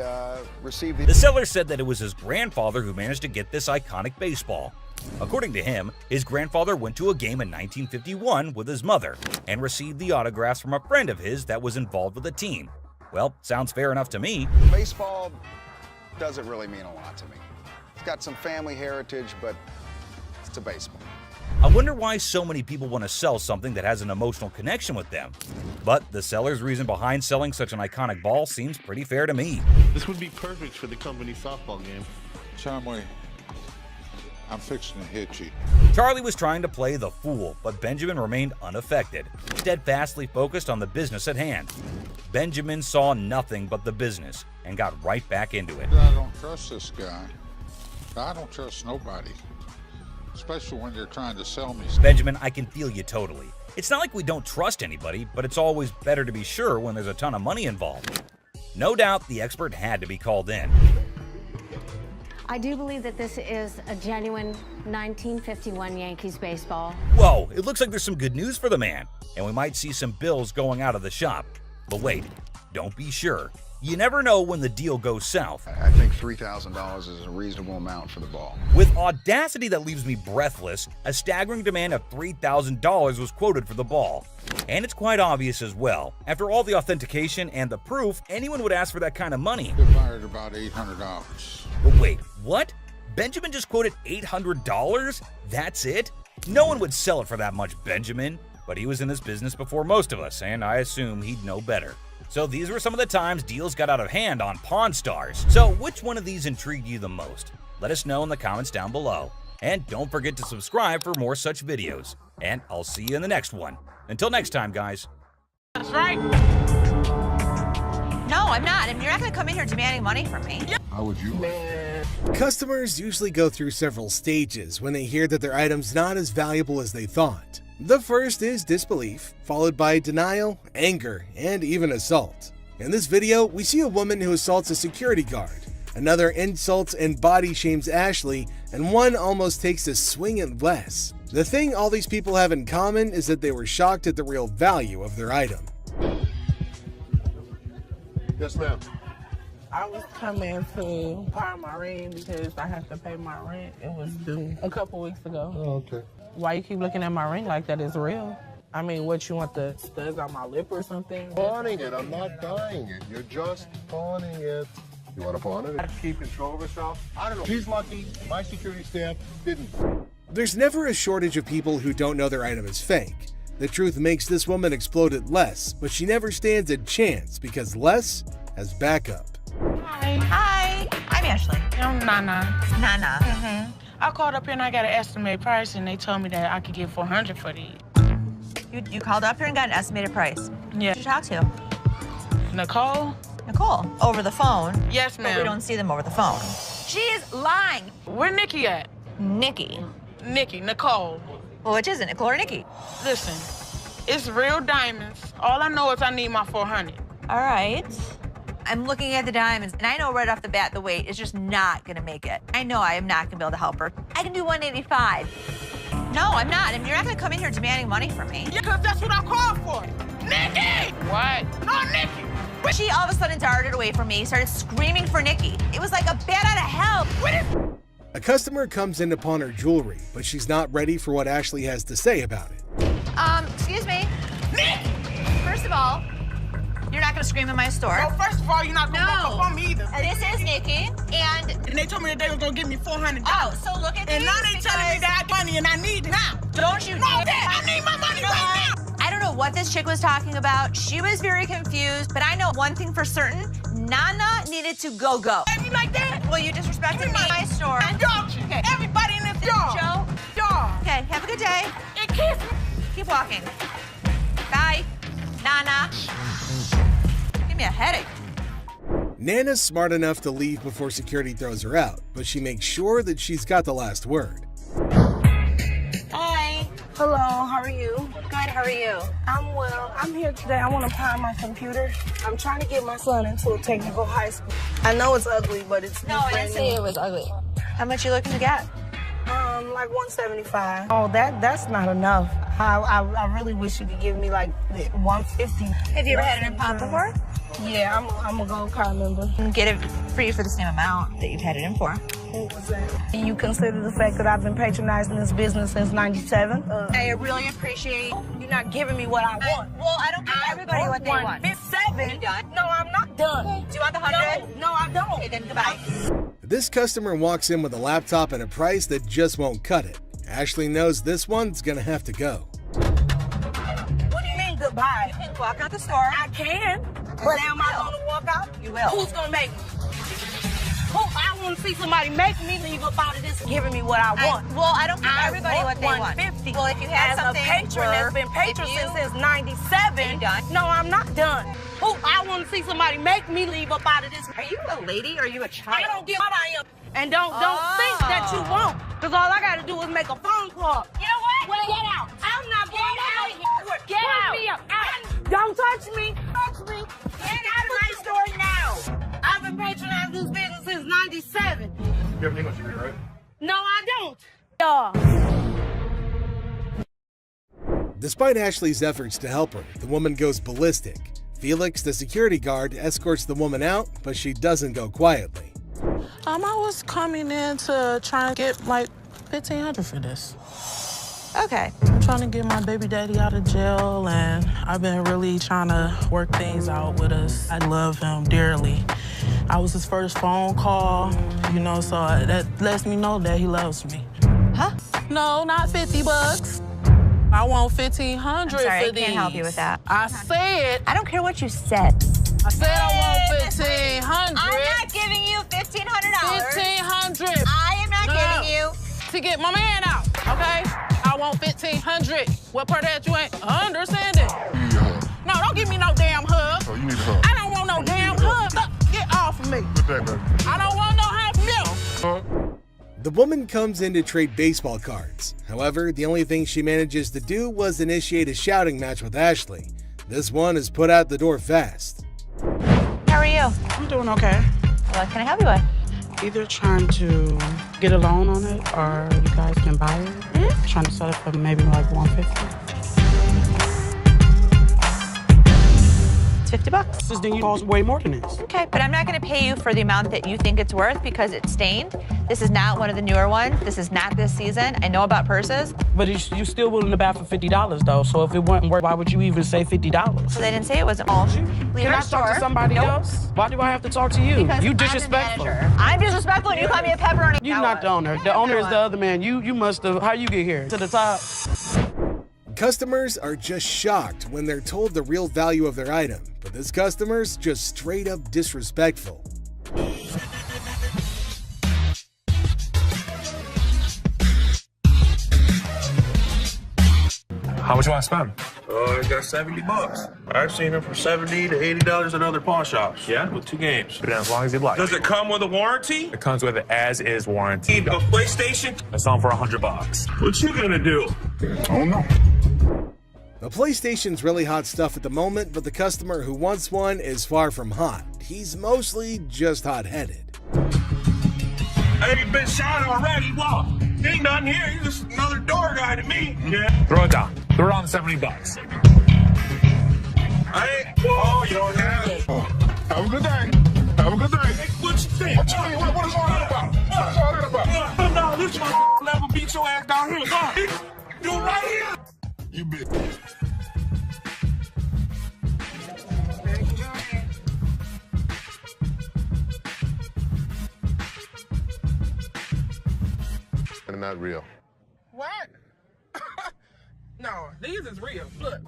received The seller said that it was his grandfather who managed to get this iconic baseball. According to him, his grandfather went to a game in 1951 with his mother and received the autographs from a friend of his that was involved with the team. Well, sounds fair enough to me. Baseball doesn't really mean a lot to me. It's got some family heritage, but it's a baseball. I wonder why so many people want to sell something that has an emotional connection with them. But the seller's reason behind selling such an iconic ball seems pretty fair to me. This would be perfect for the company softball game. Chumley, I'm fixing to hit you. Charlie was trying to play the fool, but Benjamin remained unaffected, steadfastly focused on the business at hand. Benjamin saw nothing but the business and got right back into it. I don't trust this guy. I don't trust nobody. Especially when you're trying to sell me. Benjamin, I can feel you totally. It's not like we don't trust anybody, but it's always better to be sure when there's a ton of money involved. No doubt the expert had to be called in. I do believe that this is a genuine 1951 Yankees baseball. Whoa, it looks like there's some good news for the man, and we might see some bills going out of the shop. But wait, don't be sure. You never know when the deal goes south. I think $3,000 is a reasonable amount for the ball. With audacity that leaves me breathless, a staggering demand of $3,000 was quoted for the ball. And it's quite obvious as well. After all the authentication and the proof, anyone would ask for that kind of money. They fired about $800. But wait, what? Benjamin just quoted $800? That's it? No one would sell it for that much, Benjamin. But he was in this business before most of us, and I assume he'd know better. So these were some of the times deals got out of hand on Pawn Stars. So which one of these intrigued you the most? Let us know in the comments down below. And don't forget to subscribe for more such videos. And I'll see you in the next one. Until next time, guys. That's right. No No, I'm not. And you're not going to come in here demanding money from me. How would you? Customers usually go through several stages when they hear that their item's not as valuable as they thought. The first is disbelief, followed by denial, anger, and even assault. In this video, we see a woman who assaults a security guard. Another insults and body shames Ashley, and one almost takes a swing at Les. The thing all these people have in common is that they were shocked at the real value of their item. Yes, ma'am. I was coming to pawn my ring because I have to pay my rent. It was due a couple weeks ago. Oh, okay. Why you keep looking at my ring like that? Is real? I mean, what, you want the studs on my lip or something? Pawning it. I'm not buying it. You're just pawning it. You want to pawn it? Keep control of herself? I don't know. She's lucky. My security staff didn't. There's never a shortage of people who don't know their item is fake. The truth makes this woman explode at Les, but she never stands a chance because Les has backup. Hi. Hi. I'm Ashley. I'm Nana. Nana. Mm-hmm. I called up here and I got an estimated price, and they told me that I could get $400 for these. You called up here and got an estimated price? Yeah. Who did you talk to? Nicole? Nicole. Over the phone? Yes, ma'am. But we don't see them over the phone. She is lying. Where Nikki at? Nikki. Nicole. Well, which is it, Nicole or Nikki? Listen, it's real diamonds. All I know is I need my $400. All right. I'm looking at the diamonds, and I know right off the bat the weight is just not gonna make it. I know I am not gonna be able to help her. I can do 185. No, I'm not. And you're not gonna come in here demanding money from me. Yeah, because that's what I called for. Nikki! What? No, Nikki! She all of a sudden darted away from me, started screaming for Nikki. It was like a bat out of hell. A customer comes in to pawn her jewelry, but she's not ready for what Ashley has to say about it. Excuse me. Nikki! First of all, you're not gonna scream in my store. Well, first of all, you're not gonna walk up on me either. This is Nikki, and they told me that they were gonna give me $400. Oh, so look at and these. now they telling me that I have money and I need it now. Don't you? No, Dad, I need my money right now. I don't know what this chick was talking about. She was very confused, but I know one thing for certain: Nana needed to go. You like that? Well, you disrespected me in my store. Don't you? Okay. Everybody in this door. Okay, have a good day. And kiss me. Keep walking. Bye, Nana. Give me a headache. Nana's smart enough to leave before security throws her out, but she makes sure that she's got the last word. Hi. Hello, how are you? Good, how are you? I'm well. I'm here today. I want to pawn my computer. I'm trying to get my son into a technical high school. I know it's ugly, but it's No, I didn't say it was ugly. How much you looking to get? Like 175. Oh, that's not enough. I really wish you could give me like 150. Have you ever had an impound before? Yeah, I'm a gold card member. Get it for you for the same amount that you've had it in for. What was that? You consider the fact that I've been patronizing this business since '97? I really appreciate you're not giving me what I want. Well, I don't give everybody what they want. 157? You done? No, I'm not done. Okay. Do you want the 100? No, I don't. Okay, then goodbye. This customer walks in with a laptop and a price that just won't cut it. Ashley knows this one's gonna have to go. What do you mean goodbye? You can walk out the store. I can. But am I gonna walk out? You will. Who's gonna make me? I want to see somebody make me leave up out of this giving me what I want. I don't give everybody what they want. 150. Well, if you had something as a patron that's been patron since '97. No, I'm not done. I want to see somebody make me leave up out of this. Are you a lady or are you a child? I don't give what I am. And don't think that you won't. Because all I got to do is make a phone call. You know what? Well, get out. I'm not going out of here. Get out. Me up. Don't touch me. Touch me. Get out of my store now. I've been patronizing this business since '97. You have an English degree, right? No, I don't. Despite Ashley's efforts to help her, the woman goes ballistic. Felix, the security guard, escorts the woman out, but she doesn't go quietly. I was coming in to try and get like $1,500 for this. Okay. I'm trying to get my baby daddy out of jail, and I've been really trying to work things out with us. I love him dearly. I was his first phone call, so that lets me know that he loves me. Huh? No, not $50. I want $1,500 I'm sorry, for I these. can't help you with that. I said. I don't care what you said. I said I want $1,500. I'm not giving you $1,500. $1,500. I am not giving you. To get my man out, okay? I want $1,500. What part of that you ain't understanding? You need a hug. No, don't give me no damn hug. Oh, you need a hug. I don't want no damn hug. birthday, baby. I don't want no half milk. The woman comes in to trade baseball cards. However, the only thing she manages to do was initiate a shouting match with Ashley. This one is put out the door fast. How are you? I'm doing okay. What can I help you with? Either trying to get a loan on it or you guys can buy it. Mm-hmm. Trying to sell it for maybe like $150. It's $50. This thing costs way more than this. Okay, but I'm not going to pay you for the amount that you think it's worth because it's stained. This is not one of the newer ones. This is not this season. I know about purses. But you still willing to buy for $50 though. So if it wasn't worth, why would you even say $50? So they didn't say it wasn't all. Can I talk to somebody else? Why do I have to talk to you? Because You I'm the disrespectful. manager. I'm disrespectful and you call me a pepperoni. You're not the owner. The owner is the other man. You must have. How you get here? To the top. Customers are just shocked when they're told the real value of their item, but this customer's just straight up disrespectful. How much you want to spend? I got $70. I've seen them for $70 to $80 at other pawn shops. Yeah? With 2 games. But as long as you'd like. Does it come with a warranty? It comes with an as-is warranty. A PlayStation? I saw them for $100. What you gonna do? I don't know. The PlayStation's really hot stuff at the moment, but the customer who wants one is far from hot. He's mostly just hot-headed. I ain't been shot already. What? Ain't nothing here. You're just another door guy to me. Yeah. Throw it down. Throw it on $70. I ain't. Oh, you don't have it. Have a good day. Have a good day. Hey, what you think? What is all that about? What is all that about? No, this one level beat your ass down here. Go on. You right here. You bitch. And not real. What? No, these is real. Look,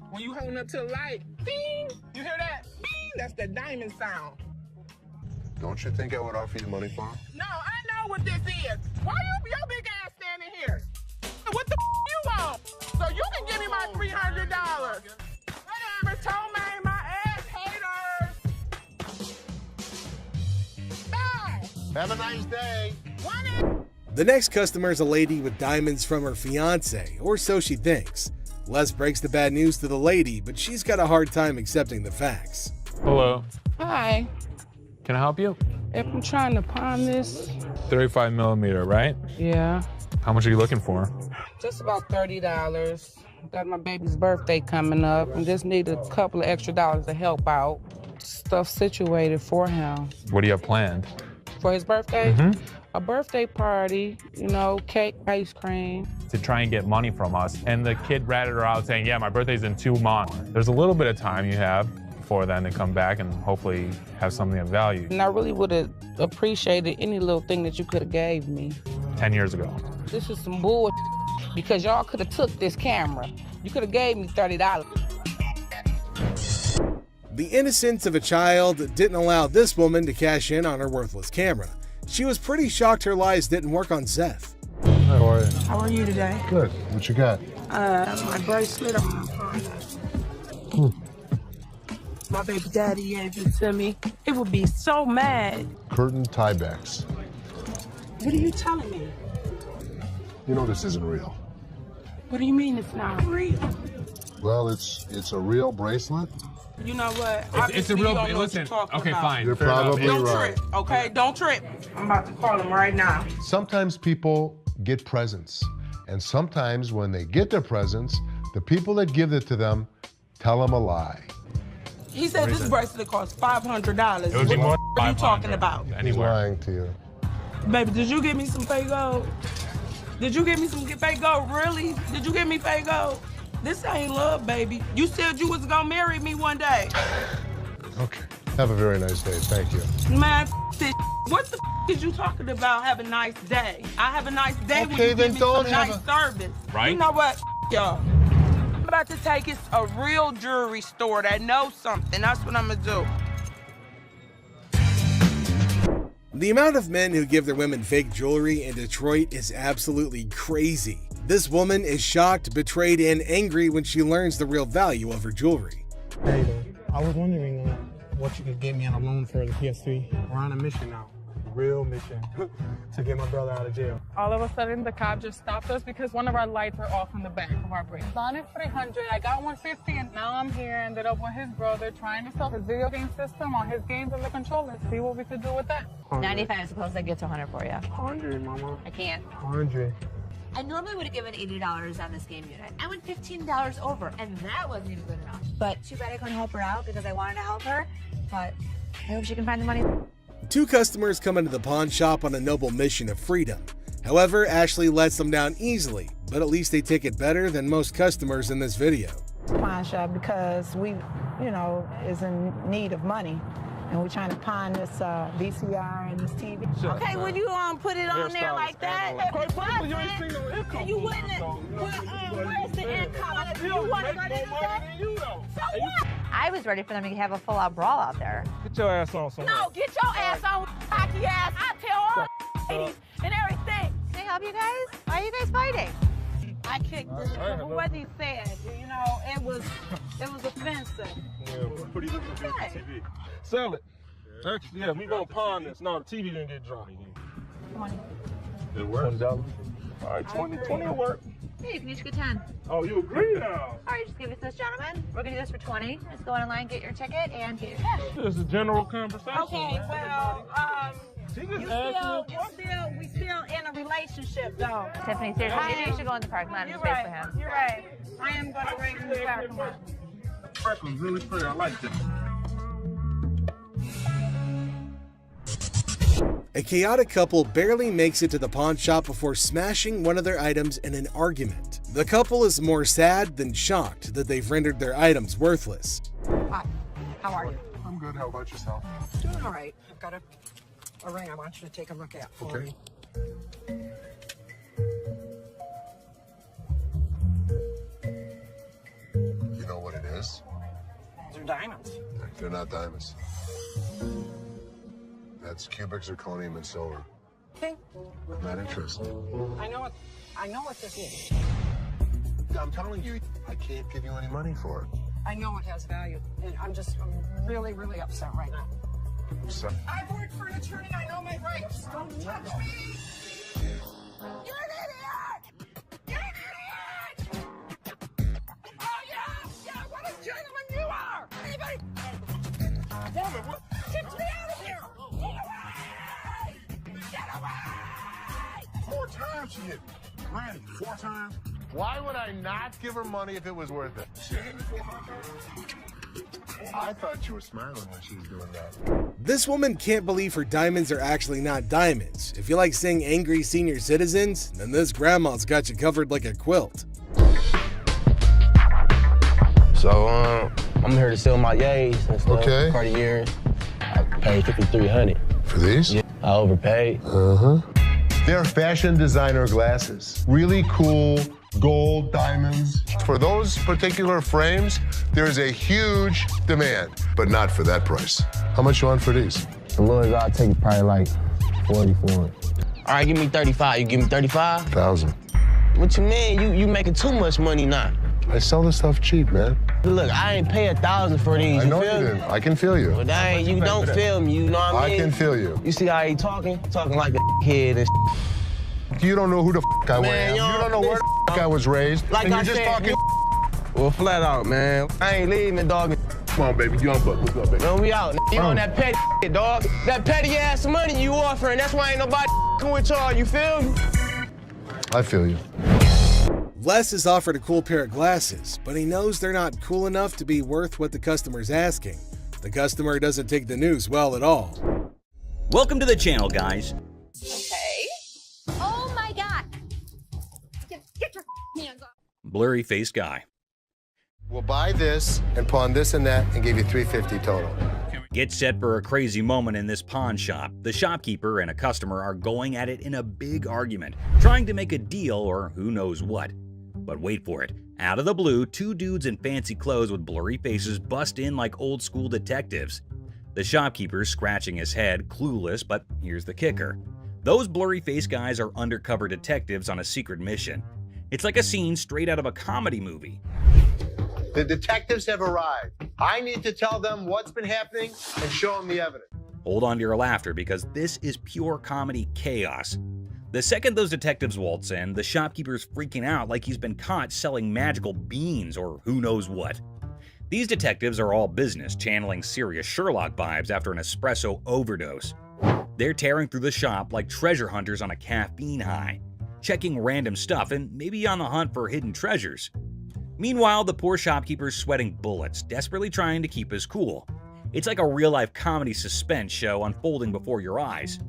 when you holding up to the light, bing, you hear that? Bing, that's the diamond sound. Don't you think I would offer you money for it? No, I know what this is. Why your big ass standing here? What the you want? So you can give me my $300. Whatever, told me my ass haters. Bye. Have a nice day. The next customer is a lady with diamonds from her fiance, or so she thinks. Les breaks the bad news to the lady, but she's got a hard time accepting the facts. Hello. Hi. Can I help you? If I'm trying to pawn this, 35 millimeter, right? yeah, How much are you looking for? just about $30. Got my baby's birthday coming up and just need a couple of extra dollars to help out. Stuff situated for him. What do you have planned? For his birthday? Mm-hmm. A birthday party, you know, cake, ice cream. To try and get money from us. And the kid ratted her out saying, yeah, my birthday's in 2 months. There's a little bit of time you have before then to come back and hopefully have something of value. And I really would have appreciated any little thing that you could have gave me. 10 years ago. This is some bull because y'all could have took this camera. You could have gave me $30. The innocence of a child didn't allow this woman to cash in on her worthless camera. She was pretty shocked her lies didn't work on Zeph. How are you? How are you today? Good. What you got? My bracelet on my My baby daddy gave it to me. It would be so mad. Curtain tiebacks. What are you telling me? You know this isn't real. What do you mean it's not real? Well, it's a real bracelet. You know what? It's a real. Listen. Okay, fine. You're fair enough. probably Don't right. trip, okay? Don't trip. I'm about to call him right now. Sometimes people get presents, and sometimes when they get their presents, the people that give it to them tell them a lie. He said this bracelet costs $500. It would be more What are you talking about? He's Anywhere. lying to you. Baby, did you give me some fake gold? Did you give me some fake gold? Really? Did you give me fake gold? This ain't love, baby. You said you was gonna marry me one day. Okay. Have a very nice day. Thank you. Man, this. What the is you talking about? Have a nice day. I have a nice day when Okay, you then give me don't some have nice service. Right? You know what, y'all? I'm about to take it to a real jewelry store that knows something. That's what I'm gonna do. The amount of men who give their women fake jewelry in Detroit is absolutely crazy. This woman is shocked, betrayed, and angry when she learns the real value of her jewelry. Hey, I was wondering, what you could get me on a loan for the PS3. We're on a mission now. Real mission to get my brother out of jail. All of a sudden, the cop just stopped us because one of our lights are off in the back of our brake. On it 300, I got 150, and now I'm here, ended up with his brother trying to sell his video game system on his games and the controller. See what we could do with that. 95 is supposed to get to 100 for you. 100, mama. I can't. 100. I normally would have given $80 on this game unit. I went $15 over, and that wasn't even good enough. But too bad I couldn't help her out because I wanted to help her, but I hope she can find the money. Two customers come into the pawn shop on a noble mission of freedom. However, Ashley lets them down easily, but at least they take it better than most customers in this video. Pawn shop because we, is in need of money. And we're trying to pawn this VCR and this TV. Okay, would you put it on there like that? And you wouldn't. Where's the income? You want to go to that? So what? I was ready for them to have a full-out brawl out there. Get your ass on somewhere. No, get your ass on, hockey ass. I tell all ladies and everything. Can I help you guys? Why are you guys fighting? I kicked what he said. It was offensive. Yeah, what are you looking for TV? Sell it. Actually, yeah, we gonna pawn this. No, the TV didn't get dropped. Money. It works. $20. All right, 20 will work. Hey, you can each get 10. Oh, you agree now? All right, just give it to this gentleman. We're gonna do this for 20. Just go online, get your ticket, and get your cash. This is a general conversation. Okay, well, we still in a relationship, though. Tiffany, seriously, maybe you should go in the parking lot and just wait for him. You're right. I am going to wait in the parking lot. Fresh one's really pretty. I like this. A chaotic couple barely makes it to the pawn shop before smashing one of their items in an argument. The couple is more sad than shocked that they've rendered their items worthless. Hi, how are you? I'm good. How about yourself? Doing all right. I've got a ring I want you to take a look at for me. You know what it is? They're diamonds. They're not diamonds. That's cubic zirconium and silver. Okay. I'm not interested. I know what this is. I'm telling you, I can't give you any money for it. I know it has value, and I'm really, really upset right now. So, I've worked for an attorney. I know my rights. Don't touch me. You're an idiot. You're an idiot. Oh yeah, what a gentleman you are. Anybody? Woman, what? Get me out of here. Get away. Get away. 4 times she hit me. Granny, 4 times. Why would I not give her money if it was worth it? I thought you were smiling when she was doing that. This woman can't believe her diamonds are actually not diamonds. If you like seeing angry senior citizens, then this grandma's got you covered like a quilt. So, I'm here to sell my yays and stuff. Okay. Cartier. I paid $5,300. For these? Yeah, I overpaid. Uh-huh. They're fashion designer glasses. Really cool gold diamonds. For those particular frames, there's a huge demand, but not for that price. How much you want for these? The lowest I'll take probably like 40 for it. All right, give me 35. You give me 35? 1,000. What you mean? You making too much money now. I sell this stuff cheap, man. Look, I ain't pay 1,000 for these. I know you didn't. I can feel you. But you don't feel me, you know what I mean? I can feel you. You see how he talking? Talking like a kid and You don't know who the f I am. You don't know where the f I was raised. Like and I you're just said, talking. Well, flat out, man. I ain't leaving, dog. Come on, baby. Young buck. What's up, baby? Man, we out. You on that petty shit, dog. That petty ass money you offering. That's why ain't nobody with y'all. You feel me? I feel you. Les is offered a cool pair of glasses, but he knows they're not cool enough to be worth what the customer's asking. The customer doesn't take the news well at all. Welcome to the channel, guys. Okay. Oh my God. Get your hands off. Blurry-faced guy. We'll buy this and pawn this and that and give you $350 total. Get set for a crazy moment in this pawn shop. The shopkeeper and a customer are going at it in a big argument, trying to make a deal or who knows what. But wait for it. Out of the blue, 2 dudes in fancy clothes with blurry faces bust in like old school detectives. The shopkeeper's scratching his head, clueless, but here's the kicker. Those blurry-faced guys are undercover detectives on a secret mission. It's like a scene straight out of a comedy movie. The detectives have arrived. I need to tell them what's been happening and show them the evidence. Hold on to your laughter because this is pure comedy chaos. The second those detectives waltz in, the shopkeeper's freaking out like he's been caught selling magical beans or who knows what. These detectives are all business, channeling serious Sherlock vibes after an espresso overdose. They're tearing through the shop like treasure hunters on a caffeine high, checking random stuff and maybe on the hunt for hidden treasures. Meanwhile, the poor shopkeeper's sweating bullets, desperately trying to keep his cool. It's like a real-life comedy suspense show unfolding before your eyes.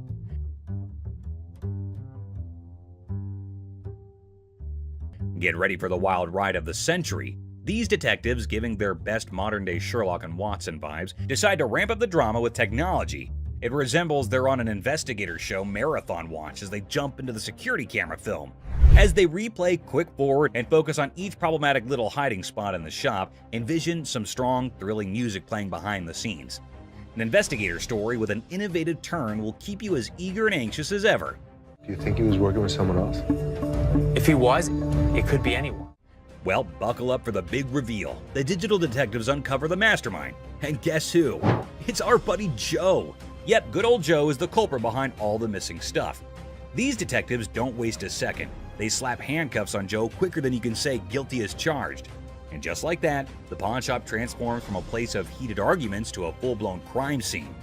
Get ready for the wild ride of the century. These detectives, giving their best modern-day Sherlock and Watson vibes, decide to ramp up the drama with technology. It resembles they're on an investigator show marathon watch as they jump into the security camera film. As they replay quick forward and focus on each problematic little hiding spot in the shop, envision some strong, thrilling music playing behind the scenes. An investigator story with an innovative turn will keep you as eager and anxious as ever. Do you think he was working with someone else? If he was, it could be anyone. Well, buckle up for the big reveal. The digital detectives uncover the mastermind. And guess who? It's our buddy Joe. Yep, good old Joe is the culprit behind all the missing stuff. These detectives don't waste a second. They slap handcuffs on Joe quicker than you can say guilty as charged. And just like that, the pawn shop transforms from a place of heated arguments to a full-blown crime scene.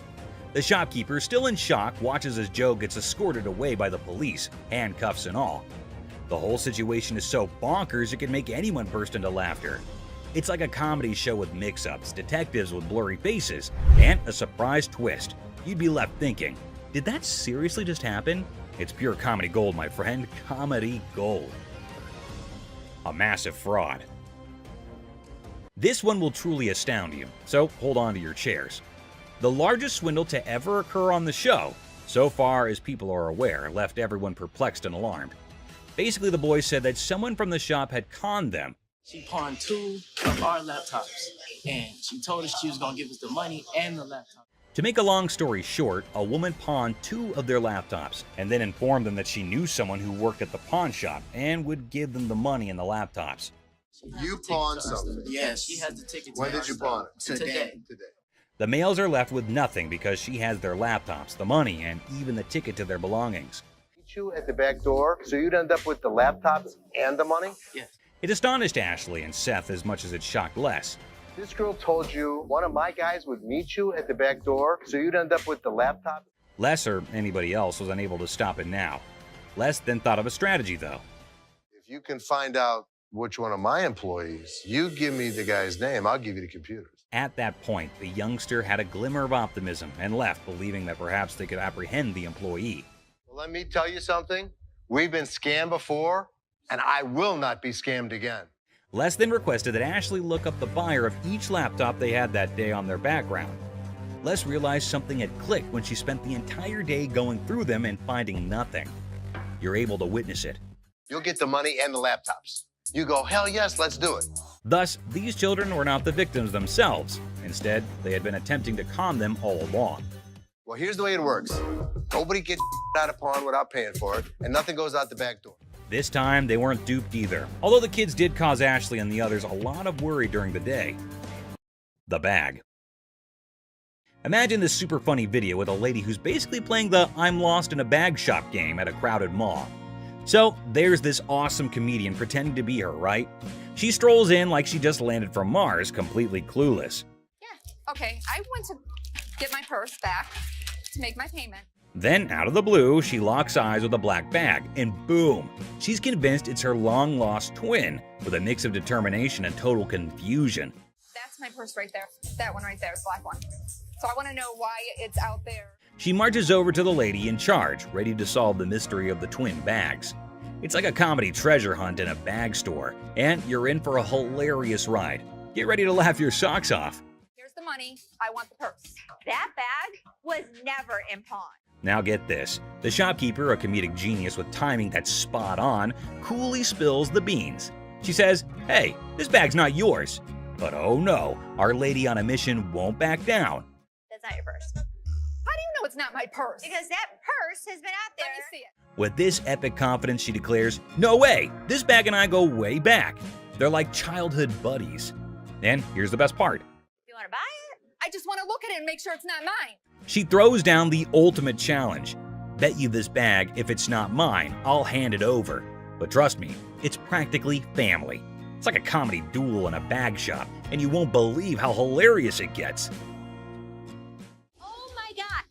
The shopkeeper, still in shock, watches as Joe gets escorted away by the police, handcuffs and all. The whole situation is so bonkers it can make anyone burst into laughter. It's like a comedy show with mix-ups, detectives with blurry faces, and a surprise twist. You'd be left thinking, did that seriously just happen? It's pure comedy gold, my friend. Comedy gold. A massive fraud. This one will truly astound you, so hold on to your chairs. The largest swindle to ever occur on the show, so far as people are aware, left everyone perplexed and alarmed. Basically, the boys said that someone from the shop had conned them. She pawned 2 of our laptops, and she told us she was gonna give us the money and the laptop. To make a long story short, a woman pawned 2 of their laptops and then informed them that she knew someone who worked at the pawn shop and would give them the money and the laptops. You pawned something. Yes, she has the ticket. When did you pawn it? Today. The males are left with nothing because she has their laptops, the money, and even the ticket to their belongings. You at the back door, so you'd end up with the laptops and the money? Yes. It astonished Ashley and Seth as much as it shocked Les. This girl told you one of my guys would meet you at the back door, so you'd end up with the laptop? Les, or anybody else, was unable to stop it now. Les then thought of a strategy, though. If you can find out which one of my employees, you give me the guy's name, I'll give you the computers. At that point, the youngster had a glimmer of optimism and left, believing that perhaps they could apprehend the employee. Well, let me tell you something. We've been scammed before, and I will not be scammed again. Les then requested that Ashley look up the buyer of each laptop they had that day on their background. Les realized something had clicked when she spent the entire day going through them and finding nothing. You're able to witness it. You'll get the money and the laptops. You go, hell yes, let's do it. Thus, these children were not the victims themselves. Instead, they had been attempting to con them all along. Well, here's the way it works. Nobody gets out of pawn without paying for it, and nothing goes out the back door. This time, they weren't duped either, although the kids did cause Ashley and the others a lot of worry during the day. The bag. Imagine this super funny video with a lady who's basically playing the I'm lost in a bag shop game at a crowded mall. So, there's this awesome comedian pretending to be her, right? She strolls in like she just landed from Mars, completely clueless. Yeah, okay, I went to get my purse back to make my payment. Then, out of the blue, she locks eyes with a black bag, and boom! She's convinced it's her long-lost twin, with a mix of determination and total confusion. That's my purse right there. That one right there, the black one. So I want to know why it's out there. She marches over to the lady in charge, ready to solve the mystery of the twin bags. It's like a comedy treasure hunt in a bag store, and you're in for a hilarious ride. Get ready to laugh your socks off. Here's the money. I want the purse. That bag was never in pawn. Now get this. The shopkeeper, a comedic genius with timing that's spot on, coolly spills the beans. She says, hey, this bag's not yours. But oh no, our lady on a mission won't back down. That's not your purse. How do you know it's not my purse? Because that purse has been out there. Let me see it. With this epic confidence, she declares, no way, this bag and I go way back. They're like childhood buddies. And here's the best part. You want to look at it and make sure it's not mine. She throws down the ultimate challenge. Bet you this bag, if it's not mine, I'll hand it over. But trust me, it's practically family. It's like a comedy duel in a bag shop, and you won't believe how hilarious it gets. Oh my God.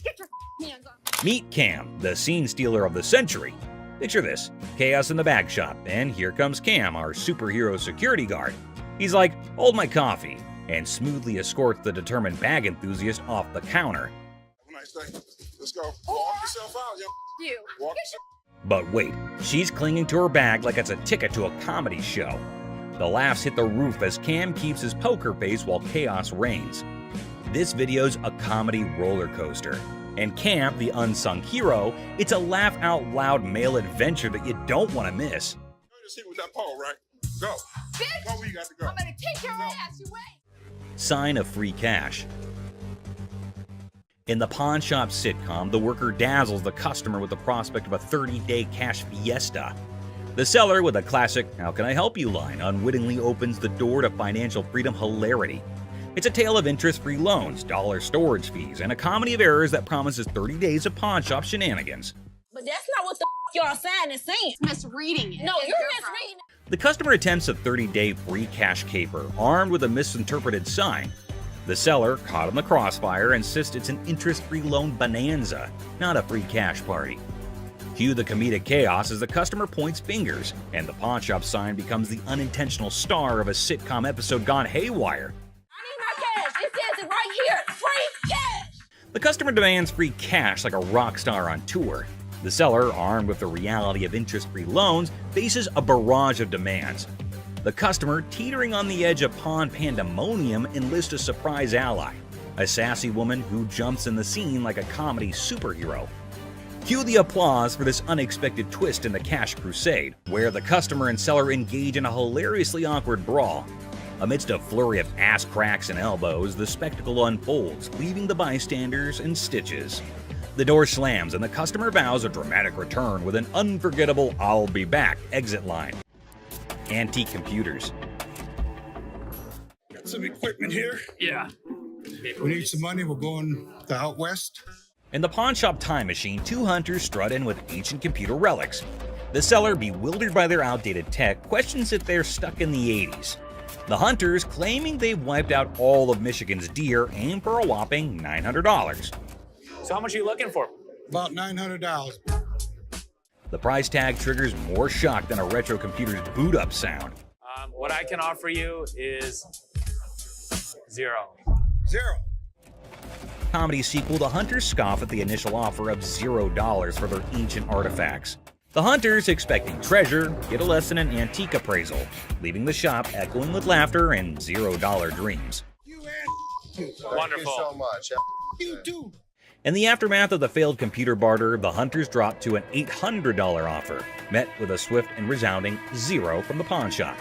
Get your hands off. Meet Cam, the scene stealer of the century. Picture this, chaos in the bag shop, and here comes Cam, our superhero security guard. He's like, hold my coffee, and smoothly escorts the determined bag enthusiast off the counter. Nice day. Let's go. Walk yourself out, yo. You. Walk yourself. But wait, she's clinging to her bag like it's a ticket to a comedy show. The laughs hit the roof as Cam keeps his poker face while chaos reigns. This video's a comedy roller coaster. And Cam, the unsung hero, it's a laugh-out-loud male adventure that you don't want to miss. Just hit with that pole, right? Go. Bitch, go where you got to go. I'm gonna kick your ass. You wait. Sign of free cash. In the pawn shop sitcom, the worker dazzles the customer with the prospect of a 30-day cash fiesta. The seller, with a classic "How can I help you?" line, unwittingly opens the door to financial freedom hilarity. It's a tale of interest-free loans, dollar storage fees, and a comedy of errors that promises 30 days of pawn shop shenanigans. But that's not what the y'all saying and saying. Misreading it. No, you're misreading it. The customer attempts a 30-day free cash caper, armed with a misinterpreted sign. The seller, caught in the crossfire, insists it's an interest-free loan bonanza, not a free cash party. Cue the comedic chaos as the customer points fingers, and the pawn shop sign becomes the unintentional star of a sitcom episode gone haywire. It says it right here. Free cash. The customer demands free cash like a rock star on tour. The seller, armed with the reality of interest-free loans, faces a barrage of demands. The customer, teetering on the edge of pawn pandemonium, enlists a surprise ally, a sassy woman who jumps in the scene like a comedy superhero. Cue the applause for this unexpected twist in the cash crusade, where the customer and seller engage in a hilariously awkward brawl. Amidst a flurry of ass cracks and elbows, the spectacle unfolds, leaving the bystanders in stitches. The door slams and the customer vows a dramatic return with an unforgettable "I'll be back" exit line. Antique computers. Got some equipment here. Yeah. We need some money. We're going to out west. In the pawn shop time machine, two hunters strut in with ancient computer relics. The seller, bewildered by their outdated tech, questions if they're stuck in the 80s. The hunters, claiming they've wiped out all of Michigan's deer, aim for a whopping $900. So how much are you looking for? About $900. The price tag triggers more shock than a retro computer's boot-up sound. What I can offer you is zero. Zero. Comedy sequel, the hunters scoff at the initial offer of $0 for their ancient artifacts. The hunters, expecting treasure, get a lesson in antique appraisal, leaving the shop echoing with laughter and $0 dreams. Wonderful. Thank you so much. You too. In the aftermath of the failed computer barter, the hunters drop to an $800 offer, met with a swift and resounding $0 from the pawn shop.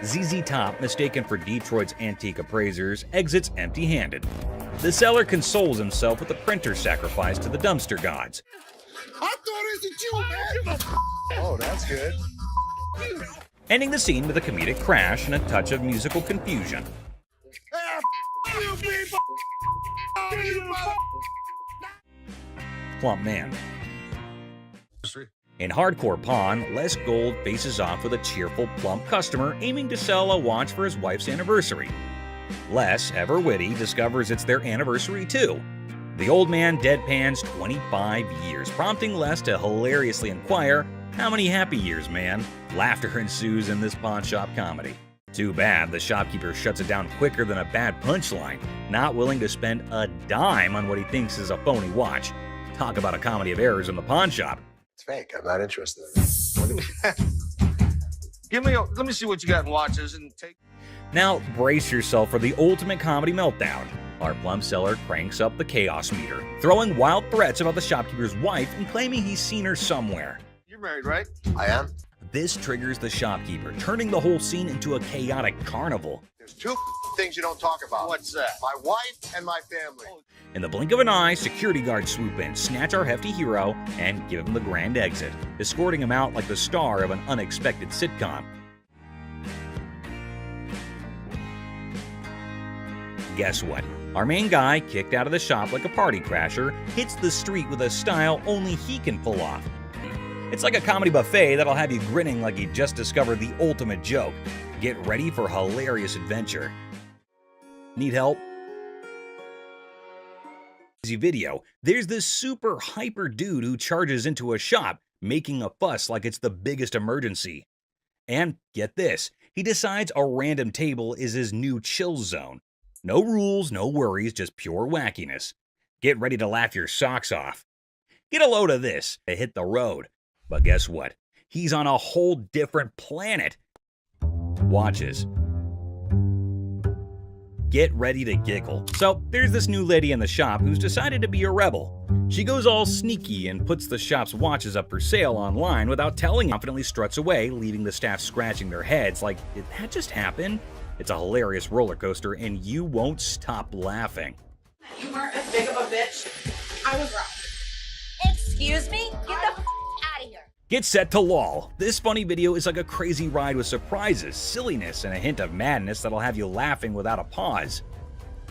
ZZ Top, mistaken for Detroit's antique appraisers, exits empty-handed. The seller consoles himself with a printer sacrifice to the dumpster gods. I thought it was you, man. Oh, that's good. Ending the scene with a comedic crash and a touch of musical confusion. Plump man. In Hardcore Pawn, Les Gold faces off with a cheerful, plump customer aiming to sell a watch for his wife's anniversary. Les, ever witty, discovers it's their anniversary too. The old man deadpans 25 years, prompting Les to hilariously inquire, "How many happy years, man?" Laughter ensues in this pawn shop comedy. Too bad the shopkeeper shuts it down quicker than a bad punchline, not willing to spend a dime on what he thinks is a phony watch. Talk about a comedy of errors in the pawn shop. It's fake. I'm not interested. Let me see what you got in watches and take. Now brace yourself for the ultimate comedy meltdown. Our plum seller cranks up the chaos meter, throwing wild threats about the shopkeeper's wife and claiming he's seen her somewhere. You're married, right? I am. This triggers the shopkeeper, turning the whole scene into a chaotic carnival. There's two things you don't talk about. What's that? My wife and my family. In the blink of an eye, security guards swoop in, snatch our hefty hero, and give him the grand exit, escorting him out like the star of an unexpected sitcom. Guess what? Our main guy, kicked out of the shop like a party crasher, hits the street with a style only he can pull off. It's like a comedy buffet that'll have you grinning like you just discovered the ultimate joke. Get ready for hilarious adventure. Need help? Video, there's this super hyper dude who charges into a shop, making a fuss like it's the biggest emergency. And get this, he decides a random table is his new chill zone. No rules, no worries, just pure wackiness. Get ready to laugh your socks off. Get a load of this to hit the road. But guess what? He's on a whole different planet. Watches. Get ready to giggle. So there's this new lady in the shop who's decided to be a rebel. She goes all sneaky and puts the shop's watches up for sale online without telling, confidently struts away, leaving the staff scratching their heads like, did that just happen? It's a hilarious roller coaster and you won't stop laughing. You weren't as big of a bitch. I was wrong. Excuse me? Get the out of here. Get set to lol. This funny video is like a crazy ride with surprises, silliness, and a hint of madness that'll have you laughing without a pause.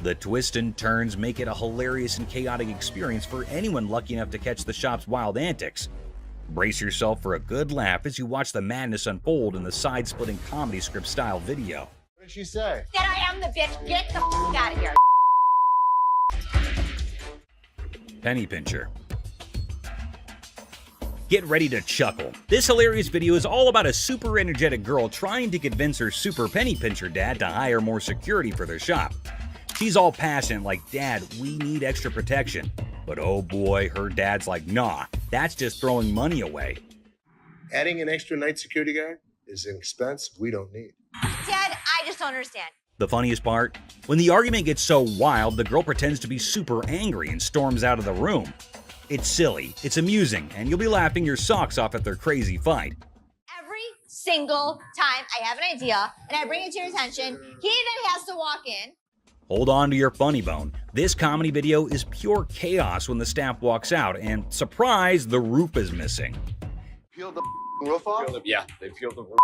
The twists and turns make it a hilarious and chaotic experience for anyone lucky enough to catch the shop's wild antics. Brace yourself for a good laugh as you watch the madness unfold in the side-splitting comedy script style video. What did she say? That I am the bitch. Get the out of here. Penny pincher. Get ready to chuckle. This hilarious video is all about a super energetic girl trying to convince her super penny pincher dad to hire more security for their shop. She's all passionate like, "Dad, we need extra protection." But oh boy, her dad's like, "Nah, that's just throwing money away." Adding an extra night security guard is an expense we don't need. Dad, I just don't understand. The funniest part? When the argument gets so wild, the girl pretends to be super angry and storms out of the room. It's silly, it's amusing, and you'll be laughing your socks off at their crazy fight. Every single time I have an idea and I bring it to your attention, he then has to walk in. Hold on to your funny bone. This comedy video is pure chaos when the staff walks out, and surprise, the roof is missing. Peeled the roof off? Yeah, they peeled the roof.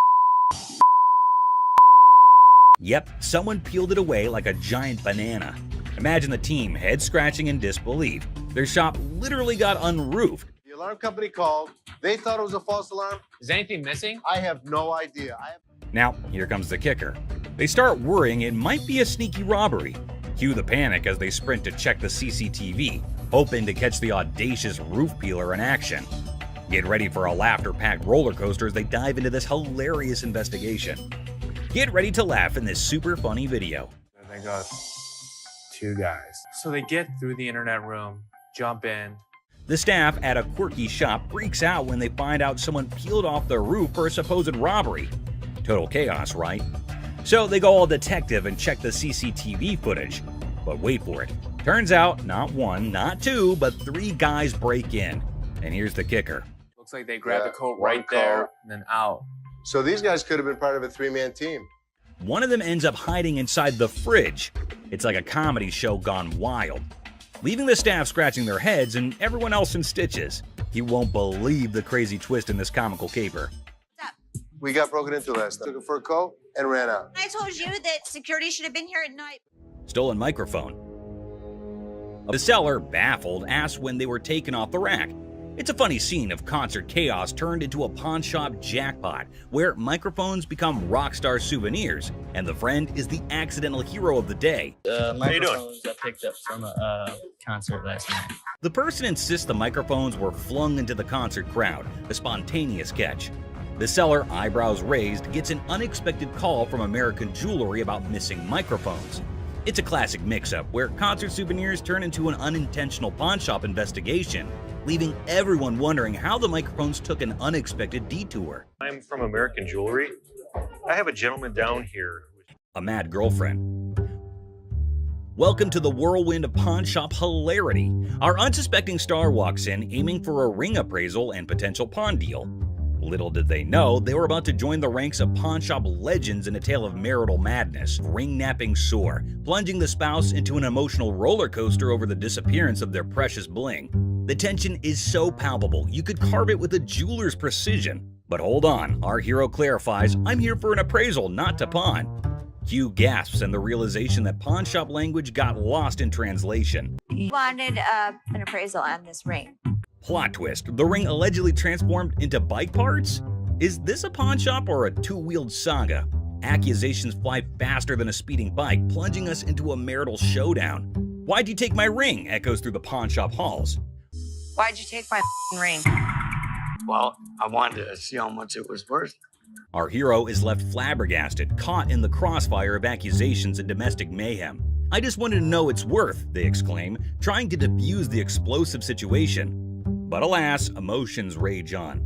Yep, someone peeled it away like a giant banana. Imagine the team head scratching in disbelief. Their shop literally got unroofed. The alarm company called. They thought it was a false alarm. Is anything missing? I have no idea. Now, here comes the kicker. They start worrying it might be a sneaky robbery. Cue the panic as they sprint to check the CCTV, hoping to catch the audacious roof peeler in action. Get ready for a laughter-packed roller coaster as they dive into this hilarious investigation. Get ready to laugh in this super funny video. They got two guys. So they get through the internet room, jump in. The staff at a quirky shop freaks out when they find out someone peeled off the roof for a supposed robbery. Total chaos, right? So they go all detective and check the CCTV footage. But wait for it. Turns out, not one, not two, but three guys break in. And here's the kicker. Looks like they grabbed the coat right there and then out. So these guys could have been part of a three-man team. One of them ends up hiding inside the fridge. It's like a comedy show gone wild, leaving the staff scratching their heads and everyone else in stitches. You won't believe the crazy twist in this comical caper. We got broken into last night. Took it for a coat and ran out. I told you that security should have been here at night. Stolen microphone. The seller, baffled, asks when they were taken off the rack. It's a funny scene of concert chaos turned into a pawn shop jackpot, where microphones become rock star souvenirs, and the friend is the accidental hero of the day. Microphones I picked up from a concert last night. The person insists the microphones were flung into the concert crowd, a spontaneous catch. The seller, eyebrows raised, gets an unexpected call from American Jewelry about missing microphones. It's a classic mix-up where concert souvenirs turn into an unintentional pawn shop investigation, leaving everyone wondering how the microphones took an unexpected detour. I'm from American Jewelry. I have a gentleman down here. A mad girlfriend. Welcome to the whirlwind of pawn shop hilarity. Our unsuspecting star walks in aiming for a ring appraisal and potential pawn deal. Little did they know, they were about to join the ranks of pawn shop legends in a tale of marital madness, ring-napping sore, plunging the spouse into an emotional roller coaster over the disappearance of their precious bling. The tension is so palpable, you could carve it with a jeweler's precision. But hold on, our hero clarifies, "I'm here for an appraisal, not to pawn." Q gasps in the realization that pawn shop language got lost in translation. You wanted an appraisal on this ring. Plot twist, the ring allegedly transformed into bike parts? Is this a pawn shop or a two-wheeled saga? Accusations fly faster than a speeding bike, plunging us into a marital showdown. "Why'd you take my ring?" echoes through the pawn shop halls. Why'd you take my ring? Well, I wanted to see how much it was worth. Our hero is left flabbergasted, caught in the crossfire of accusations and domestic mayhem. "I just wanted to know its worth," they exclaim, trying to defuse the explosive situation. But alas, emotions rage on.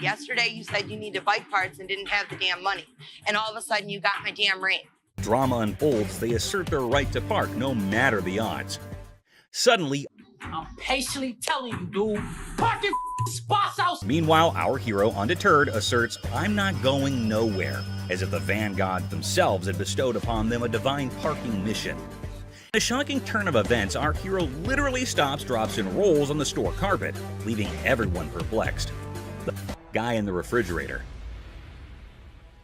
Yesterday you said you needed bike parts and didn't have the damn money. And all of a sudden you got my damn ring. Drama unfolds, they assert their right to park no matter the odds. Suddenly, I'm patiently telling you, dude, park your spots out. Meanwhile, our hero, undeterred, asserts, "I'm not going nowhere," as if the van gods themselves had bestowed upon them a divine parking mission. In a shocking turn of events, our hero literally stops, drops, and rolls on the store carpet, leaving everyone perplexed. The guy in the refrigerator.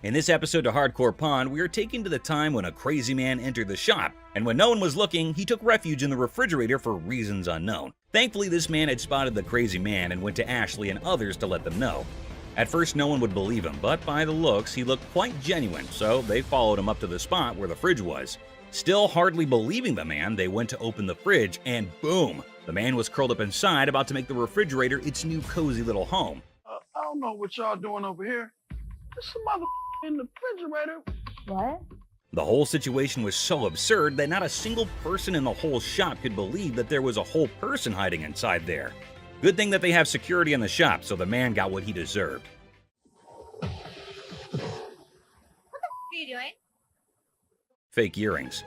In this episode of Hardcore Pawn, we are taken to the time when a crazy man entered the shop, and when no one was looking, he took refuge in the refrigerator for reasons unknown. Thankfully, this man had spotted the crazy man and went to Ashley and others to let them know. At first, no one would believe him, but by the looks, he looked quite genuine, so they followed him up to the spot where the fridge was. Still hardly believing the man, they went to open the fridge, and boom! The man was curled up inside, about to make the refrigerator its new cozy little home. I don't know what y'all doing over here. There's some mother in the refrigerator. What? The whole situation was so absurd that not a single person in the whole shop could believe that there was a whole person hiding inside there. Good thing that they have security in the shop, so the man got what he deserved. What the are you doing? Fake earrings.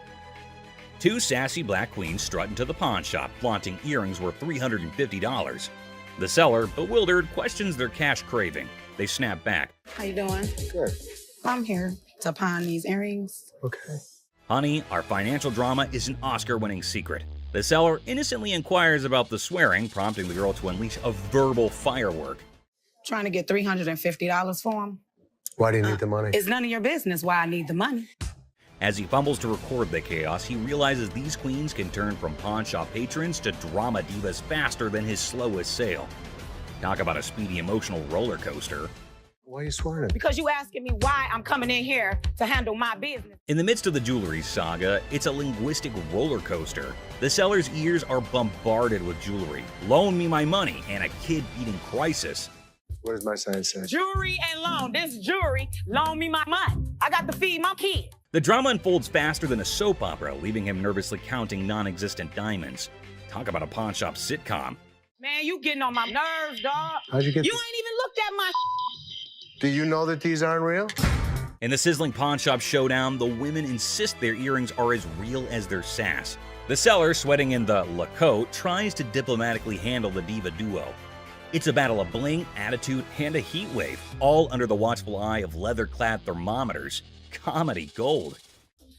Two sassy black queens strut into the pawn shop, flaunting earrings worth $350. The seller, bewildered, questions their cash craving. They snap back. How you doing? Good. I'm here to pawn these earrings. Okay. Honey, our financial drama is an Oscar-winning secret. The seller innocently inquires about the swearing, prompting the girl to unleash a verbal firework. Trying to get $350 for them. Why do you need the money? It's none of your business why I need the money. As he fumbles to record the chaos, he realizes these queens can turn from pawn shop patrons to drama divas faster than his slowest sale. Talk about a speedy emotional roller coaster. Why are you swearing at me? Because you asking me why I'm coming in here to handle my business. In the midst of the jewelry saga, it's a linguistic roller coaster. The seller's ears are bombarded with jewelry, "Loan me my money," and a kid-beating crisis. What does my sign say? Jewelry and loan. This jewelry, loan me my money. I got to feed my kid. The drama unfolds faster than a soap opera, leaving him nervously counting non-existent diamonds. Talk about a pawn shop sitcom. Man, you getting on my nerves, dog. How'd you get You this? ain't even looked at my Do you know that these aren't real? In the sizzling pawn shop showdown, the women insist their earrings are as real as their sass. The seller, sweating in the Lacote, tries to diplomatically handle the diva duo. It's a battle of bling, attitude, and a heat wave, all under the watchful eye of leather-clad thermometers. Comedy gold.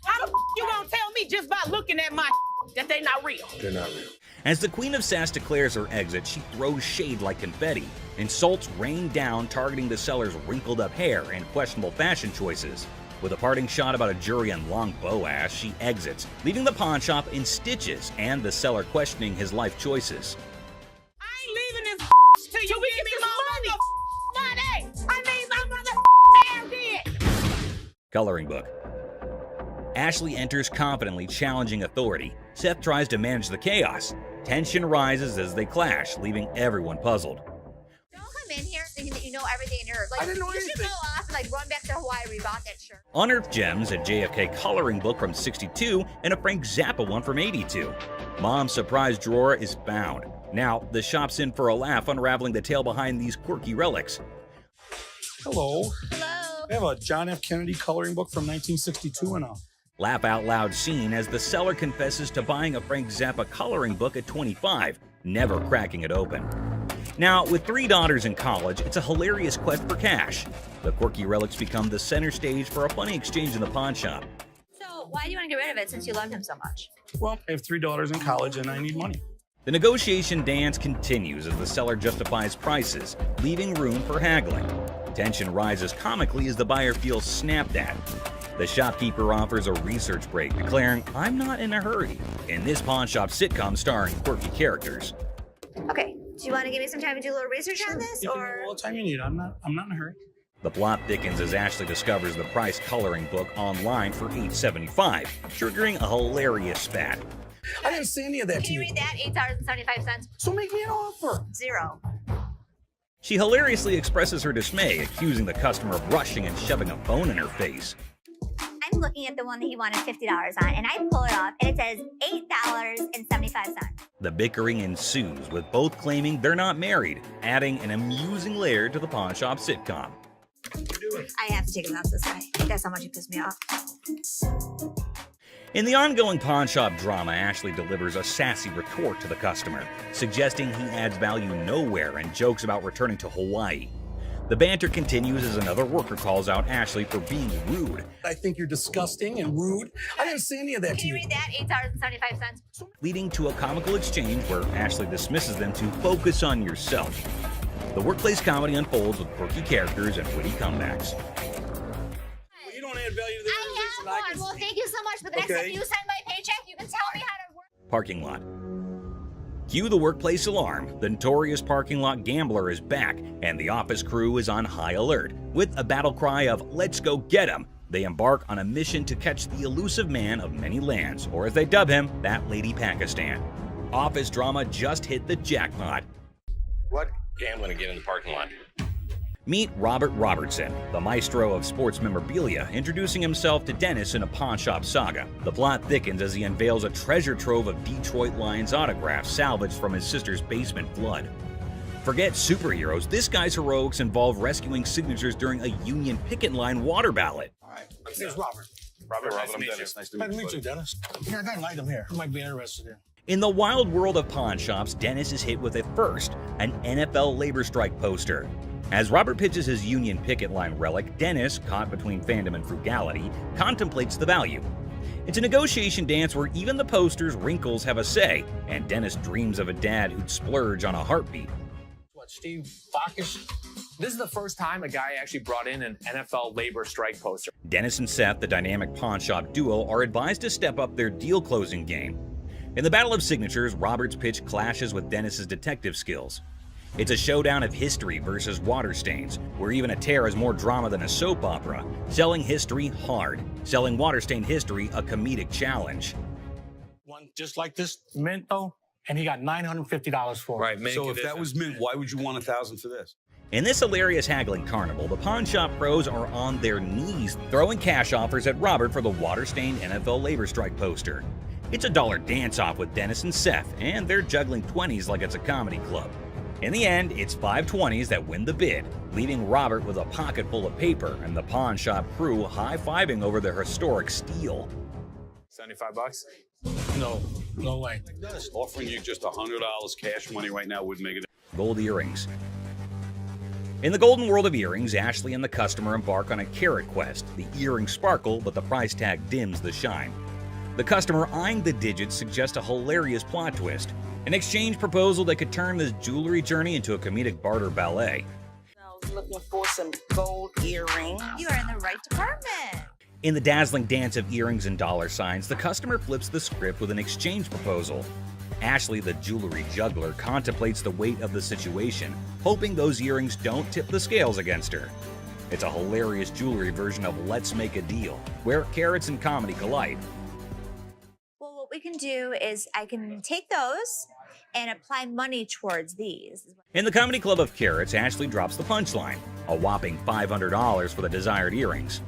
How the you gonna tell me just by looking at my that they not real? They're not real. As the Queen of Sass declares her exit, she throws shade like confetti. Insults rain down, targeting the seller's wrinkled-up hair and questionable fashion choices. With a parting shot about a jury and long bow ass, she exits, leaving the pawn shop in stitches and the seller questioning his life choices. I ain't leaving this till you give me my money. I need my mother hair did. Coloring book. Ashley enters confidently, challenging authority. Seth tries to manage the chaos. Tension rises as they clash, leaving everyone puzzled. Don't come in here thinking that you know everything in your like. I didn't know you anything. should go off and like run back to Hawaii where you bought that shirt. Unearthed gems, a JFK coloring book from '62, and a Frank Zappa one from '82. Mom's surprise drawer is found. Now, the shop's in for a laugh, unraveling the tale behind these quirky relics. Hello. Hello. I have a John F. Kennedy coloring book from 1962 and a Laugh out loud scene as the seller confesses to buying a Frank Zappa coloring book at 25, never cracking it open. Now, with 3 daughters in college, it's a hilarious quest for cash. The quirky relics become the center stage for a funny exchange in the pawn shop. So why do you want to get rid of it since you loved him so much? well, I have 3 daughters in college and I need money. The negotiation dance continues as the seller justifies prices, leaving room for haggling. Tension rises comically as the buyer feels snapped at. The shopkeeper offers a research break, declaring, "I'm not in a hurry," in this pawn shop sitcom starring quirky characters. Okay, do you want to give me some time to do a little research on this, or? All the time you need. I'm not in a hurry. The plot thickens as Ashley discovers the price coloring book online for $8.75, triggering a hilarious spat. I didn't say any of that Can you read that? $8.75. So make me an offer. 0. She hilariously expresses her dismay, accusing the customer of rushing and shoving a phone in her face. I'm looking at the one that he wanted $50 on, and I pull it off, and it says $8.75. The bickering ensues, with both claiming they're not married, adding an amusing layer to the pawn shop sitcom. I have to take him out this way. That's how much he pissed me off. In the ongoing pawn shop drama, Ashley delivers a sassy retort to the customer, suggesting he adds value nowhere and jokes about returning to Hawaii. The banter continues as another worker calls out Ashley for being rude. I think you're disgusting and rude. I didn't say any of that Can you read that? $8.75. Leading to a comical exchange where Ashley dismisses them to focus on yourself. The workplace comedy unfolds with quirky characters and witty comebacks. Well, you don't add value to the organization. I have one. Well, thank you so much. But the next time you sign my paycheck, you can tell me how to work. Parking lot. Cue the workplace alarm. The notorious parking lot gambler is back, and the office crew is on high alert. With a battle cry of "Let's go get him," they embark on a mission to catch the elusive man of many lands, or as they dub him, that lady Pakistan. Office drama just hit the jackpot. What gambling again in the parking lot? Meet Robert Robertson, the maestro of sports memorabilia, introducing himself to Dennis in a pawn shop saga. The plot thickens as he unveils a treasure trove of Detroit Lions autographs salvaged from his sister's basement flood. Forget superheroes, this guy's heroics involve rescuing signatures during a Union picket line water ballot. All right. Here's Robert. Robert, Nice to I'm meet Dennis. you. Nice to Nice meet to you. meet you, Dennis. Yeah, I got an item here. You might be interested in. In the wild world of pawn shops, Dennis is hit with a first, an NFL labor strike poster. As Robert pitches his Union picket line relic, Dennis, caught between fandom and frugality, contemplates the value. It's a negotiation dance where even the poster's wrinkles have a say, and Dennis dreams of a dad who'd splurge on a heartbeat. What, Steve Bacchus? This is the first time a guy actually brought in an NFL labor strike poster. Dennis and Seth, the dynamic pawn shop duo, are advised to step up their deal-closing game. In the battle of signatures, Robert's pitch clashes with Dennis's detective skills. It's a showdown of history versus water stains, where even a tear is more drama than a soap opera. Selling history hard, selling water-stained history a comedic challenge. One just like this mint, though, and he got $950 for it. Right, So if that was mint, why would you want $1,000 for this? In this hilarious haggling carnival, the pawn shop pros are on their knees, throwing cash offers at Robert for the water-stained NFL labor strike poster. It's a dollar dance-off with Dennis and Seth, and they're juggling 20s like it's a comedy club. In the end, it's 520s that win the bid, leaving Robert with a pocket full of paper and the pawn shop crew high-fiving over their historic steal. $75? No way. Offering you just $100 cash money right now would make it. Gold earrings. In the golden world of earrings, Ashley and the customer embark on a carrot quest. The earrings sparkle, but the price tag dims the shine. The customer eyeing the digits suggests a hilarious plot twist, an exchange proposal that could turn this jewelry journey into a comedic barter ballet. I was looking for some gold earrings. You are in the right department. In the dazzling dance of earrings and dollar signs, the customer flips the script with an exchange proposal. Ashley, the jewelry juggler, contemplates the weight of the situation, hoping those earrings don't tip the scales against her. It's a hilarious jewelry version of Let's Make a Deal, where carrots and comedy collide. Well, what we can do is I can take those and apply money towards these. In the comedy club of carrots, Ashley drops the punchline, a whopping $500 for the desired earrings.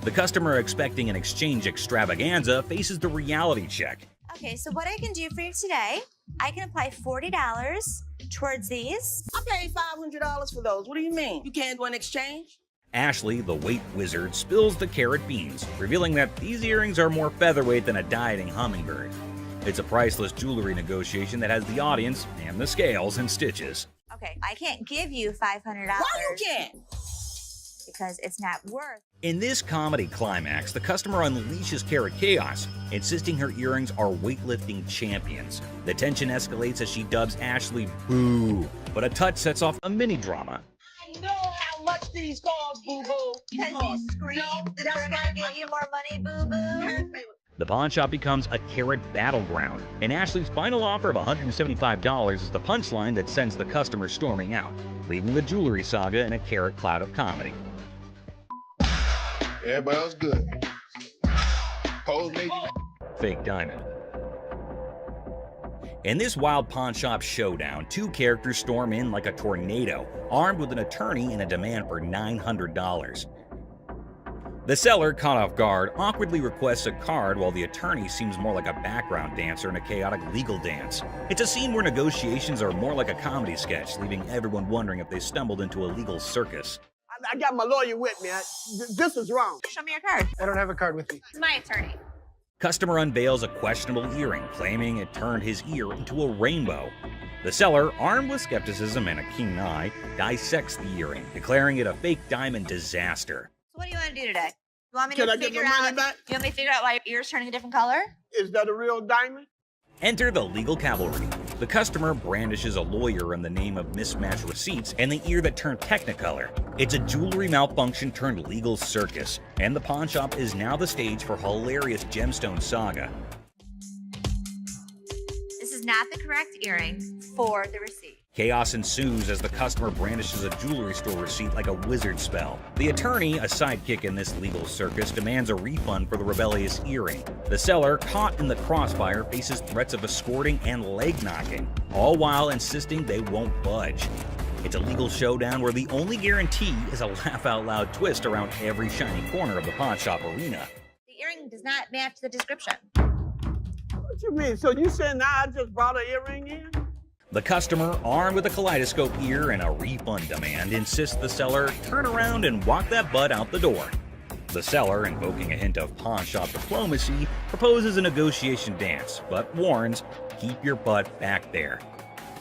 The customer, expecting an exchange extravaganza, faces the reality check. Okay, so what I can do for you today, I can apply $40 towards these. I paid $500 for those. What do you mean? You can't do an exchange? Ashley, the weight wizard, spills the carrot beans, revealing that these earrings are more featherweight than a dieting hummingbird. It's a priceless jewelry negotiation that has the audience and the scales in stitches. Okay, I can't give you $500. Why you can't? Because it's not worth. In this comedy climax, the customer unleashes carrot chaos, insisting her earrings are weightlifting champions. The tension escalates as she dubs Ashley Boo, but a touch sets off a mini drama. I know how much touch these cars, boo-boo. Because he screamed. That's gonna get you more money, boo-boo. The pawn shop becomes a carat battleground, and Ashley's final offer of $175 is the punchline that sends the customer storming out, leaving the jewelry saga in a carat cloud of comedy. Everybody else good. Pose maybe. Fake diamond. In this wild pawn shop showdown, two characters storm in like a tornado, armed with an attorney and a demand for $900. The seller, caught off guard, awkwardly requests a card while the attorney seems more like a background dancer in a chaotic legal dance. It's a scene where negotiations are more like a comedy sketch, leaving everyone wondering if they stumbled into a legal circus. I got my lawyer with me. This is wrong. Show me your card. I don't have a card with me. It's my attorney. Customer unveils a questionable earring, claiming it turned his ear into a rainbow. The seller, armed with skepticism and a keen eye, dissects the earring, declaring it a fake diamond disaster. What do you want to do today? You want me Can to I get figure my money out? back? You want me to figure out why your ear's turning a different color? Is that a real diamond? Enter the legal cavalry. The customer brandishes a lawyer in the name of mismatched receipts and the ear that turned technicolor. It's a jewelry malfunction turned legal circus, and the pawn shop is now the stage for hilarious gemstone saga. This is not the correct earring for the receipt. Chaos ensues as the customer brandishes a jewelry store receipt like a wizard spell. The attorney, a sidekick in this legal circus, demands a refund for the rebellious earring. The seller, caught in the crossfire, faces threats of escorting and leg knocking, all while insisting they won't budge. It's a legal showdown where the only guarantee is a laugh-out-loud twist around every shiny corner of the pawn shop arena. The earring does not match the description. What you mean? So you saying now I just brought an earring in? The customer, armed with a kaleidoscope ear and a refund demand, insists the seller turn around and walk that butt out the door. The seller, invoking a hint of pawn shop diplomacy, proposes a negotiation dance, but warns, keep your butt back there.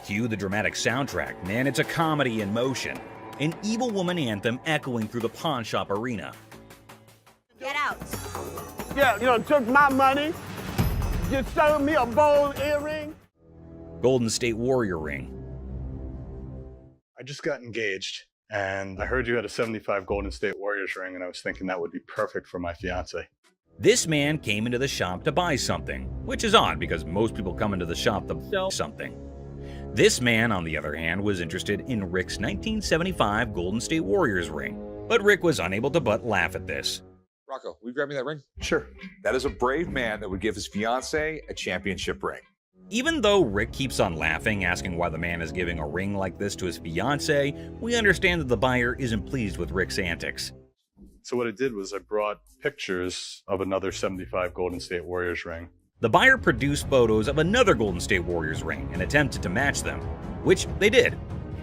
Cue the dramatic soundtrack, man, it's a comedy in motion. An evil woman anthem echoing through the pawn shop arena. Get out. Yeah, you know, took my money, just sold me a bold earring. Golden State Warrior ring. I just got engaged, and I heard you had a 75 Golden State Warriors ring, and I was thinking that would be perfect for my fiance. This man came into the shop to buy something, which is odd because most people come into the shop to sell something. This man, on the other hand, was interested in Rick's 1975 Golden State Warriors ring, but Rick was unable to but laugh at this. Rocco, will you grab me that ring? Sure. That is a brave man that would give his fiance a championship ring. Even though Rick keeps on laughing, asking why the man is giving a ring like this to his fiance, we understand that the buyer isn't pleased with Rick's antics. So what I did was I brought pictures of another 75 Golden State Warriors ring. The buyer produced photos of another Golden State Warriors ring and attempted to match them, which they did.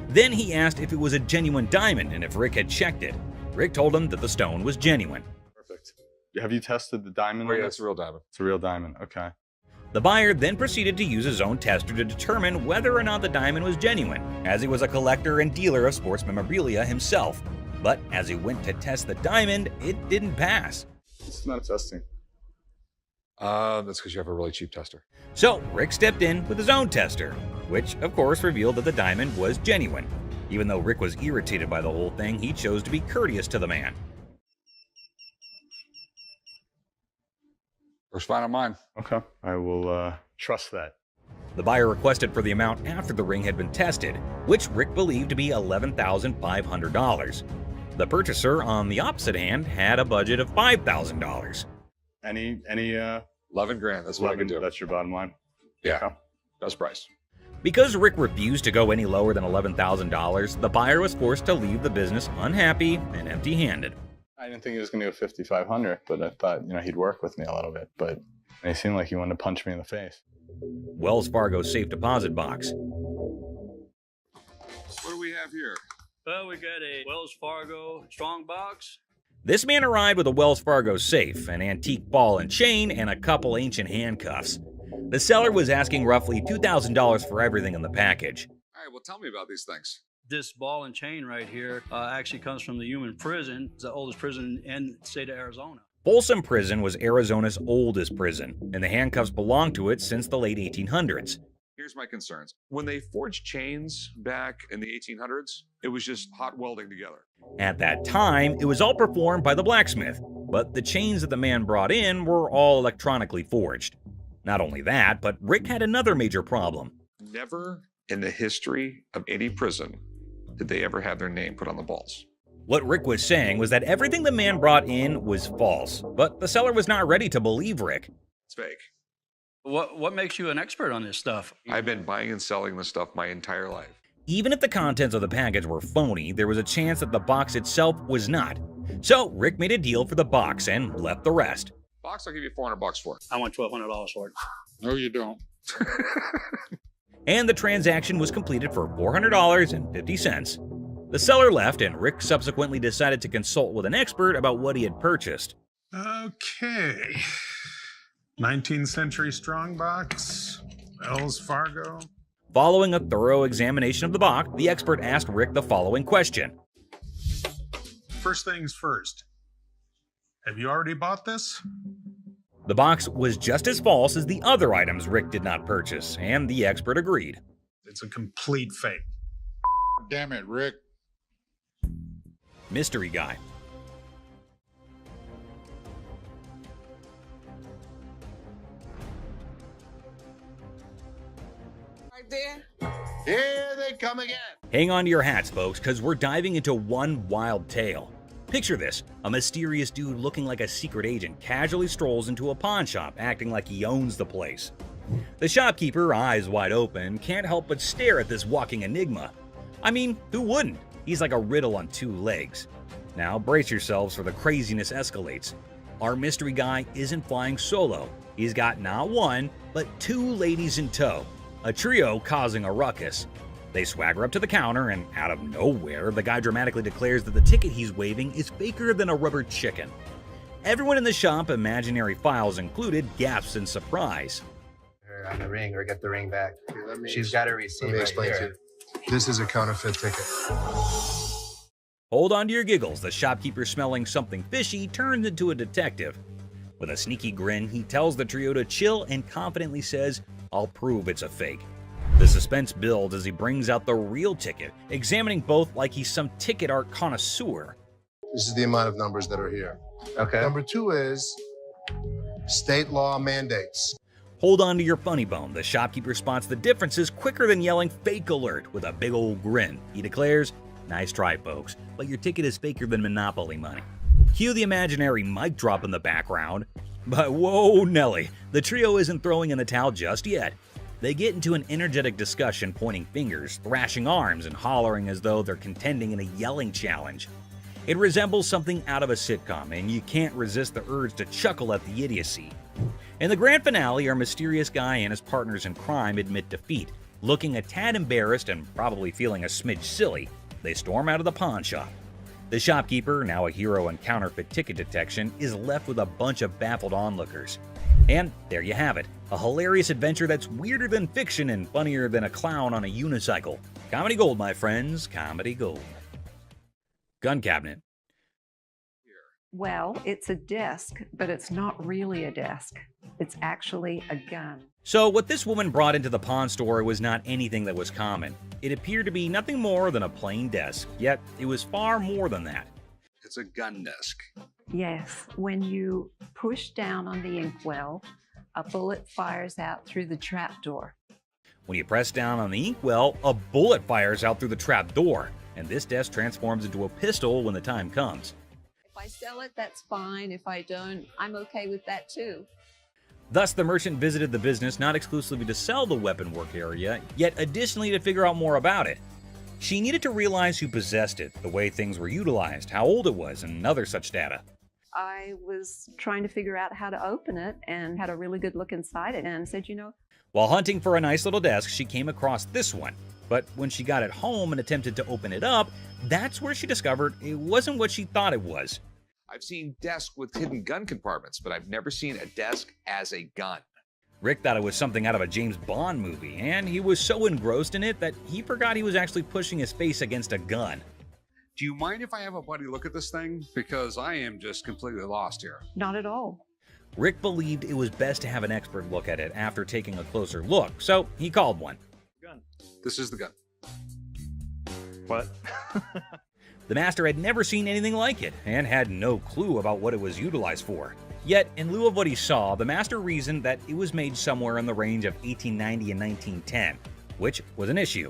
Then he asked if it was a genuine diamond and if Rick had checked it. Rick told him that the stone was genuine. Perfect. Have you tested the diamond? Oh, yeah, it's a real diamond. It's a real diamond, okay. The buyer then proceeded to use his own tester to determine whether or not the diamond was genuine, as he was a collector and dealer of sports memorabilia himself. But as he went to test the diamond, it didn't pass. It's not testing. That's because you have a really cheap tester. So Rick stepped in with his own tester, which of course revealed that the diamond was genuine. Even though Rick was irritated by the whole thing, he chose to be courteous to the man. First fine on mine. Okay, I will trust that. The buyer requested for the amount after the ring had been tested, which Rick believed to be $11,500. The purchaser, on the opposite hand, had a budget of $5,000. Any 11 grand, that's what I can do. That's your bottom line? Yeah, okay. Best price. Because Rick refused to go any lower than $11,000, the buyer was forced to leave the business unhappy and empty-handed. I didn't think he was going to go 5,500, but I thought, he'd work with me a little bit, but he seemed like he wanted to punch me in the face. Wells Fargo's safe deposit box. What do we have here? Well, we got a Wells Fargo strongbox. This man arrived with a Wells Fargo safe, an antique ball and chain, and a couple ancient handcuffs. The seller was asking roughly $2,000 for everything in the package. All right, well, tell me about these things. This ball and chain right here actually comes from the Wyoming prison. It's the oldest prison in the state of Arizona. Folsom Prison was Arizona's oldest prison, and the handcuffs belonged to it since the late 1800s. Here's my concerns. When they forged chains back in the 1800s, it was just hot welding together. At that time, it was all performed by the blacksmith, but the chains that the man brought in were all electronically forged. Not only that, but Rick had another major problem. Never in the history of any prison did they ever have their name put on the balls. What Rick was saying was that everything the man brought in was false, but the seller was not ready to believe Rick. It's fake. What makes you an expert on this stuff? I've been buying and selling this stuff my entire life. Even if the contents of the package were phony, there was a chance that the box itself was not. So Rick made a deal for the box and left the rest. Box, I'll give you $400 for it. I want $1,200 for it. No, you don't. And the transaction was completed for $400.50. The seller left, and Rick subsequently decided to consult with an expert about what he had purchased. Okay. 19th century strongbox, Wells Fargo. Following a thorough examination of the box, the expert asked Rick the following question. First things first. Have you already bought this? The box was just as false as the other items Rick did not purchase, and the expert agreed. It's a complete fake. Damn it, Rick. Mystery guy. Right there. Here they come again. Hang on to your hats, folks, because we're diving into one wild tale. Picture this, a mysterious dude looking like a secret agent casually strolls into a pawn shop, acting like he owns the place. The shopkeeper, eyes wide open, can't help but stare at this walking enigma. I mean, who wouldn't? He's like a riddle on two legs. Now brace yourselves for the craziness escalates. Our mystery guy isn't flying solo. He's got not one, but two ladies in tow. A trio causing a ruckus. They swagger up to the counter, and out of nowhere, the guy dramatically declares that the ticket he's waving is faker than a rubber chicken. Everyone in the shop, imaginary files included, gasps in surprise. On the ring, or get the ring back. She's got a receipt. Let me explain to you. This is a counterfeit ticket. Hold on to your giggles. The shopkeeper, smelling something fishy, turns into a detective. With a sneaky grin, he tells the trio to chill and confidently says, "I'll prove it's a fake." The suspense builds as he brings out the real ticket, examining both like he's some ticket art connoisseur. This is the amount of numbers that are here. Okay. Number 2 is state law mandates. Hold on to your funny bone. The shopkeeper spots the differences quicker than yelling "fake alert" with a big old grin. He declares, "Nice try, folks, but your ticket is faker than Monopoly money." Cue the imaginary mic drop in the background. But whoa, Nelly, the trio isn't throwing in the towel just yet. They get into an energetic discussion, pointing fingers, thrashing arms, and hollering as though they're contending in a yelling challenge. It resembles something out of a sitcom, and you can't resist the urge to chuckle at the idiocy. In the grand finale, our mysterious guy and his partners in crime admit defeat. Looking a tad embarrassed and probably feeling a smidge silly, they storm out of the pawn shop. The shopkeeper, now a hero in counterfeit ticket detection, is left with a bunch of baffled onlookers. And there you have it, a hilarious adventure that's weirder than fiction and funnier than a clown on a unicycle. Comedy gold, my friends, comedy gold. Gun cabinet. Well, it's a desk, but it's not really a desk. It's actually a gun. So what this woman brought into the pawn store was not anything that was common. It appeared to be nothing more than a plain desk, yet it was far more than that. It's a gun desk. Yes, when you push down on the inkwell, a bullet fires out through the trapdoor. When you press down on the inkwell, a bullet fires out through the trap door, and this desk transforms into a pistol when the time comes. If I sell it, that's fine. If I don't, I'm okay with that too. Thus, the merchant visited the business not exclusively to sell the weapon work area, yet additionally to figure out more about it. She needed to realize who possessed it, the way things were utilized, how old it was, and other such data. I was trying to figure out how to open it and had a really good look inside it and said, While hunting for a nice little desk, she came across this one. But when she got it home and attempted to open it up, that's where she discovered it wasn't what she thought it was. I've seen desks with hidden gun compartments, but I've never seen a desk as a gun. Rick thought it was something out of a James Bond movie, and he was so engrossed in it that he forgot he was actually pushing his face against a gun. Do you mind if I have a buddy look at this thing? Because I am just completely lost here. Not at all. Rick believed it was best to have an expert look at it after taking a closer look, so he called one. Gun. This is the gun. What? The master had never seen anything like it and had no clue about what it was utilized for. Yet, in lieu of what he saw, the master reasoned that it was made somewhere in the range of 1890 and 1910, which was an issue.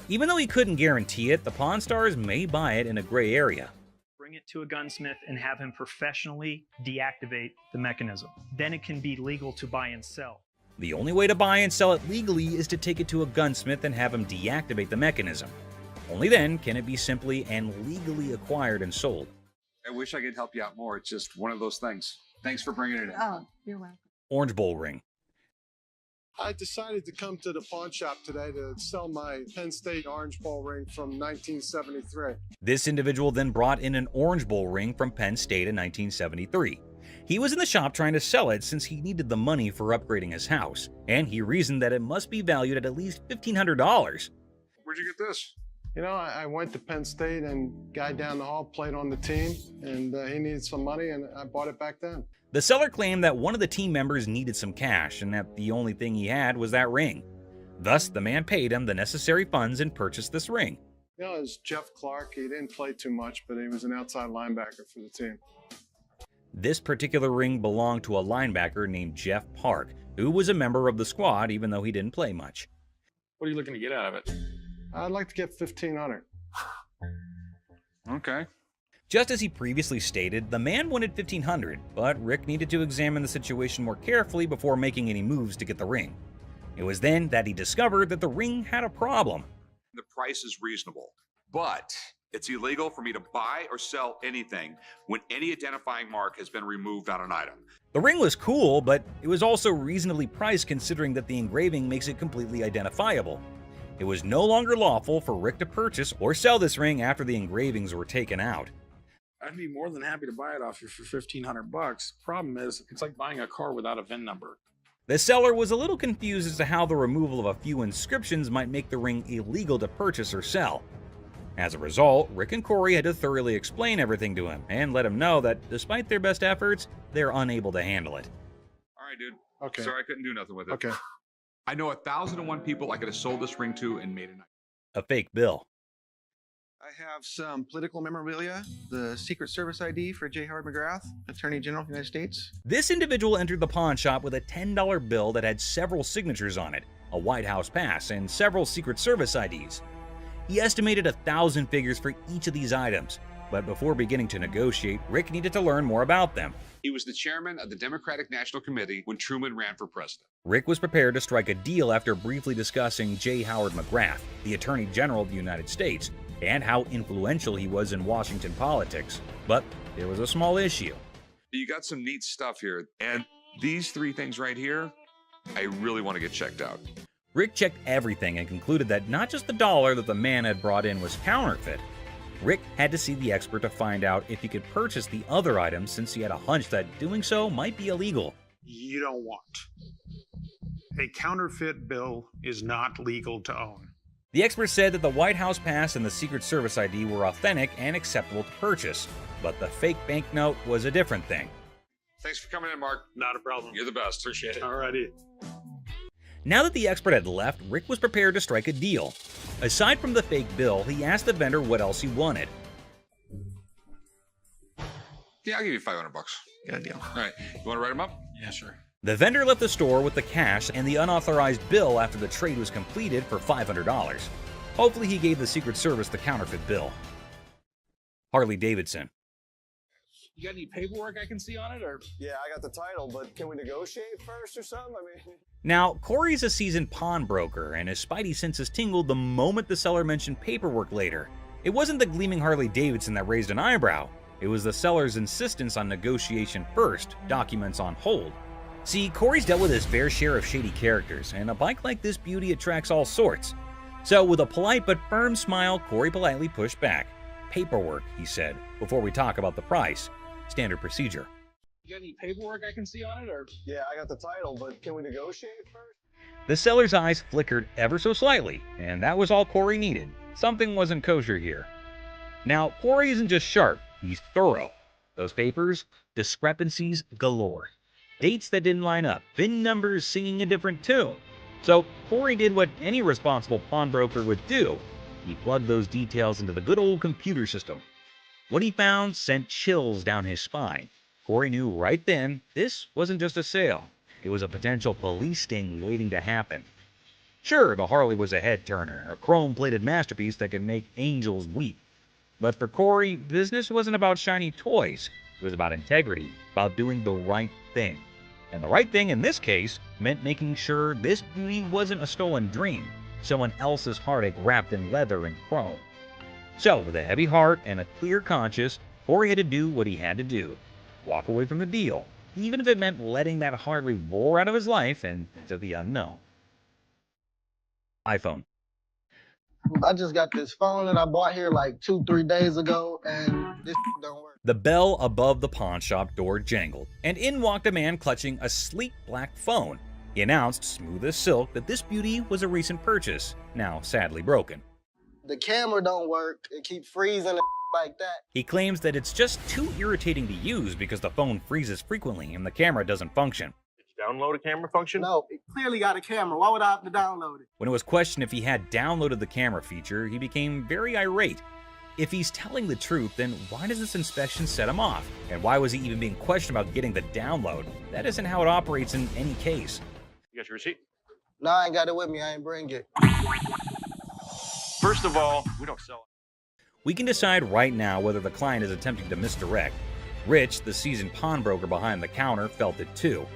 Even though he couldn't guarantee it, the Pawn Stars may buy it in a gray area. Bring it to a gunsmith and have him professionally deactivate the mechanism. Then it can be legal to buy and sell. The only way to buy and sell it legally is to take it to a gunsmith and have him deactivate the mechanism. Only then can it be simply and legally acquired and sold. I wish I could help you out more. It's just one of those things. Thanks for bringing it in. Oh, you're welcome. Orange Bowl ring. I decided to come to the pawn shop today to sell my Penn State Orange Bowl ring from 1973. This individual then brought in an Orange Bowl ring from Penn State in 1973. He was in the shop trying to sell it since he needed the money for upgrading his house, and he reasoned that it must be valued at least $1,500. Where'd you get this? You know, I went to Penn State and guy down the hall played on the team, and he needed some money, and I bought it back then. The seller claimed that one of the team members needed some cash and that the only thing he had was that ring. Thus, the man paid him the necessary funds and purchased this ring. You know, it was Jeff Clark. He didn't play too much, but he was an outside linebacker for the team. This particular ring belonged to a linebacker named Jeff Park, who was a member of the squad even though he didn't play much. What are you looking to get out of it? I'd like to get $1,500. Okay. Just as he previously stated, the man wanted $1,500, but Rick needed to examine the situation more carefully before making any moves to get the ring. It was then that he discovered that the ring had a problem. The price is reasonable, but it's illegal for me to buy or sell anything when any identifying mark has been removed on an item. The ring was cool, but it was also reasonably priced considering that the engraving makes it completely identifiable. It was no longer lawful for Rick to purchase or sell this ring after the engravings were taken out. I'd be more than happy to buy it off you for $1,500. Problem is, It's like buying a car without a VIN number. The seller was a little confused as to how the removal of a few inscriptions might make the ring illegal to purchase or sell. As a result, Rick and Corey had to thoroughly explain everything to him and let him know that despite their best efforts, they're unable to handle it. All right, dude. Okay. Sorry, I couldn't do nothing with it. Okay. I know 1,001 people I could have sold this ring to and made A fake bill. I have some political memorabilia, the Secret Service ID for J. Howard McGrath, Attorney General of the United States. This individual entered the pawn shop with a $10 bill that had several signatures on it, a White House pass, and several Secret Service IDs. He estimated 1,000 figures for each of these items, but before beginning to negotiate, Rick needed to learn more about them. He was the chairman of the Democratic National Committee when Truman ran for president. Rick was prepared to strike a deal after briefly discussing J. Howard McGrath, the Attorney General of the United States, and how influential he was in Washington politics. But there was a small issue. You got some neat stuff here, and these three things right here, I really want to get checked out. Rick checked everything and concluded that not just the dollar that the man had brought in was counterfeit. Rick had to see the expert to find out if he could purchase the other items since he had a hunch that doing so might be illegal. You don't want. A counterfeit bill is not legal to own. The expert said that the White House pass and the Secret Service ID were authentic and acceptable to purchase, but the fake banknote was a different thing. Thanks for coming in, Mark. Not a problem. You're the best. Appreciate it. Alrighty. Now that the expert had left, Rick was prepared to strike a deal. Aside from the fake bill, he asked the vendor what else he wanted. Yeah, I'll give you $500. Got a deal. All right. You want to write them up? Yeah, sure. The vendor left the store with the cash and the unauthorized bill after the trade was completed for $500. Hopefully he gave the Secret Service the counterfeit bill. Harley Davidson. You got any paperwork I can see on it, or? Yeah, I got the title, but can we negotiate first or something? I mean... Now, Corey's a seasoned pawnbroker, and his spidey senses tingled the moment the seller mentioned paperwork later. It wasn't the gleaming Harley Davidson that raised an eyebrow. It was the seller's insistence on negotiation first, documents on hold. See, Corey's dealt with his fair share of shady characters, and a bike like this beauty attracts all sorts. So with a polite but firm smile, Corey politely pushed back. Paperwork, he said, before we talk about the price. Standard procedure. You got any paperwork I can see on it, or? Yeah, I got the title, but can we negotiate first? The seller's eyes flickered ever so slightly, and that was all Corey needed. Something wasn't kosher here. Now, Corey isn't just sharp, he's thorough. Those papers, discrepancies galore. Dates that didn't line up, VIN numbers singing a different tune. So Corey did what any responsible pawnbroker would do. He plugged those details into the good old computer system, What he found sent chills down his spine. Corey knew right then this wasn't just a sale. It was a potential police sting waiting to happen. Sure, the Harley was a head-turner, a chrome-plated masterpiece that could make angels weep. But for Corey, business wasn't about shiny toys. It was about integrity, about doing the right thing. And the right thing in this case meant making sure this beauty wasn't a stolen dream, someone else's heartache wrapped in leather and chrome. So, with a heavy heart and a clear conscience, Corey had to do what he had to do. Walk away from the deal, even if it meant letting that Harley roar out of his life and into the unknown. iPhone. I just got this phone that I bought here like 2-3 days ago, and this don't work. The bell above the pawn shop door jangled, and in walked a man clutching a sleek black phone. He announced, smooth as silk, that this beauty was a recent purchase, now sadly broken. The camera don't work. It keeps freezing and like that. He claims that it's just too irritating to use because the phone freezes frequently and the camera doesn't function. Download a camera function? No, it clearly got a camera. Why would I have to download it? When it was questioned if he had downloaded the camera feature, he became very irate. If he's telling the truth, then why does this inspection set him off? And why was he even being questioned about getting the download? That isn't how it operates in any case. You got your receipt? No, I ain't got it with me. I ain't bring it. First of all, we don't sell it. We can decide right now whether the client is attempting to misdirect. Rich, the seasoned pawnbroker behind the counter, felt it too.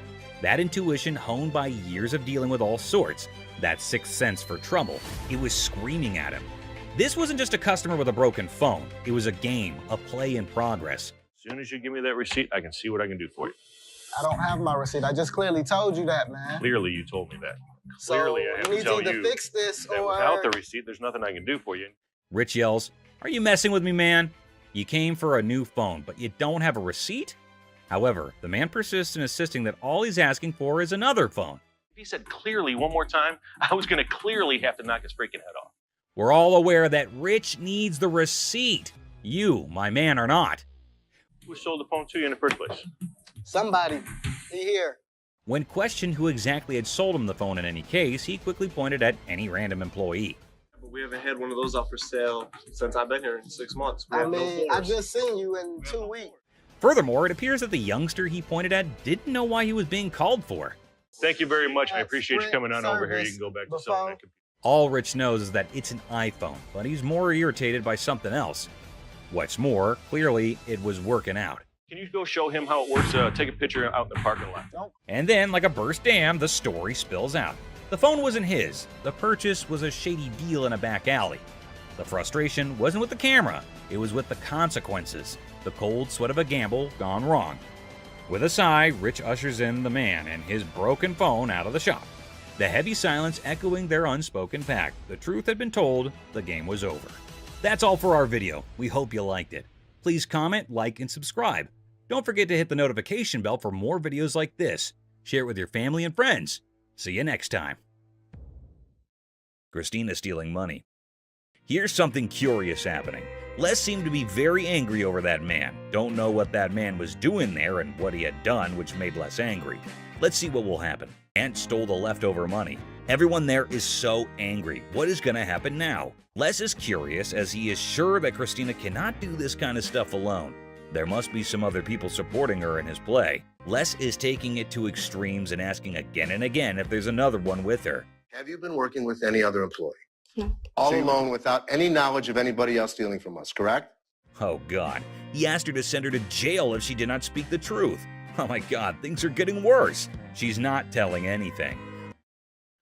That intuition honed by years of dealing with all sorts, that sixth sense for trouble, it was screaming at him. This wasn't just a customer with a broken phone. It was a game, a play in progress. As soon as you give me that receipt, I can see what I can do for you. I don't have my receipt. I just clearly told you that, man. Clearly, you told me that. So Clearly, I have we to tell need to you fix this that or... without the receipt, there's nothing I can do for you. Rich yells, "Are you messing with me, man? You came for a new phone, but you don't have a receipt?" However, the man persists in insisting that all he's asking for is another phone. If he said clearly one more time, I was going to clearly have to knock his freaking head off. We're all aware that Rich needs the receipt. You, my man, are not. Who sold the phone to you in the first place? Somebody. He here. When questioned who exactly had sold him the phone in any case, he quickly pointed at any random employee. But we haven't had one of those up for sale since I've been here in 6 months. I mean, I just seen you in 2 weeks. Furthermore, it appears that the youngster he pointed at didn't know why he was being called for. Thank you very much. I appreciate you coming on over here. You can go back to selling that computer. All Rich knows is that it's an iPhone, but he's more irritated by something else. What's more, clearly it was working out. Can you go show him how it works? Take a picture out in the parking lot. Nope. And then, like a burst dam, the story spills out. The phone wasn't his. The purchase was a shady deal in a back alley. The frustration wasn't with the camera. It was with the consequences. The cold sweat of a gamble gone wrong. With a sigh, Rich ushers in the man and his broken phone out of the shop. The heavy silence echoing their unspoken pact. The truth had been told, the game was over. That's all for our video. We hope you liked it. Please comment, like, and subscribe. Don't forget to hit the notification bell for more videos like this. Share it with your family and friends. See you next time. Christina stealing money. Here's something curious happening. Les seemed to be very angry over that man. Don't know what that man was doing there and what he had done, which made Les angry. Let's see what will happen. Ant stole the leftover money. Everyone there is so angry. What is going to happen now? Les is curious as he is sure that Christina cannot do this kind of stuff alone. There must be some other people supporting her in his play. Les is taking it to extremes and asking again and again if there's another one with her. Have you been working with any other employee? No. All alone without any knowledge of anybody else stealing from us, correct? Oh God, he asked her to send her to jail if she did not speak the truth. Oh my God, things are getting worse. She's not telling anything.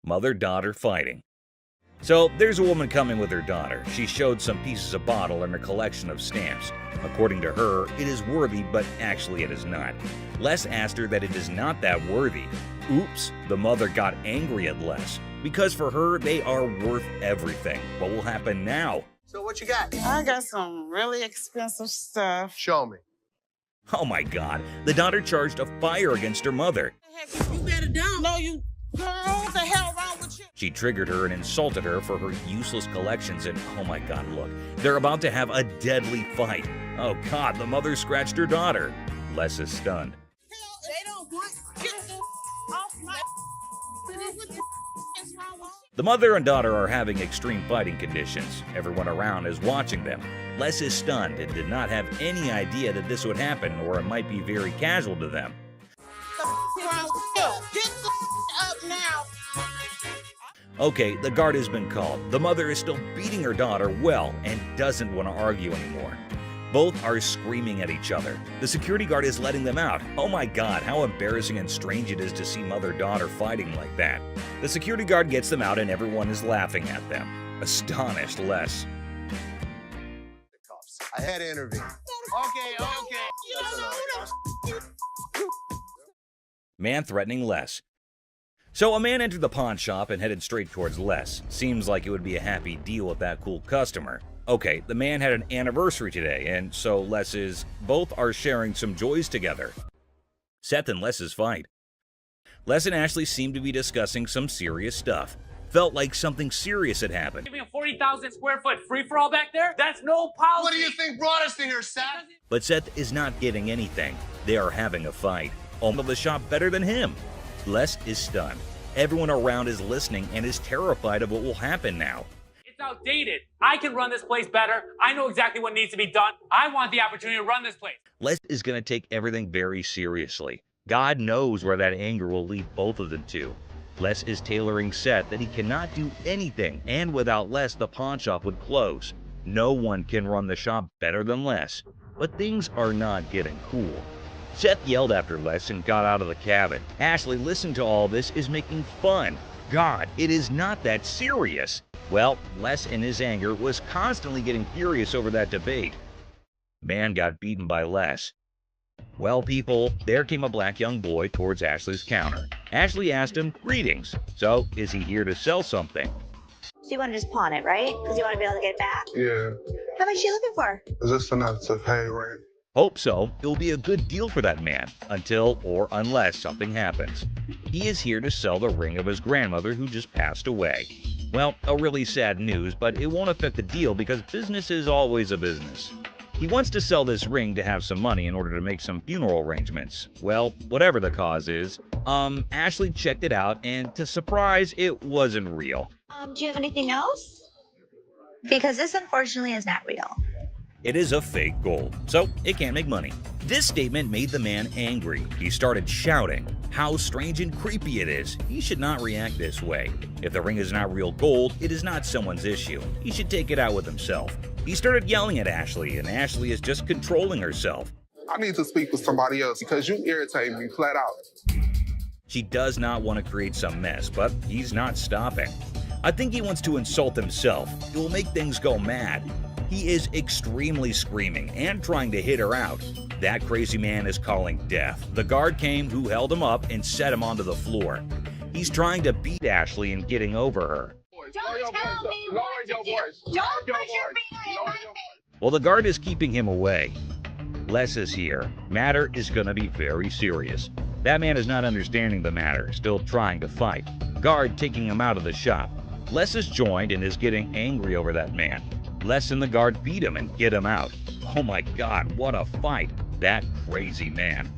Mother-daughter fighting. So there's a woman coming with her daughter. She showed some pieces of bottle and a collection of stamps. According to her, it is worthy, but actually it is not. Les asked her that it is not that worthy. Oops, the mother got angry at Les. Because for her, they are worth everything. What will happen now? So what you got? I got some really expensive stuff. Show me. Oh my God, the daughter charged a fire against her mother. You better down. No, you. Girl, what the hell wrong with you? She triggered her and insulted her for her useless collections, and oh my God, look, they're about to have a deadly fight. Oh God, the mother scratched her daughter. Les is stunned. They don't want. Get the off my. What the is wrong with you? The mother and daughter are having extreme fighting conditions. Everyone around is watching them. Les is stunned and did not have any idea that this would happen, or it might be very casual to them. Get the up now. Okay, the guard has been called. The mother is still beating her daughter well and doesn't want to argue anymore. Both are screaming at each other. The security guard is letting them out. Oh my God, how embarrassing and strange it is to see mother-daughter fighting like that. The security guard gets them out and everyone is laughing at them. Astonished Les. I had to intervene. Okay. You don't know who the Man threatening Les. So a man entered the pawn shop and headed straight towards Les. Seems like it would be a happy deal with that cool customer. Okay, the man had an anniversary today, and so both are sharing some joys together. Seth and Les's fight. Les and Ashley seemed to be discussing some serious stuff. Felt like something serious had happened. Giving a 40,000 square foot free-for-all back there? That's no policy! What do you think brought us to here, Seth? But Seth is not getting anything. They are having a fight. Owned the shop better than him. Les is stunned. Everyone around is listening and is terrified of what will happen now. It's outdated. I can run this place better. I know exactly what needs to be done. I want the opportunity to run this place. Les is going to take everything very seriously. God knows where that anger will lead both of them to. Les is tailoring Seth that he cannot do anything, and without Les, the pawn shop would close. No one can run the shop better than Les. But things are not getting cool. Seth yelled after Les and got out of the cabin. Ashley, listening to all this, is making fun. God, it is not that serious. Well, Les in his anger was constantly getting furious over that debate. Man got beaten by Les. Well, people, there came a black young boy towards Ashley's counter. Ashley asked him, "Greetings. So, is he here to sell something?" So you want to just pawn it, right? Because you want to be able to get it back? Yeah. How much are you looking for? Is this enough to pay rent? Hope so. It will be a good deal for that man, until or unless something happens. He is here to sell the ring of his grandmother who just passed away. Well, a really sad news, but it won't affect the deal because business is always a business. He wants to sell this ring to have some money in order to make some funeral arrangements. Well, whatever the cause is, Ashley checked it out, and to surprise, it wasn't real. Do you have anything else? Because this unfortunately is not real. It is a fake gold, so it can't make money. This statement made the man angry. He started shouting how strange and creepy it is. He should not react this way. If the ring is not real gold, it is not someone's issue. He should take it out with himself. He started yelling at Ashley, and Ashley is just controlling herself. I need to speak with somebody else because you irritate me flat out. She does not want to create some mess, but he's not stopping. I think he wants to insult himself. It will make things go mad. He is extremely screaming and trying to hit her out. That crazy man is calling death. The guard came who held him up and set him onto the floor. He's trying to beat Ashley and getting over her. Don't tell me what to do. Don't put your finger in my face. Well, the guard is keeping him away. Les is here. Matter is going to be very serious. That man is not understanding the matter, still trying to fight. Guard taking him out of the shop. Les is joined and is getting angry over that man. Les and the guard beat him and get him out. Oh my God, what a fight. That crazy man.